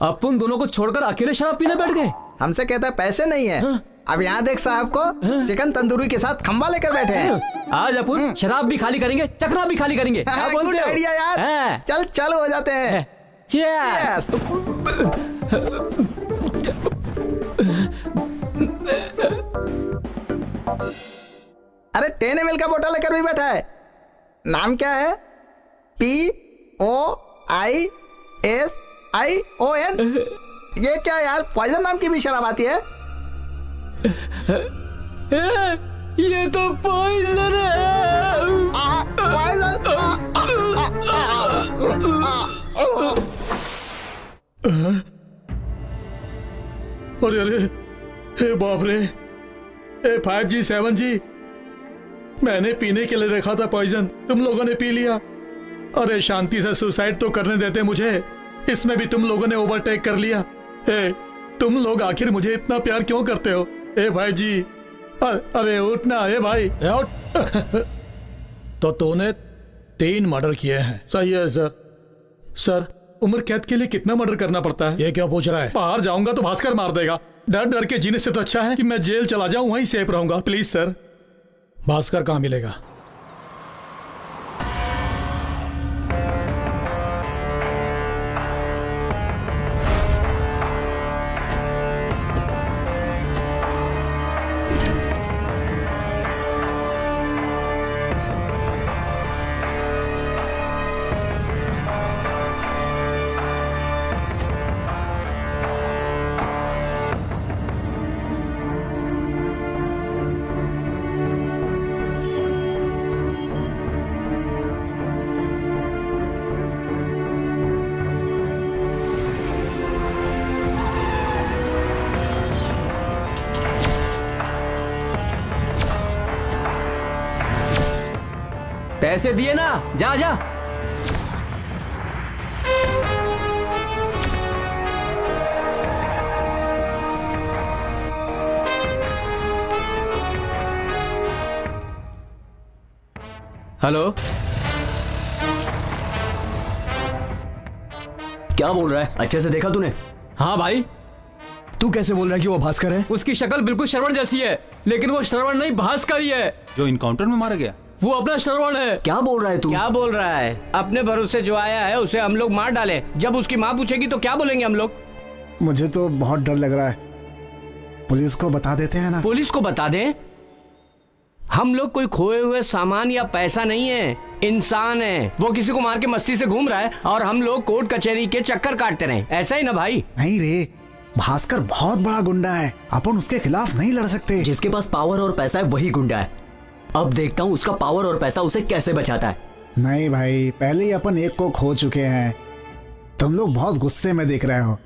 अपन दोनों को छोड़कर अकेले शराब पीने बैठ गए। हमसे कहता है पैसे नहीं है। अब यहाँ देख साहब को चिकन तंदूरी के साथ खंबा लेकर बैठे हैं। आज अपन शराब भी खाली करेंगे, चखना भी खाली करेंगे। क्या बोलते गुड हो? आइडिया यार। चल चल हो जाते हैं। Cheers! अरे 10 ml का बोतल लेकर भी बैठा है। नाम क्या है? POISION। ये क्या यार, पॉइजन नाम की भी शराब आती है? ये तो पॉइजन है। अरे अरे, हे बाप रे, 5G 7G, मैंने पीने के लिए रखा था पॉइजन, तुम लोगों ने पी लिया। अरे शांति से सुसाइड तो करने देते मुझे, इसमें भी तुम लोगों ने ओवरटेक कर लिया। तुम लोग आखिर मुझे इतना प्यार क्यों करते हो? भाई जी, अरे उठना है भाई, उठ। तो तूने 3 मर्डर किए हैं। सही है सर। सर, उम्र कैद के लिए कितना मर्डर करना पड़ता है? ये क्या पूछ रहा है? बाहर जाऊंगा तो भास्कर मार देगा। डर डर के जीने से तो अच्छा है कि मैं जेल चला जाऊं, वहीं सेफ रहूंगा। Please sir. भास्कर कहाँ मिलेगा? पैसे दिए ना, जा जा। हेलो, क्या बोल रहा है? अच्छे से देखा तूने? हाँ भाई। तू कैसे बोल रहा है कि वो भास्कर है? उसकी शक्ल बिल्कुल श्रवण जैसी है, लेकिन वो श्रवण नहीं, भास्कर ही है। जो इनकाउंटर में मारा गया वो अपना श्रवण है। क्या बोल रहा है तू? क्या बोल रहा है? अपने भरोसे जो आया है उसे हम लोग मार डाले। जब उसकी माँ पूछेगी तो क्या बोलेंगे हम लोग? मुझे तो बहुत डर लग रहा है। पुलिस को बता देते हैं ना? पुलिस को बता दें? हम लोग कोई खोए हुए सामान या पैसा नहीं है, इंसान है। वो किसी को मार के मस्ती से घूम रहा है और हम लोग कोर्ट कचहरी के चक्कर काटते रहे। ऐसा ही ना भाई? नहीं रे, भास्कर बहुत बड़ा गुंडा है, अपन उसके खिलाफ नहीं लड़ सकते। जिसके पास पावर और पैसा है वही गुंडा है। अब देखता हूँ उसका पावर और पैसा उसे कैसे बचाता है। नहीं भाई, पहले ही अपन एक को खो चुके हैं। तुम लोग बहुत गुस्से में देख रहे हो,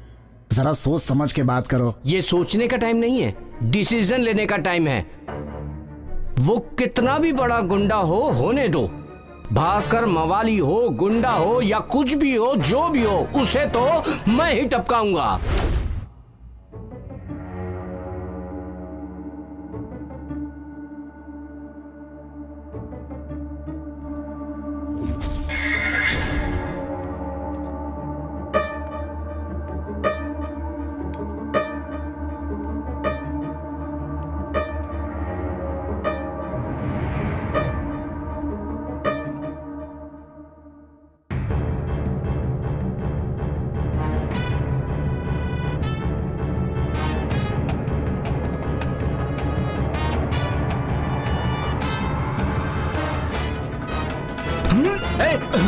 जरा सोच समझ के बात करो। ये सोचने का टाइम नहीं है, डिसीजन लेने का टाइम है। वो कितना भी बड़ा गुंडा हो, होने दो। भास्कर मवाली हो, गुंडा हो या कुछ भी हो, जो भी हो, उसे तो मैं ही टपकाऊंगा।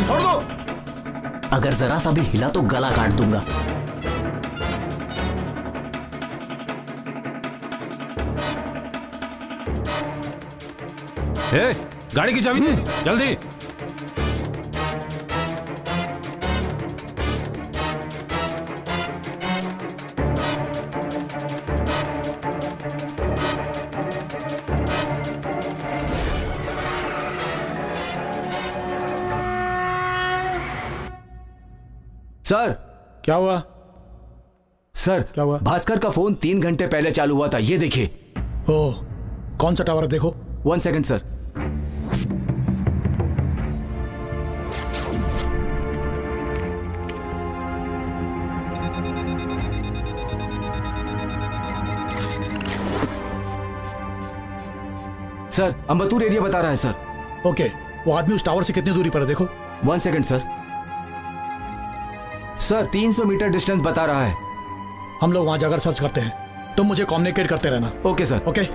छोड़ दो। अगर जरा सा भी हिला तो गला काट दूंगा। गाड़ी की चाबी दे जल्दी। सर, क्या हुआ? सर, क्या हुआ? भास्कर का फोन 3 घंटे पहले चालू हुआ था, ये देखिए। ओह, कौन सा टावर है देखो। 1 second sir. Sir Ambattur area बता रहा है सर। ओके, वो आदमी उस टावर से कितनी दूरी पर है देखो। 1 second sir. Sir 300 metre distance बता रहा है। हम लोग वहां जाकर सर्च करते हैं, तुम मुझे कम्युनिकेट करते रहना। Okay sir. ओके।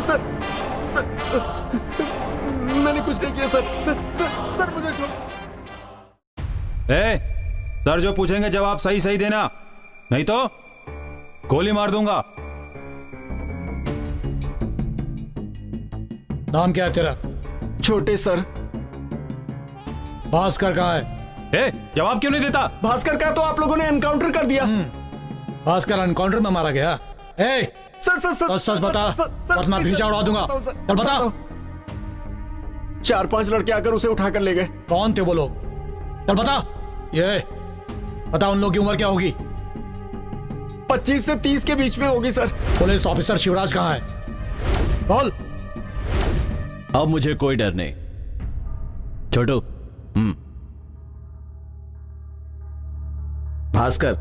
सर मैंने कुछ नहीं किया सर मुझे छोड़। सर जो पूछेंगे जवाब सही सही देना, नहीं तो गोली मार दूंगा। नाम क्या है तेरा? छोटे सर। भास्कर कहाँ है? जवाब क्यों नहीं देता? भास्कर का तो आप लोगों ने एनकाउंटर कर दिया। भास्कर एनकाउंटर में मारा गया? सर सच बता वरना भीजा उड़ा दूंगा। चल बता। 4-5 लड़के आकर उसे उठाकर ले गए। कौन थे वो लोग? चल बता। ये बता उन लोगों की उम्र क्या होगी? 25 से 30 के बीच में होगी सर। पुलिस ऑफिसर शिवराज कहाँ है? बोल। अब मुझे कोई डर नहीं छोटू। भास्कर,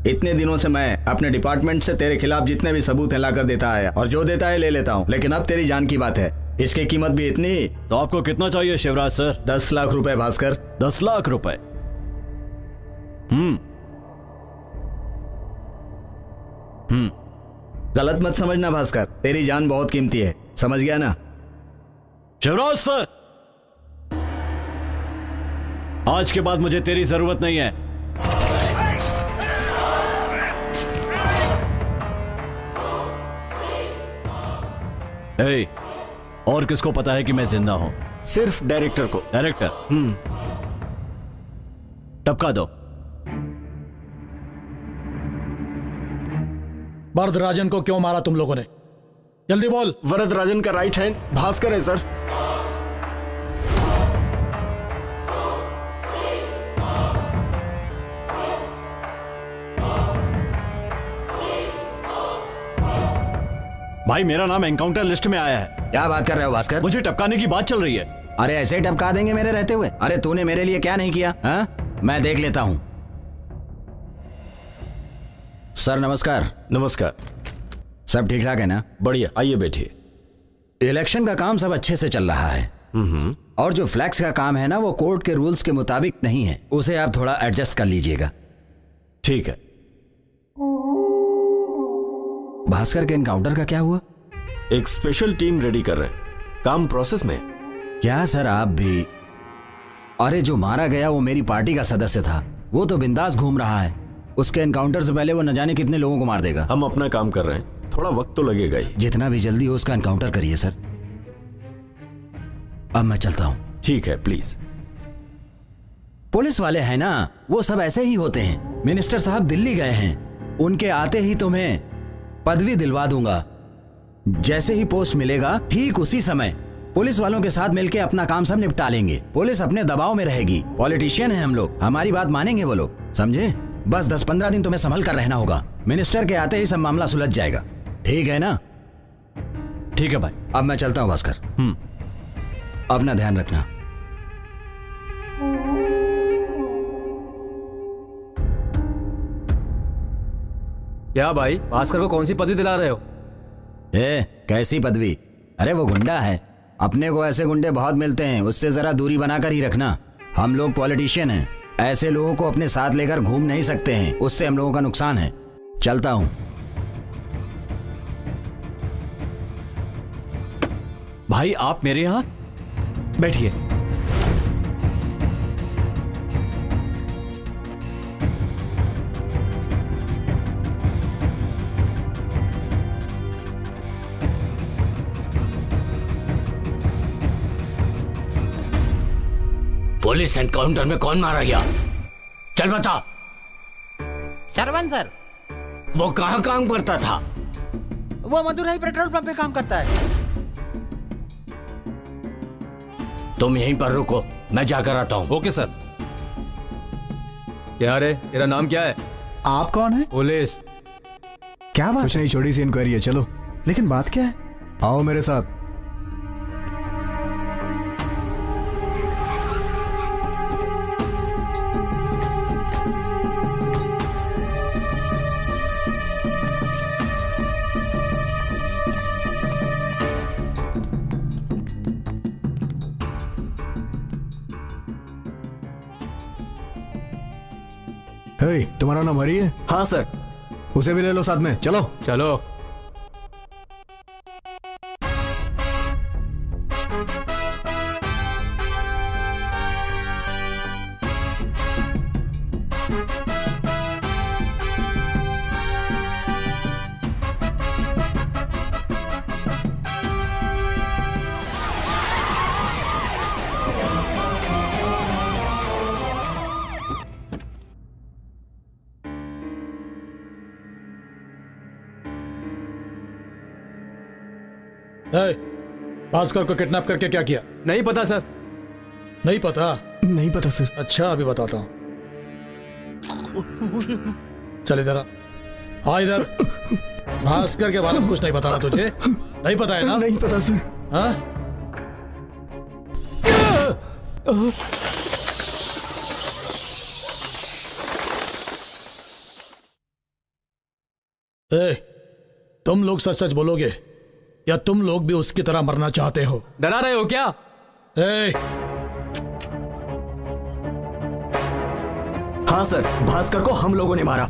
इतने दिनों से मैं अपने डिपार्टमेंट से तेरे खिलाफ जितने भी सबूत हैं लाकर देता है और जो देता है ले लेता हूँ, लेकिन अब तेरी जान की बात है, इसकी कीमत भी इतनी। तो आपको कितना चाहिए शिवराज सर? 10 लाख रुपए भास्कर। 10 लाख रुपए? गलत मत समझना भास्कर, तेरी जान बहुत कीमती है, समझ गया ना? शिवराज सर, आज के बाद मुझे तेरी जरूरत नहीं है। और किसको पता है कि मैं जिंदा हूं? सिर्फ डायरेक्टर को। डायरेक्टर? टपका दो। वरदराजन को क्यों मारा तुम लोगों ने? जल्दी बोल। वरदराजन का राइट हैंड भास्कर है सर। भाई मेरा नाम एनकाउंटर लिस्ट में आया है। क्या बात कर रहे हो भास्कर? मुझे टपकाने की बात चल रही है। अरे ऐसे ही टपका देंगे मेरे रहते हुए? अरे तूने मेरे लिए क्या नहीं किया? मैं देख लेता हूं। सर नमस्कार। नमस्कार। सब ठीक ठाक है ना? बढ़िया, आइए बैठिए। इलेक्शन का काम सब अच्छे से चल रहा है और जो फ्लैक्स का काम है ना, वो कोर्ट के रूल्स के मुताबिक नहीं है, उसे आप थोड़ा एडजस्ट कर लीजिएगा। ठीक है। भास्कर के एनकाउंटर का क्या हुआ? एक स्पेशल टीम रेडी कर रहे हैं, काम प्रोसेस में। क्या सर आप भी? अरे जो मारा गया वो मेरी पार्टी का सदस्य था, वो तो बिंदास घूम रहा है। उसके एनकाउंटर से पहले वो न जाने कितने लोगों को मार देगा। हम अपना काम कर रहे हैं, थोड़ा वक्त तो लगेगा ही। जितना भी जल्दी हो उसका एनकाउंटर करिए सर। अब मैं चलता हूं। ठीक है, प्लीज। पुलिस वाले हैं ना, वो सब ऐसे ही होते हैं। मिनिस्टर साहब दिल्ली गए हैं, उनके आते ही तुम्हें पदवी दिलवा दूंगा। जैसे ही पोस्ट मिलेगा ठीक उसी समय पुलिस वालों के साथ मिलकर अपना काम सब निपटा लेंगे। पुलिस अपने दबाव में रहेगी, पॉलिटिशियन है हम लोग, हमारी बात मानेंगे वो लोग, समझे? बस 10-15 दिन तुम्हें संभल कर रहना होगा। मिनिस्टर के आते ही सब मामला सुलझ जाएगा, ठीक है ना? ठीक है भाई। अब मैं चलता हूं भास्कर। अपना ध्यान रखना। क्या भाई, भास्कर को कौन सी पदवी दिला रहे हो? कैसी पदवी? अरे वो गुंडा है, अपने को ऐसे गुंडे बहुत मिलते हैं, उससे जरा दूरी बनाकर ही रखना। हम लोग पॉलिटिशियन हैं, ऐसे लोगों को अपने साथ लेकर घूम नहीं सकते हैं, उससे हम लोगों का नुकसान है। चलता हूं। भाई आप मेरे यहां बैठिए। पुलिस एनकाउंटर में कौन मारा गया? चल बता। शरवण सर। वो कहाँ काम करता था? वो मदुरई पेट्रोल पंप पे काम करता है। तुम यहीं पर रुको, मैं जाकर आता हूँ। Okay sir. क्या रे, तेरा नाम क्या है? आप कौन है? पुलिस। क्या बात? कुछ नहीं, छोटी सी इंक्वायरी है, चलो। लेकिन बात क्या है? आओ मेरे साथ। तुम्हारा नाम हरी है? हाँ सर। उसे भी ले लो साथ में, चलो। चलो। भास्कर को किडनैप करके क्या किया? नहीं पता सर। नहीं पता? नहीं पता सर। अच्छा, अभी बताता हूँ। चल इधर आ। हाँ इधर। भास्कर के बारे में कुछ नहीं बताना तुझे? नहीं पता है ना? नहीं पता सर। हाँ? तुम लोग सच सच बोलोगे या तुम लोग भी उसकी तरह मरना चाहते हो? डरा रहे हो क्या? हाँ सर, भास्कर को हम लोगों ने मारा।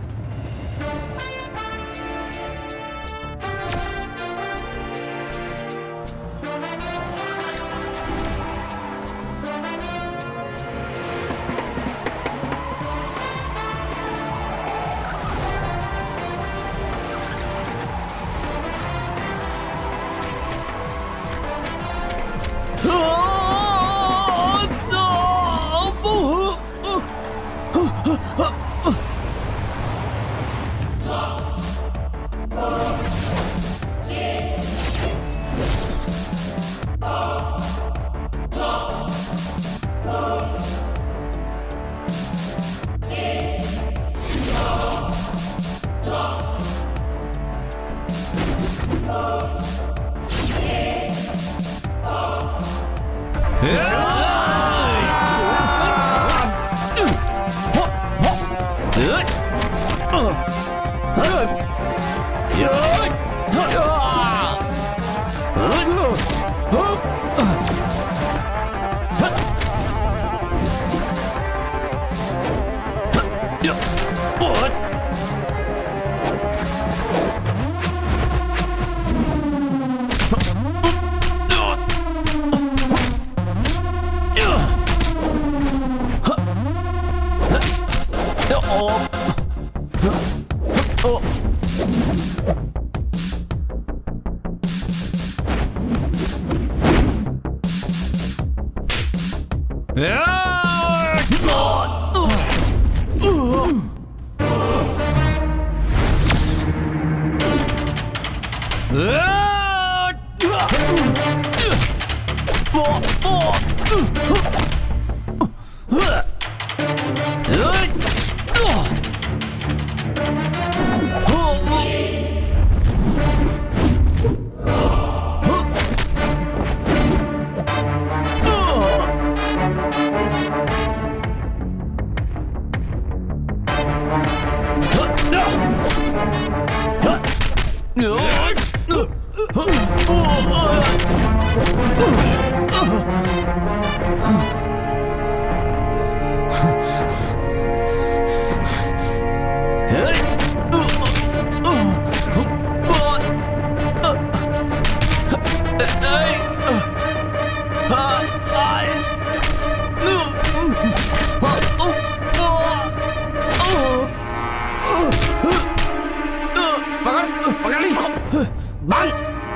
पकड़ इसको, बांध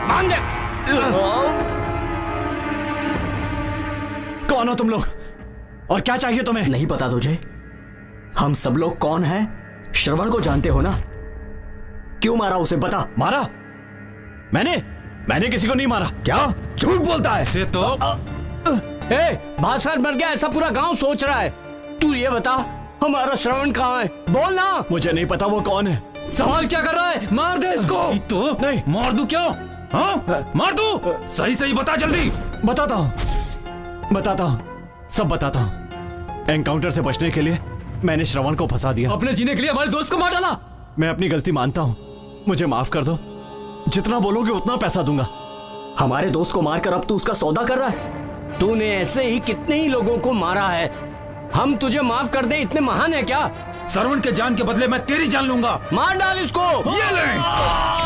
बांध दे। और क्या चाहिए तुम्हें? नहीं पता तुझे? हम सब लोग कौन हैं? श्रवण को जानते हो ना? क्यों मारा उसे, बता। मारा? मैंने किसी को नहीं मारा। क्या झूठ बोलता है? इसे तो भास्कर मर गया ऐसा पूरा गांव सोच रहा है। तू ये बता हमारा श्रवण कहाँ है? बोल ना। मुझे नहीं पता वो कौन है। सवाल क्या कर रहा है? मार दे इसको। तो नहीं मार दूं क्या? हाँ मार दूं? सही बता जल्दी। बताता हूँ, सब बताता हूँ। एनकाउंटर से बचने के लिए मैंने श्रवण को फंसा दिया। अपने जीने के लिए हमारे दोस्त को मार डाला। मैं अपनी गलती मानता हूँ, मुझे माफ कर दो। जितना बोलोगे उतना पैसा दूंगा। हमारे दोस्त को मारकर अब तू उसका सौदा कर रहा है? तूने ऐसे ही कितने ही लोगों को मारा है, हम तुझे माफ कर दे इतने महान है क्या? श्रवण के जान के बदले मैं तेरी जान लूंगा। मार डाल इसको। ये ले।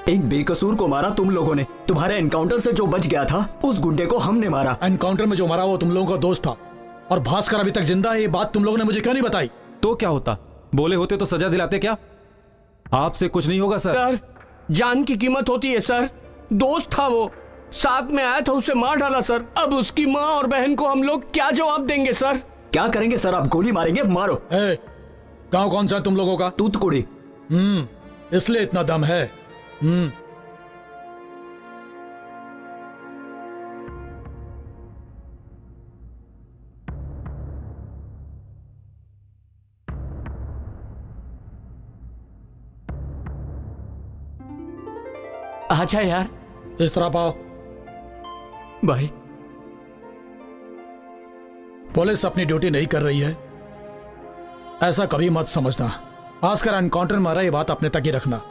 एक बेकसूर को मारा तुम लोगों ने। तुम्हारे एनकाउंटर से जो बच गया था उस गुंडे को हमने मारा। एनकाउंटर में जो मारा वो तुम लोगों का दोस्त था और भास्कर अभी तक जिंदा है। ये बात तुम लोगों ने मुझे क्यों नहीं बताई? तो क्या होता, बोले होते तो सजा दिलाते। क्या आपसे कुछ नहीं होगा? सर जान की कीमत होती है सर। दोस्त था वो, साथ में आया था, उसे मार डाला सर। अब उसकी माँ और बहन को हम लोग क्या जवाब देंगे सर? क्या करेंगे सर? आप गोली मारेंगे? मारो। गाँव कौन सा है तुम लोगों का? तूतकुड़ी। इसलिए इतना दम है। अच्छा यार, इस तरह पाओ भाई। पुलिस अपनी ड्यूटी नहीं कर रही है ऐसा कभी मत समझना। भास्कर एनकाउंटर मारा ये बात अपने तक ही रखना।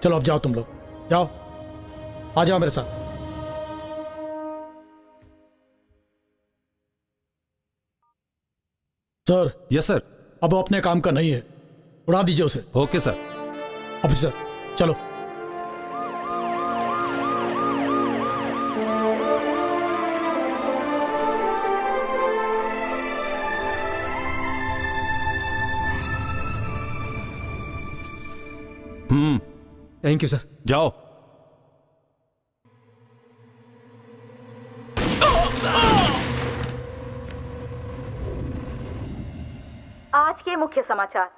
चलो अब जाओ, तुम लोग जाओ, आ जाओ मेरे साथ। सर। Yes sir. अब वो अपने काम का नहीं है, उड़ा दीजिए उसे। Okay sir. ऑफिसर चलो। Thank you sir. जाओ। आज के मुख्य समाचार।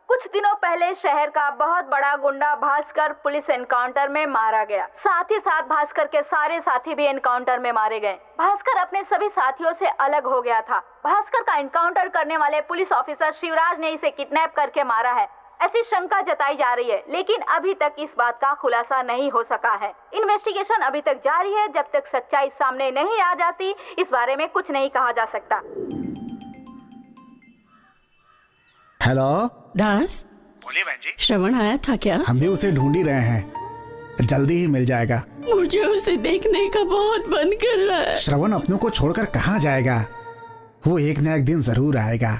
कुछ दिनों पहले शहर का बहुत बड़ा गुंडा भास्कर पुलिस एनकाउंटर में मारा गया। साथ ही साथ भास्कर के सारे साथी भी एनकाउंटर में मारे गए। भास्कर अपने सभी साथियों से अलग हो गया था। भास्कर का एनकाउंटर करने वाले पुलिस ऑफिसर शिवराज ने इसे किडनैप करके मारा है, ऐसी शंका जताई जा रही है, लेकिन अभी तक इस बात का खुलासा नहीं हो सका है। इन्वेस्टिगेशन अभी तक जारी है। जब तक सच्चाई सामने नहीं आ जाती इस बारे में कुछ नहीं कहा जा सकता। हेलो दास। बोलिए बहन जी। श्रवण आया था क्या? हम भी उसे ढूंढ ही रहे हैं, जल्दी ही मिल जाएगा। मुझे उसे देखने का बहुत मन कर रहा है। श्रवण अपनों को छोड़कर कहाँ जाएगा? वो एक न एक दिन जरूर आएगा।